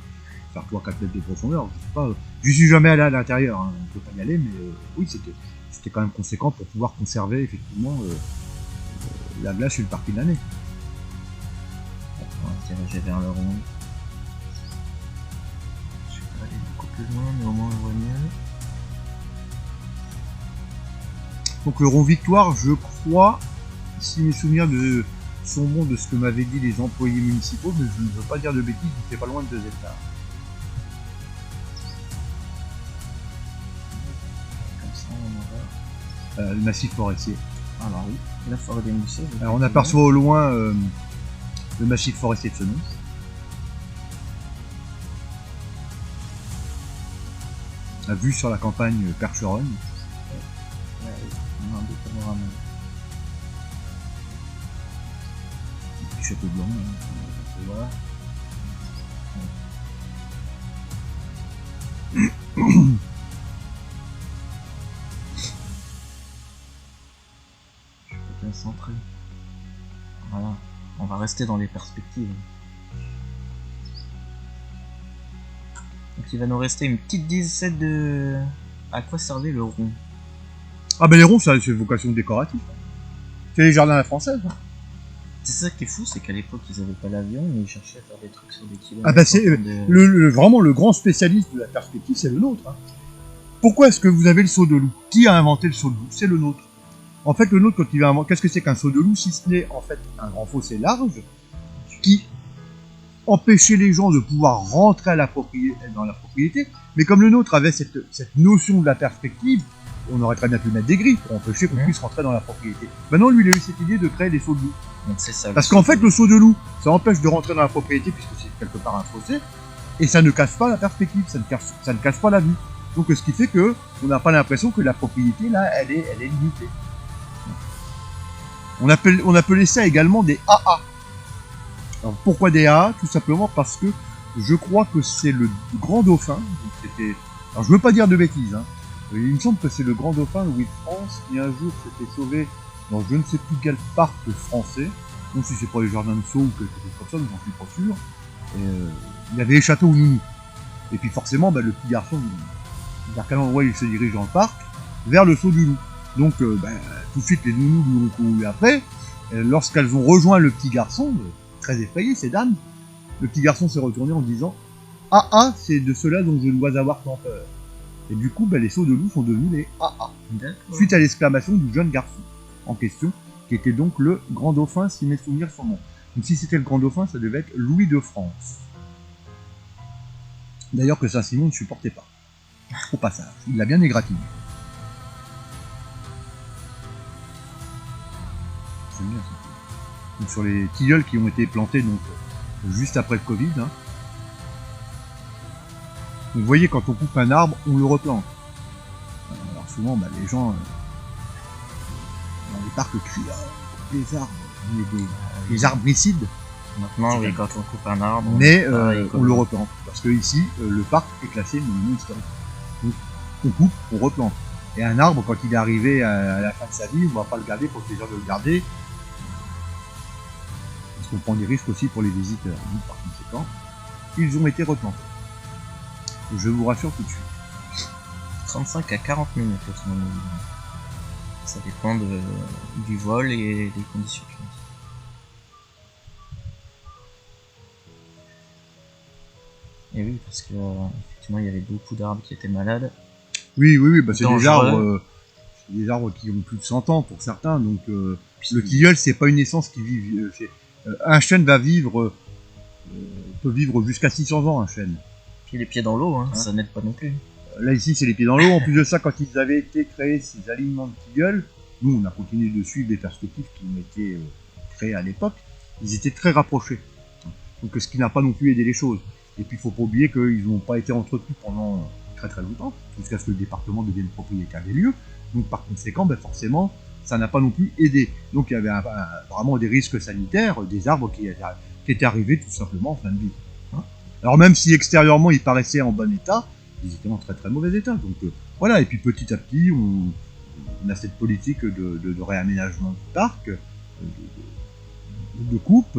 Faire 3-4 mètres de profondeur, je sais pas. Je suis jamais allé à l'intérieur, hein. On peut pas y aller, mais oui, c'était quand même conséquent pour pouvoir conserver effectivement la glace une partie de l'année. On va se diriger vers le rond. Je vais pas aller beaucoup plus loin, mais au moins on voit mieux. Donc le rond Victoire, je crois, si mes souvenirs sont bons de ce que m'avaient dit les employés municipaux, mais je ne veux pas dire de bêtises, il fait pas loin de 2 hectares. Comme ça on en va. Le massif forestier. Alors oui, la forêt des Moussets. Alors on aperçoit au loin le massif forestier de Senon. La vue sur la campagne percheronne. On a un beau panorama. Un petit château blanc, On peut voir. Je peux bien centrer. Voilà, on va rester dans les perspectives. Donc il va nous rester une petite dizaine de... À quoi servait le rond? Ah ben les ronds, ça a une vocation décorative. C'est les jardins à la française. Hein. C'est ça qui est fou, c'est qu'à l'époque ils avaient pas l'avion, mais ils cherchaient à faire des trucs sur des kilomètres. Ah ben c'est vraiment le grand spécialiste de la perspective, c'est le nôtre. Hein. Pourquoi est-ce que vous avez le saut de loup? Qui a inventé le saut de loup? C'est le nôtre. En fait, le nôtre, quand il a inventé, qu'est-ce que c'est qu'un saut de loup si ce n'est en fait un grand fossé large qui empêchait les gens de pouvoir rentrer dans la propriété. Mais comme le nôtre avait cette notion de la perspective, on aurait très bien pu mettre des grilles pour empêcher qu'on puisse rentrer dans la propriété. Maintenant, lui, il a eu cette idée de créer des sauts de loup. Donc c'est ça. Parce qu'en fait, le saut de loup, ça empêche de rentrer dans la propriété puisque c'est quelque part un fossé, et ça ne casse pas la perspective, ça ne casse pas la vue. Donc ce qui fait que on n'a pas l'impression que la propriété là, elle est limitée. On appelait ça également des AA. Alors pourquoi des AA? Tout simplement parce que je crois que c'est le grand dauphin. Alors je veux pas dire de bêtises, hein. Il me semble que c'est le grand dauphin Louis de France qui un jour s'était sauvé dans je ne sais plus quel parc français. Donc si c'est pas les jardins de Sceaux ou quelque chose comme ça, je n'en suis pas sûr. Il y avait les châteaux aux nounous. Et puis forcément, le petit garçon, vers quel endroit il se dirige dans le parc? Vers le saut du loup. Donc tout de suite les nounous lui ont couru après. Lorsqu'elles ont rejoint le petit garçon, très effrayé ces dames, le petit garçon s'est retourné en disant « Ah, c'est de cela dont je dois avoir tant peur ». Et du coup, les sauts de loup sont devenus les AA. Suite à l'exclamation du jeune garçon en question, qui était donc le grand dauphin, si mes souvenirs sont bons. Donc si c'était le grand dauphin, ça devait être Louis de France. D'ailleurs que Saint-Simon ne supportait pas. Au passage, il l'a bien égratigné. J'aime bien ça. Donc sur les tilleuls qui ont été plantés donc juste après le Covid. Hein. Donc, vous voyez, quand on coupe un arbre, on le replante. Alors souvent, les gens dans les parcs crient les arbres, les arbricides. Maintenant, oui, quand on coupe un arbre, mais on le replante. Parce que ici, le parc est classé monument historique. Donc on coupe, on replante. Et un arbre, quand il est arrivé à la fin de sa vie, on ne va pas le garder pour le plaisir de le garder. Parce qu'on prend des risques aussi pour les visiteurs. Donc, par conséquent, ils ont été replantés. Je vous rassure tout de suite. 35 à 40 minutes, ça dépend du vol et des conditions climatiques. Et oui, parce que effectivement, il y avait beaucoup d'arbres qui étaient malades. Oui, c'est des arbres qui ont plus de 100 ans pour certains. Donc le tilleul, c'est pas une essence qui vit. Un chêne peut vivre jusqu'à 600 ans, un chêne. Puis les pieds dans l'eau, hein, ça n'aide pas non plus. Là, ici, c'est les pieds dans l'eau. En plus de ça, quand ils avaient été créés, ces alignements de tilleul, nous, on a continué de suivre des perspectives qui ont été créées à l'époque. Ils étaient très rapprochés. Donc, ce qui n'a pas non plus aidé les choses. Et puis, il ne faut pas oublier qu'ils n'ont pas été entretenus pendant très très longtemps, jusqu'à ce que le département devienne propriétaire des lieux. Donc, par conséquent, forcément, ça n'a pas non plus aidé. Donc, il y avait vraiment des risques sanitaires, des arbres qui étaient arrivés tout simplement en fin de vie. Alors, même si extérieurement, ils paraissaient en bon état, ils étaient en très très mauvais état. Donc voilà, et puis petit à petit, on a cette politique de réaménagement du parc, de coupe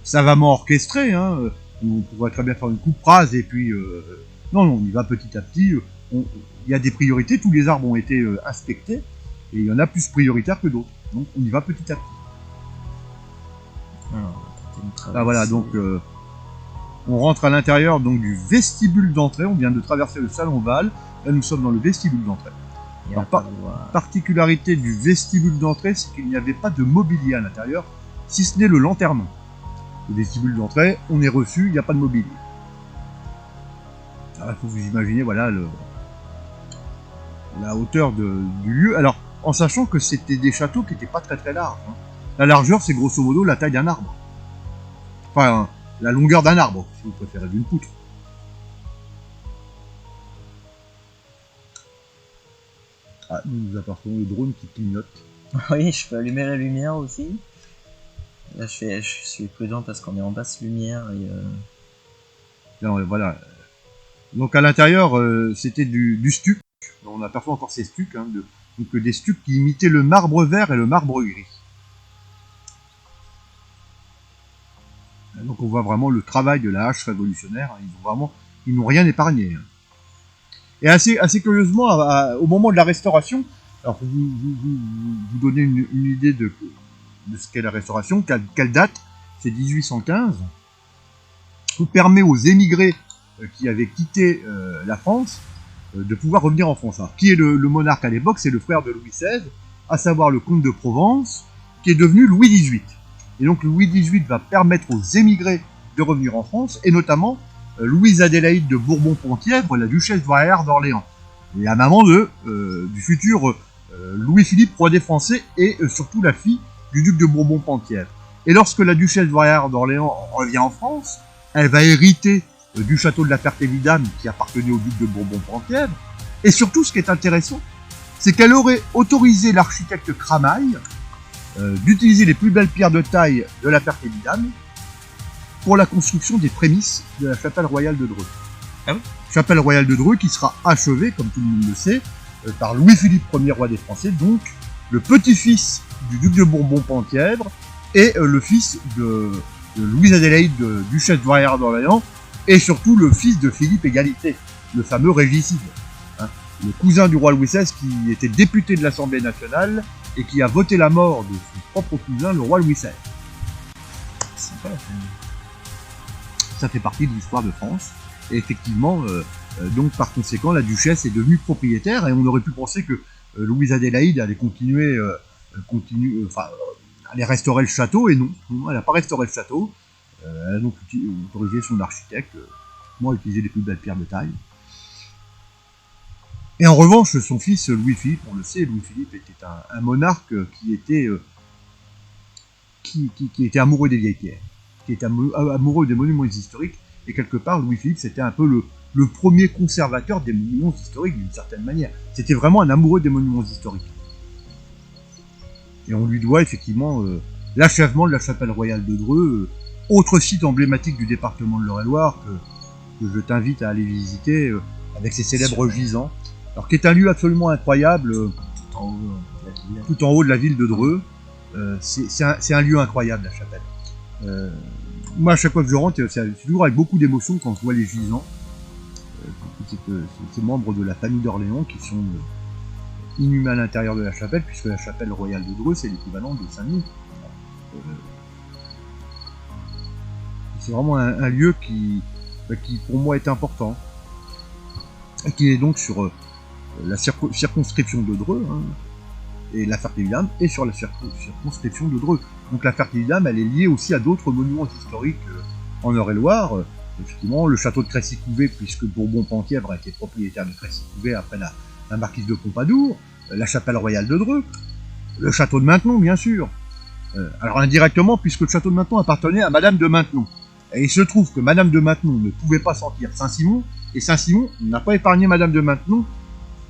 savamment orchestrée. Hein. On pourrait très bien faire une coupe rase et puis non, on y va petit à petit. Il y a des priorités, tous les arbres ont été inspectés et il y en a plus prioritaires que d'autres. Donc on y va petit à petit. Voilà, donc on rentre à l'intérieur donc du vestibule d'entrée. On vient de traverser le salon Val. Là, nous sommes dans le vestibule d'entrée. Alors, particularité du vestibule d'entrée, c'est qu'il n'y avait pas de mobilier à l'intérieur, si ce n'est le lanternon. Le vestibule d'entrée, on est reçu, il n'y a pas de mobilier. Alors, il faut vous imaginer, voilà, la hauteur du lieu. Alors, en sachant que c'était des châteaux qui n'étaient pas très très larges. Hein. La largeur, c'est grosso modo la taille d'un arbre. Enfin, la longueur d'un arbre, si vous préférez, d'une poutre. Ah, nous apercevons le drone qui clignote. Oui, je peux allumer la lumière aussi. Là, je suis prudent parce qu'on est en basse lumière et... Non, voilà. Donc à l'intérieur, c'était du stuc. On aperçoit encore ces stucs, hein, donc des stucs qui imitaient le marbre vert et le marbre gris. Donc on voit vraiment le travail de la hache révolutionnaire. Ils n'ont rien épargné. Et assez curieusement, au moment de la restauration, alors pour vous donner une idée de ce qu'est la restauration, quelle date, c'est 1815, qui permet aux émigrés qui avaient quitté la France de pouvoir revenir en France. Alors, qui est le monarque à l'époque? C'est le frère de Louis XVI, à savoir le comte de Provence, qui est devenu Louis XVIII. Et donc Louis XVIII va permettre aux émigrés de revenir en France, et notamment Louise Adélaïde de Bourbon-Penthièvre, la duchesse douairière d'Orléans, la maman du futur Louis-Philippe, roi des Français, et surtout la fille du duc de Bourbon-Penthièvre. Et lorsque la duchesse douairière d'Orléans revient en France, elle va hériter du château de la Ferté-Vidame qui appartenait au duc de Bourbon-Penthièvre, et surtout ce qui est intéressant, c'est qu'elle aurait autorisé l'architecte Cramail d'utiliser les plus belles pierres de taille de la Ferté-Vidame pour la construction des prémices de la chapelle royale de Dreux. Ah oui. Chapelle royale de Dreux qui sera achevée, comme tout le monde le sait, par Louis-Philippe Ier, roi des Français, donc le petit-fils du duc de Bourbon-Penthièvre et le fils de Louise Adélaïde, duchesse douairière d'Orléans, et surtout le fils de Philippe Égalité, le fameux régicide, hein, le cousin du roi Louis XVI qui était député de l'Assemblée nationale et qui a voté la mort de son propre cousin, le roi Louis XVI. C'est pas la famille. Ça fait partie de l'histoire de France. Et effectivement, donc par conséquent, la duchesse est devenue propriétaire, et on aurait pu penser que Louise Adélaïde allait allait restaurer le château, et non, elle n'a pas restauré le château. Elle a donc autorisé son architecte moi, utiliser les plus belles pierres de taille. Et en revanche, son fils Louis-Philippe, on le sait, Louis-Philippe était un monarque qui était amoureux des vieilles pierres, qui était amoureux des monuments historiques, et quelque part, Louis-Philippe, c'était un peu le premier conservateur des monuments historiques, d'une certaine manière. C'était vraiment un amoureux des monuments historiques. Et on lui doit effectivement l'achèvement de la chapelle royale de Dreux, autre site emblématique du département de l'Eure-et-Loire que je t'invite à aller visiter, avec ses célèbres gisants. Alors, qui est un lieu absolument incroyable, tout en haut de la ville de Dreux. C'est un lieu incroyable, la chapelle. Moi, à chaque fois que je rentre, c'est toujours avec beaucoup d'émotion quand je vois les gisants. Ces membres de la famille d'Orléans qui sont inhumés à l'intérieur de la chapelle, puisque la chapelle royale de Dreux, c'est l'équivalent de Saint-Denis. C'est vraiment un lieu qui, pour moi, est important. Et qui est donc sur la circonscription de Dreux, hein, et la Ferté-Vidame, et sur la circonscription de Dreux. Donc la Ferté-Vidame, elle est liée aussi à d'autres monuments historiques en Eure-et-Loire. Effectivement, le château de Crécy-Couvet, puisque Bourbon-Penthièvre a été propriétaire de Crécy-Couvet après la marquise de Pompadour, la chapelle royale de Dreux, le château de Maintenon, bien sûr. Alors indirectement, puisque le château de Maintenon appartenait à Madame de Maintenon. Et il se trouve que Madame de Maintenon ne pouvait pas sortir Saint-Simon, et Saint-Simon n'a pas épargné Madame de Maintenon,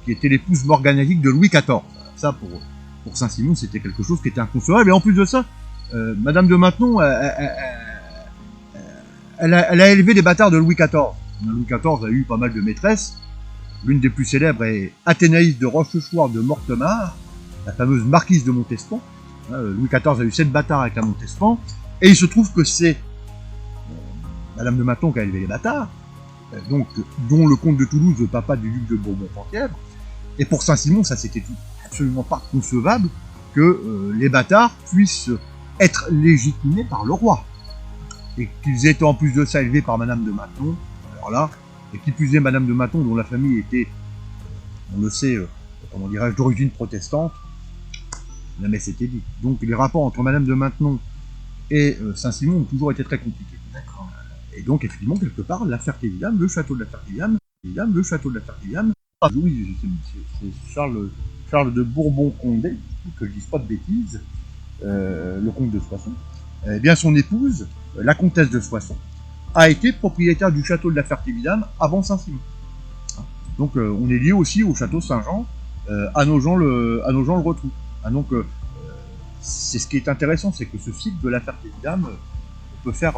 qui était l'épouse morganatique de Louis XIV. Ça, pour Saint-Simon, c'était quelque chose qui était inconcevable. Et en plus de ça, Madame de Maintenon, elle a élevé les bâtards de Louis XIV. Louis XIV a eu pas mal de maîtresses. L'une des plus célèbres est Athénaïs de Rochechouart de Mortemart, la fameuse marquise de Montespan. Louis XIV a eu 7 bâtards avec la Montespan. Et il se trouve que c'est Madame de Maintenon qui a élevé les bâtards, donc, dont le comte de Toulouse, le papa du duc de Bourbon-Penthièvre. Et pour Saint-Simon, ça c'était absolument pas concevable que les bâtards puissent être légitimés par le roi. Et qu'ils étaient en plus de ça élevés par Madame de Maintenon, alors là, et qui plus est Madame de Maintenon, dont la famille était, on le sait, comment dirais-je, d'origine protestante, la messe était dit. Donc les rapports entre Madame de Maintenon et Saint-Simon ont toujours été très compliqués. D'accord. Et donc, effectivement, quelque part, la Ferté-Vidame, le château de la Ferté-Vidame, le château de la Ferté-Vidame, oui, c'est Charles de Bourbon-Condé, que je dise pas de bêtises, le comte de Soissons. Eh bien, son épouse, la comtesse de Soissons, a été propriétaire du château de la Ferté-Vidame avant Saint-Simon. Donc, on est lié aussi au château Saint-Jean, à nos gens le retrouvent. Donc, c'est ce qui est intéressant, c'est que ce site de la Ferté-Vidame, on peut faire,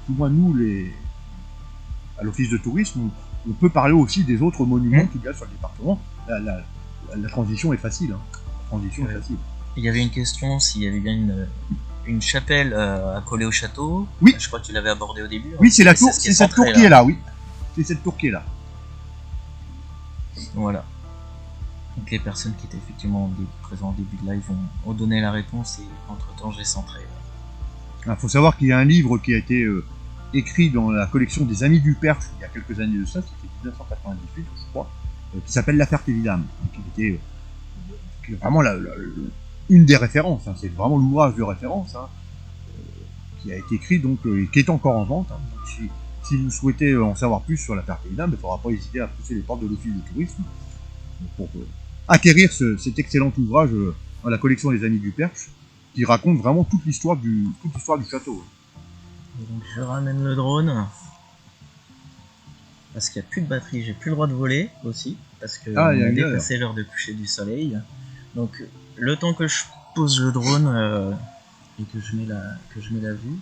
tout moins nous, à l'office de tourisme, on peut parler aussi des autres monuments qu'il y a sur le département. La transition est facile. La transition est facile. Il y avait une question s'il y avait bien une chapelle à coller au château. Oui. Je crois que tu l'avais abordé au début. Oui, c'est la tour, c'est cette tour qui est là, oui. C'est cette tour qui est là. Voilà. Donc les personnes qui étaient effectivement présentes au début de live ont donné la réponse et entre-temps j'ai centré. Il faut savoir qu'il y a un livre qui a été écrit dans la collection des Amis du Perche il y a quelques années de ça, c'était 1998 je crois, qui s'appelle La Ferté-Vidame, qui était vraiment une des références, hein, c'est vraiment l'ouvrage de référence, hein, qui a été écrit donc, qui est encore en vente. Hein. Donc, si vous souhaitez en savoir plus sur La Ferté-Vidame, il ne faudra pas hésiter à pousser les portes de l'office de tourisme pour acquérir cet excellent ouvrage dans la collection des Amis du Perche, qui raconte vraiment toute l'histoire du château. Et donc je ramène le drone parce qu'il n'y a plus de batterie, j'ai plus le droit de voler aussi parce que on a dépassé l'heure de coucher du soleil. Donc le temps que je pose le drone et que je mets la vue,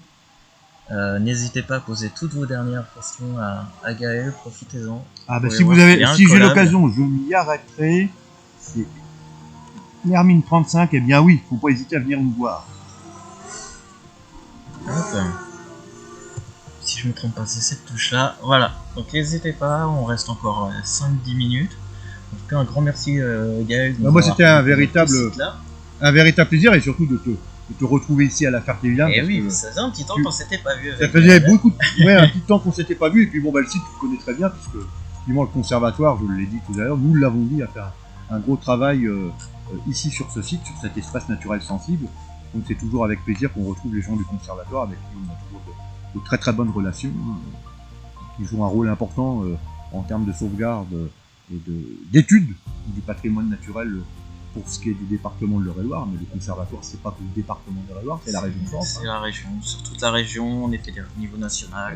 n'hésitez pas à poser toutes vos dernières questions à Gaël, profitez-en. Si j'ai l'occasion, je m'y arrêterai. C'est Hermine 35, eh bien oui, faut pas hésiter à venir nous voir. Hop. Si je me trompe pas, c'est cette touche là. Voilà, donc n'hésitez pas, on reste encore 5-10 minutes. En tout cas, un grand merci Gaël. Moi, c'était un véritable plaisir et surtout de te retrouver ici à la Ferté-Vidame. Et oui, ça faisait un petit temps qu'on s'était pas vu. Ça faisait un petit temps qu'on s'était pas vu, et puis bon, le site, tu le connais très bien, puisque le conservatoire, je l'ai dit tout à l'heure, nous l'avons dit à faire un gros travail ici sur ce site, sur cet espace naturel sensible. Donc c'est toujours avec plaisir qu'on retrouve les gens du conservatoire avec qui on a toujours de très très bonnes relations. qui jouent un rôle important en termes de sauvegarde et d'études du patrimoine naturel pour ce qui est du département de l'Eure-et-Loire, mais le conservatoire, c'est pas que le département de l'Eure-et-Loire, c'est la région centre. C'est la région, sur toute la région, on est fédéré au niveau national.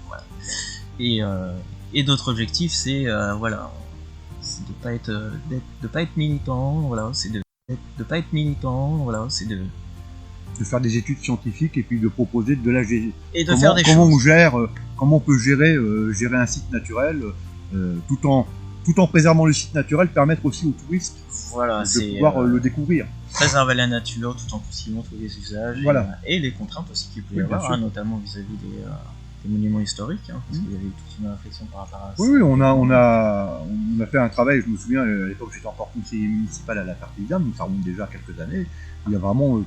Voilà. Voilà. Et notre objectif, c'est c'est de pas être militant, voilà, c'est de pas être militant, voilà, c'est de faire des études scientifiques et puis de proposer de la et de faire des comment choses. on gère, comment on peut gérer un site naturel tout en préservant le site naturel, permettre aussi aux touristes Voilà, de pouvoir le découvrir. Préserver la nature tout en conciliant tous les usages Voilà. et les contraintes aussi qu'il peut y Oui, bien avoir, sûr. notamment vis-à-vis des monuments historiques, parce qu'il y avait eu toute une réflexion par rapport à ça. Oui, on a fait un travail, je me souviens, à l'époque j'étais encore conseiller municipal à la Ferté-Vidame, donc ça remonte déjà à quelques années. Il y a vraiment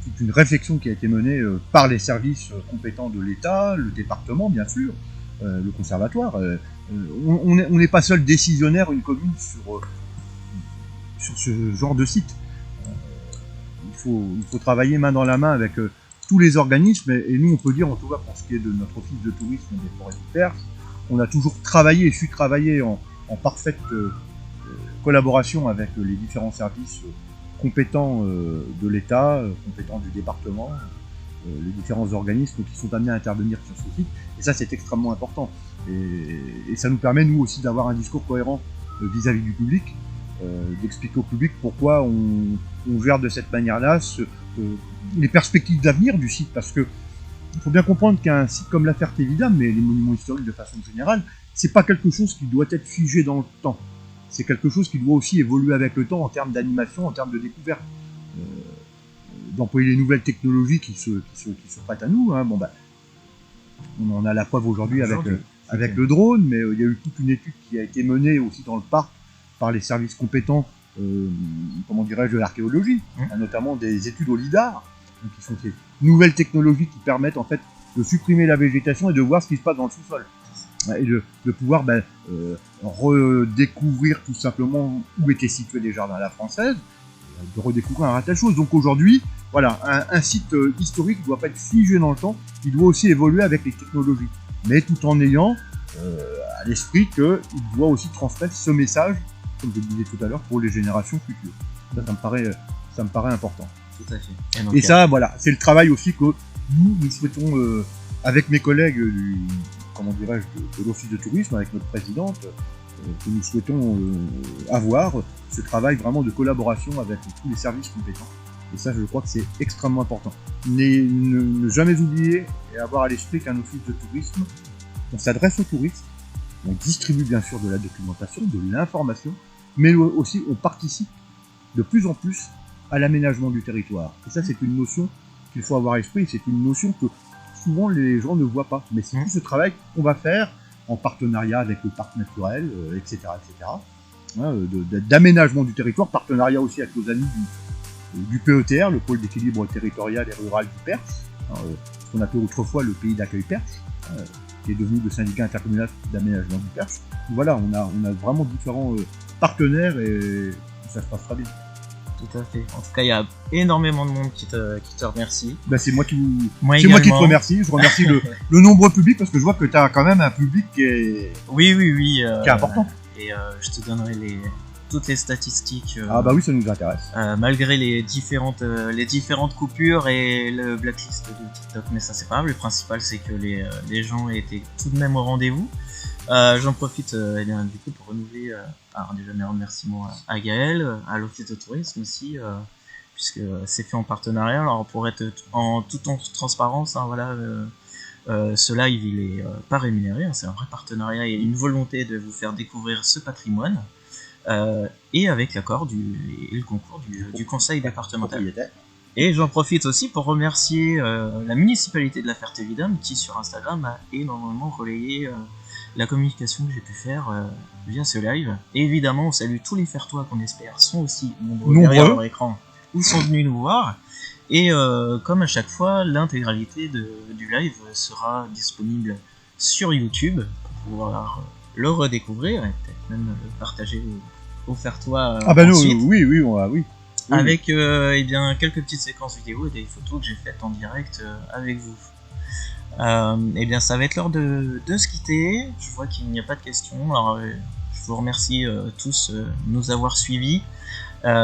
toute une réflexion qui a été menée par les services compétents de l'État, le département bien sûr, le conservatoire. On n'est pas seul décisionnaire, une commune, sur ce genre de site. Il faut travailler main dans la main avec tous les organismes, et nous on peut dire, en tout cas pour ce qui est de notre office de tourisme des Forêts du Perche, on a toujours travaillé et su travailler en parfaite collaboration avec les différents services compétents de l'État, compétents du département, les différents organismes qui sont amenés à intervenir sur ce site, et ça c'est extrêmement important. Et ça nous permet nous aussi d'avoir un discours cohérent vis-à-vis du public, d'expliquer au public pourquoi on gère de cette manière-là les perspectives d'avenir du site, parce que il faut bien comprendre qu'un site comme la Ferté-Vidame, mais les monuments historiques de façon générale, c'est pas quelque chose qui doit être figé dans le temps. C'est quelque chose qui doit aussi évoluer avec le temps en termes d'animation, en termes de découverte, d'employer les nouvelles technologies qui se prêtent à nous. Hein. On en a la preuve aujourd'hui avec le drone, mais il y a eu toute une étude qui a été menée aussi dans le parc par les services compétents, de l'archéologie, notamment des études au lidar, qui sont ces nouvelles technologies qui permettent en fait de supprimer la végétation et de voir ce qui se passe dans le sous-sol, et de pouvoir redécouvrir tout simplement où étaient situés les jardins à la française, de redécouvrir un tas de choses. Donc aujourd'hui, voilà, un site historique ne doit pas être figé dans le temps, il doit aussi évoluer avec les technologies, mais tout en ayant à l'esprit qu'il doit aussi transmettre ce message, comme je le disais tout à l'heure, pour les générations futures. Ça me paraît important. Tout à fait. Et ça, voilà, c'est le travail aussi que nous souhaitons, avec mes collègues de l'office de tourisme, avec notre présidente, que nous souhaitons avoir ce travail vraiment de collaboration avec tous les services compétents. Et ça, je crois que c'est extrêmement important. Ne jamais oublier et avoir à l'esprit qu'un office de tourisme, on s'adresse aux touristes, on distribue bien sûr de la documentation, de l'information, mais aussi on participe de plus en plus à l'aménagement du territoire. Et ça, c'est une notion qu'il faut avoir à l'esprit, c'est une notion que souvent les gens ne voient pas. Mais c'est tout ce travail qu'on va faire en partenariat avec le parc naturel, etc., d'aménagement du territoire, partenariat aussi avec nos amis du PETR, le pôle d'équilibre territorial et rural du Perche, ce qu'on appelait autrefois le pays d'accueil Perche, qui est devenu le syndicat intercommunal d'aménagement du Perche. Donc voilà, on a vraiment différents partenaires et ça se passe très bien. Tout à fait. En tout cas, il y a énormément de monde qui te remercie. C'est moi qui te remercie. Je remercie le nombreux public, parce que je vois que tu as quand même un public qui est, oui, qui est important. Et je te donnerai toutes les statistiques. Oui, ça nous intéresse. Malgré les différentes coupures et le blacklist de TikTok, mais ça c'est pas grave. Le principal, c'est que les gens étaient tout de même au rendez-vous. J'en profite du coup pour renouveler déjà mes remerciements à Gaël, à l'office de tourisme aussi, puisque c'est fait en partenariat. Alors pour être en toute transparence, ce live il est pas rémunéré, c'est un vrai partenariat et une volonté de vous faire découvrir ce patrimoine, et avec l'accord et le concours du conseil départemental. Et j'en profite aussi pour remercier la municipalité de la Ferté-Vidame qui sur Instagram a énormément relayé la communication que j'ai pu faire via ce live. Et évidemment, on salue tous les Fertois qu'on espère sont aussi nombreux derrière leur écran ou sont venus nous voir. Et comme à chaque fois, l'intégralité du live sera disponible sur YouTube pour pouvoir le redécouvrir et peut-être même le partager aux Fertois ensuite. Oui. Avec quelques petites séquences vidéo et des photos que j'ai faites en direct avec vous. Eh bien, ça va être l'heure de se quitter. Je vois qu'il n'y a pas de questions. Alors, je vous remercie tous de nous avoir suivis.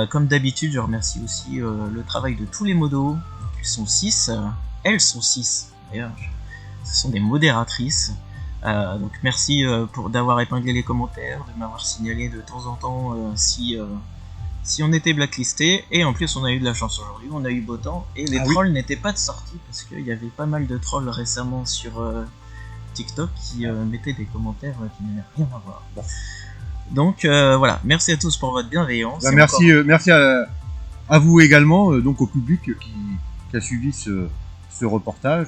Comme d'habitude, je remercie aussi le travail de tous les modos. Donc, ils sont 6. Elles sont 6. D'ailleurs, ce sont des modératrices. Donc, merci d'avoir épinglé les commentaires, de m'avoir signalé de temps en temps si on était blacklisté. Et en plus, on a eu de la chance aujourd'hui. On a eu beau temps. Et les trolls n'étaient pas de sortie parce qu'il y avait pas mal de trolls récemment sur TikTok qui mettaient des commentaires qui n'avaient rien à voir. Bon. Donc voilà, merci à tous pour votre bienveillance. Merci, merci à vous également, donc au public qui a suivi ce reportage.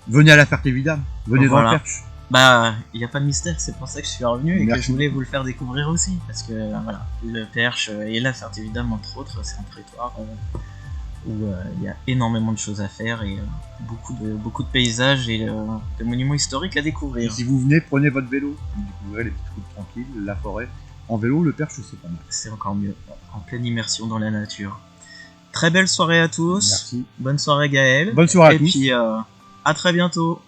Venez à la Ferté-Vidame, venez dans le Perche. Bah, il n'y a pas de mystère, c'est pour ça que je suis revenu et que je voulais vous le faire découvrir aussi. Parce que voilà, le Perche et la Ferté-Vidame, entre autres, c'est un territoire où il y a énormément de choses à faire et beaucoup de paysages et de monuments historiques à découvrir. Et si vous venez, prenez votre vélo, vous découvrirez les petites routes tranquilles, la forêt. En vélo, le Perche, c'est pas mal. C'est encore mieux, en pleine immersion dans la nature. Très belle soirée à tous. Merci. Bonne soirée Gaël. Bonne soirée à tous. Et puis à très bientôt.